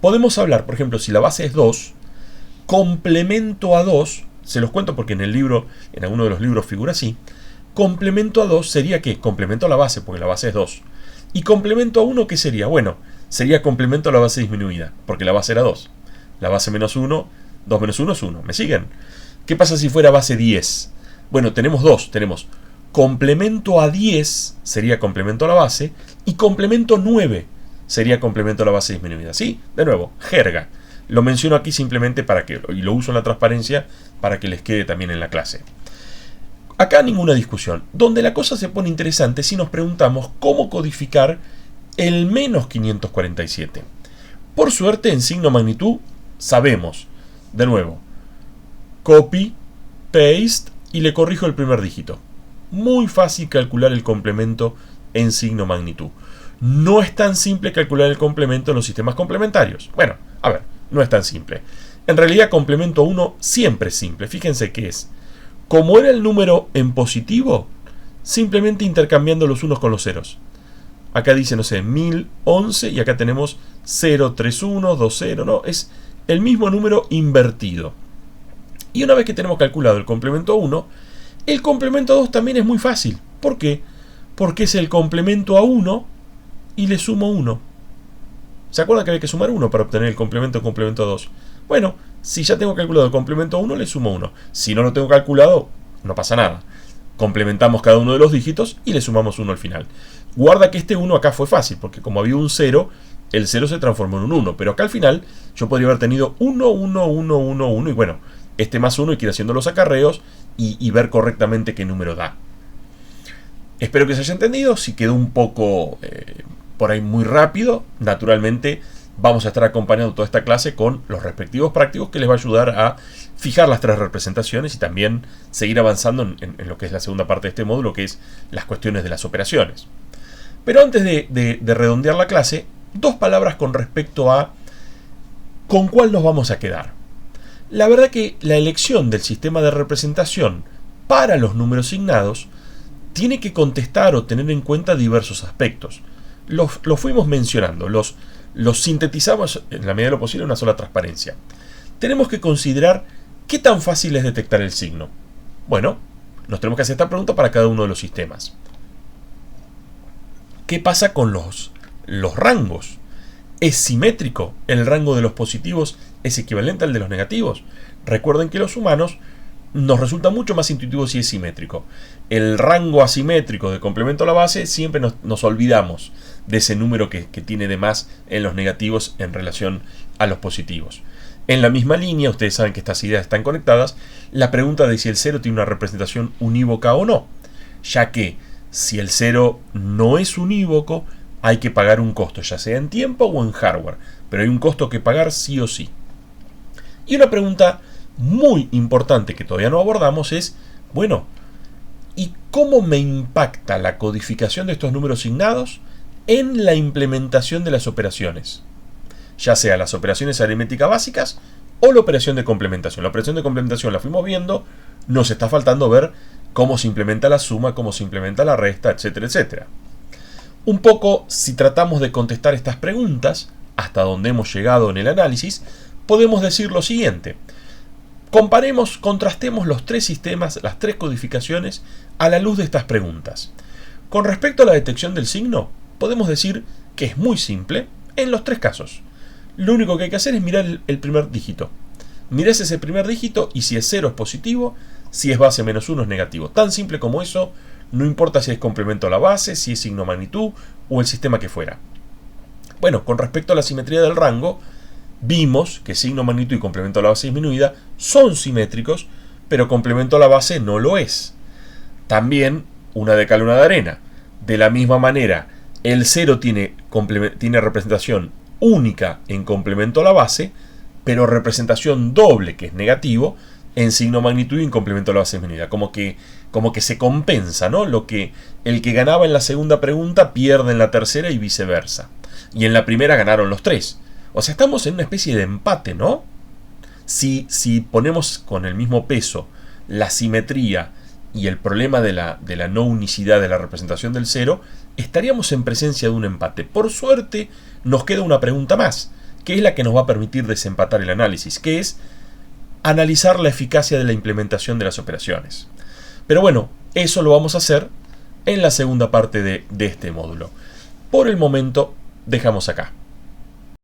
podemos hablar, por ejemplo, si la base es 2, complemento a 2, se los cuento porque en el libro, en alguno de los libros figura así, complemento a 2 sería ¿qué? Complemento a la base, porque la base es 2. Y complemento a 1, ¿qué sería? Bueno, sería complemento a la base disminuida, porque la base era 2. La base menos 1, 2 menos 1 es 1. ¿Me siguen? ¿Qué pasa si fuera base 10? Bueno, tenemos dos. Tenemos complemento a 10, sería complemento a la base, y complemento 9 sería complemento a la base disminuida. ¿Sí? De nuevo, jerga. Lo menciono aquí simplemente para que, y lo uso en la transparencia, para que les quede también en la clase. Acá ninguna discusión. Donde la cosa se pone interesante si nos preguntamos cómo codificar el menos 547. Por suerte, en signo magnitud sabemos. De nuevo, copy, paste y le corrijo el primer dígito. Muy fácil calcular el complemento en signo magnitud. No es tan simple calcular el complemento en los sistemas complementarios. Bueno, a ver, no es tan simple. En realidad, complemento 1 siempre es simple. Fíjense que es, como era el número en positivo, simplemente intercambiando los unos con los ceros. Acá dice, no sé, 1011 y acá tenemos 031, 20, no, es el mismo número invertido. Y una vez que tenemos calculado el complemento 1, el complemento 2 también es muy fácil. ¿Por qué? Porque es el complemento a 1 y le sumo 1. ¿Se acuerdan que había que sumar 1 para obtener el complemento a 2? Bueno, si ya tengo calculado el complemento a 1, le sumo 1. Si no lo tengo calculado, no pasa nada. Complementamos cada uno de los dígitos y le sumamos 1 al final. Guarda que este 1 acá fue fácil, porque como había un 0, el 0 se transformó en un 1. Pero acá al final yo podría haber tenido 1, 1, 1, 1, 1. Y bueno, este más 1 y que ir haciendo los acarreos y ver correctamente qué número da. Espero que se haya entendido. Si quedó un poco por ahí muy rápido, naturalmente vamos a estar acompañando toda esta clase con los respectivos prácticos que les va a ayudar a fijar las tres representaciones y también seguir avanzando en lo que es la segunda parte de este módulo, que es las cuestiones de las operaciones. Pero antes de redondear la clase, dos palabras con respecto a con cuál nos vamos a quedar. La verdad que la elección del sistema de representación para los números signados tiene que contestar o tener en cuenta diversos aspectos. Los fuimos mencionando, los sintetizamos en la medida de lo posible en una sola transparencia. Tenemos que considerar qué tan fácil es detectar el signo. Bueno, nos tenemos que hacer esta pregunta para cada uno de los sistemas. ¿Qué pasa con los rangos? ¿Es simétrico? ¿El rango de los positivos es equivalente al de los negativos? Recuerden que los humanos nos resulta mucho más intuitivo si es simétrico. El rango asimétrico de complemento a la base siempre nos olvidamos de ese número que tiene de más en los negativos en relación a los positivos. En la misma línea, ustedes saben que estas ideas están conectadas, la pregunta de si el 0 tiene una representación unívoca o no, ya que si el 0 no es unívoco, hay que pagar un costo, ya sea en tiempo o en hardware, pero hay un costo que pagar sí o sí. Y una pregunta muy importante que todavía no abordamos es, bueno, ¿y cómo me impacta la codificación de estos números signados en la implementación de las operaciones? ya sea las operaciones aritméticas básicas o la operación de complementación. La operación de complementación la fuimos viendo, nos está faltando ver cómo se implementa la suma, cómo se implementa la resta, etcétera, etcétera. Un poco, si tratamos de contestar estas preguntas, hasta donde hemos llegado en el análisis, podemos decir lo siguiente. Comparemos, contrastemos los tres sistemas, las tres codificaciones, a la luz de estas preguntas. Con respecto a la detección del signo, podemos decir que es muy simple en los tres casos. Lo único que hay que hacer es mirar el primer dígito. Mirás ese primer dígito y si es 0 es positivo, si es base menos 1 es negativo. Tan simple como eso, no importa si es complemento a la base, si es signo magnitud o el sistema que fuera. Bueno, con respecto a la simetría del rango, vimos que signo magnitud y complemento a la base disminuida son simétricos, pero complemento a la base no lo es. También una de cal, una de arena. De la misma manera, el 0 tiene representación única en complemento a la base, pero representación doble, que es negativo, en signo magnitud y en complemento a la base disminuida. Como que se compensa, ¿no? El que ganaba en la segunda pregunta pierde en la tercera y viceversa. Y en la primera ganaron los tres. O sea, estamos en una especie de empate, ¿no? Si ponemos con el mismo peso la simetría y el problema de la no unicidad de la representación del 0, estaríamos en presencia de un empate. Por suerte, nos queda una pregunta más, que es la que nos va a permitir desempatar el análisis, que es analizar la eficacia de la implementación de las operaciones. Pero bueno, eso lo vamos a hacer en la segunda parte de este módulo. Por el momento, dejamos acá.